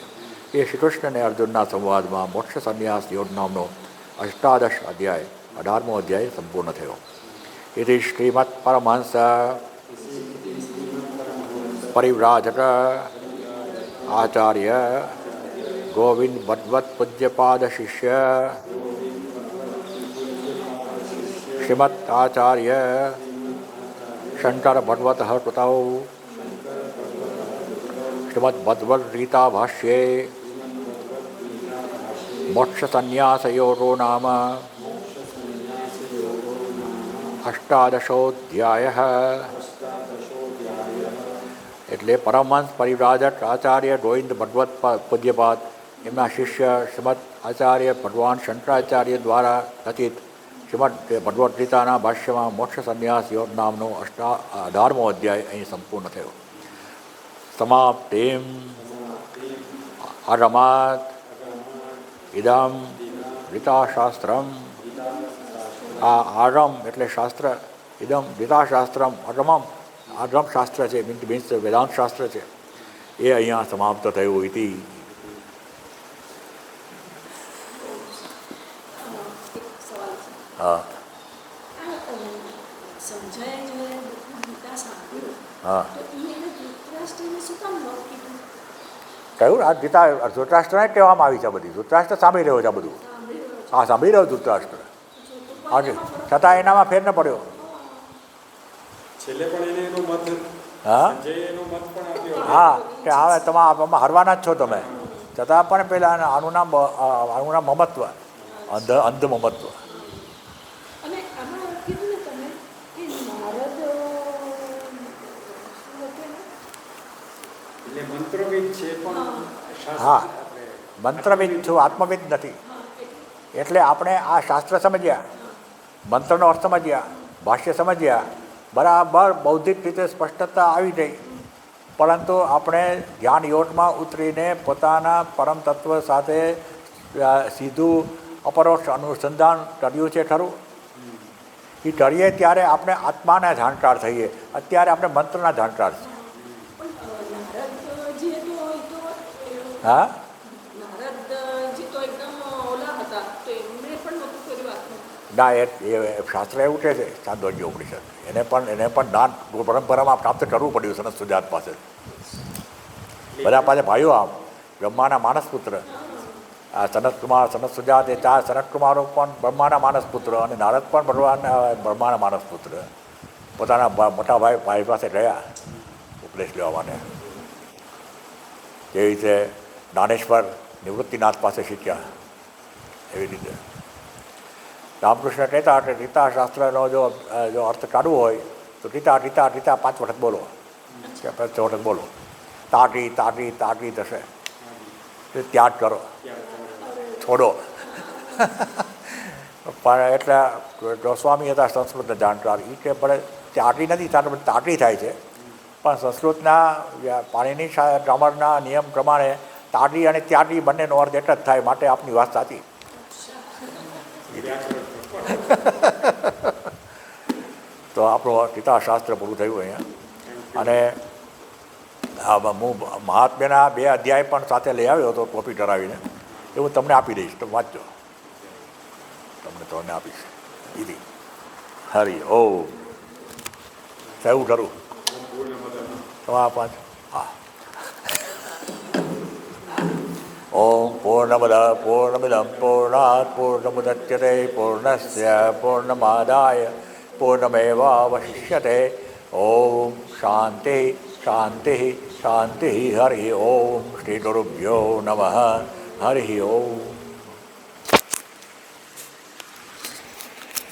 એ શ્રીકૃષ્ણ અને અર્જુનના સંવાદમાં મોક્ષ સંન્યાસ યોગ નામનો 18 અધ્યાય 18મો અધ્યાય સંપૂર્ણ થયો. ઇતિ શ્રીમદ પરમહંસ પરિવ્રાજક આચાર્ય ગોવિંદ ભગવત પૂજ્યપાદ શિષ્ય શ્રીમદ આચાર્ય શંકર ભગવત કૃતૌ શ્રીમદ ભગવદ્ ગીતા ભાષ્યે મોક્ષ સંન્યાસયોગો નામ અષ્ટાદશોધ્યાય. એટલે પરમહંસ પરિવ્રાજક આચાર્ય ગોવિંદ ભગવત પૂજ્યપાદ એમના શિષ્ય શ્રીમદ આચાર્ય ભગવાન શંકરાચાર્ય દ્વારા રચિત શ્રીમદ ભગવદ્ ગીતાના ભાષ્યમાં મોક્ષ સંન્યાસ યોગ નામનો 18મો અધ્યાય અહીં સંપૂર્ણ થયો. સમાપ્તિમ અરમાત ઇદમ ગીતાશાસ્ત્રમ. આ આરમ એટલે શાસ્ત્ર, ઇદમ ગીતાશાસ્ત્રમ અરમમ, આરમ શાસ્ત્ર છે, મીન્સ વેદાંત શાસ્ત્ર છે, એ અહીંયા સમાપ્ત થયું. ઇતિ સવાલ હા સંજય જ્યારે ગીતા સાંભળ્યું હા તો એને ધૃતરાષ્ટ્રને શું કામ ન કીધું? કહ્યું આ ગીતા ધૃતરાષ્ટ્રને કહેવામાં આવી છે બધી. ધૃતરાષ્ટ્ર સાંભળી રહ્યો છે આ બધું. સાંભળી રહ્યો હા સાંભળી રહ્યો ધૃતરાષ્ટ્ર. હા છતાં એનામાં ફેર ન પડ્યો. છેલ્લે પણ એને એનો મત હા સંજયે એનો મત પણ આપ્યો. હા કે હવે તમે આમાં હરવાના જ છો તમે. છતાં પણ પેલા આનું નામ મમત્વ, અંધ મમત્વ. અને આમાં કીધું ને તમે કે નારદ એટલે મંત્રવિદ છે પણ હા આપણે મંત્રવિદ છું, આત્મવિદ નથી. એટલે આપણે આ શાસ્ત્ર સમજ્યા, મંત્રનો અર્થ સમજ્યા, ભાષ્ય સમજ્યા, બરાબર બૌદ્ધિક રીતે સ્પષ્ટતા આવી ગઈ. પરંતુ આપણે ધ્યાન યોગમાં ઉતરીને પોતાના પરમ તત્વ સાથે સીધું અપરોક્ષ અનુસંધાન કર્યું છે ખરું. એ કરીએ ત્યારે આપણે આત્માના જાણકાર થઈએ. અત્યારે આપણે મંત્રના જાણકાર છીએ. નારદજી તો હા નારદજી તો એકદમ ઓલા હતા, તો એમને પણ નહોતું કર્યું આત્મા. ના એ શાસ્ત્ર એવું કહે છે ચાંદોગ્ય ઉપનિષદ, એને પણ જ્ઞાન પરંપરામાં પ્રાપ્ત કરવું પડ્યું સનત સુજાત પાસે. બધા પાસે ભાઈઓ આમ બ્રહ્માના માનસ પુત્ર, આ સનત સુજાત એ ચાર સનત કુમારો પણ બ્રહ્માના માનસ પુત્ર અને નારદ પણ બ્રહ્માના માનસ પુત્ર. પોતાના મોટા ભાઈ પાસે ગયા ઉપદેશ લેવા માટે. જેવી રીતે જ્ઞાનેશ્વર નિવૃત્તિનાથ પાસે શીખ્યા, એવી રીતે રામકૃષ્ણ કહેતા કે ગીતા શાસ્ત્રનો જો અર્થ કાઢવો હોય તો ગીતા 5 વખત બોલો કે 5 વખત બોલો. તાકી થશે, ત્યાગ કરો, છોડો. પણ એટલે ગોસ્વામી હતા સંસ્કૃતના જાણકાર, એ કે ભલે ત્યાગી નથી થતું, તાકી થાય છે. પણ સંસ્કૃતના પાણીની ગ્રામરના નિયમ પ્રમાણે તાકી અને ત્યાગી બંનેનો અર્થ એક જ થાય, માટે આપની વાત સાચી. તો આપણું ગીતાશાસ્ત્ર પૂરું થયું અહીંયા. અને હું મહાત્મ્યના 2 અધ્યાય પણ સાથે લઈ આવ્યો હતો કોપી કરાવીને, એ હું તમને આપી દઈશ, તો વાંચજો. તમને આપીશ. દીદી હરી ઓમ સહેવું કરું તમારા પાંચ. હા ઓમ પૂર્ણમદ પૂર્ણમિદં પૂર્ણાત પૂર્ણમુદચ્યતે પૂર્ણસ્ય પૂર્ણમાદાય પૂર્ણમેવાવશિષ્યતે. ઓમ શાંતિ શાંતિ શાંતિ. હરિ ઓમ શ્રી ગુરુભ્યો નમઃ. હરિ ઓમ.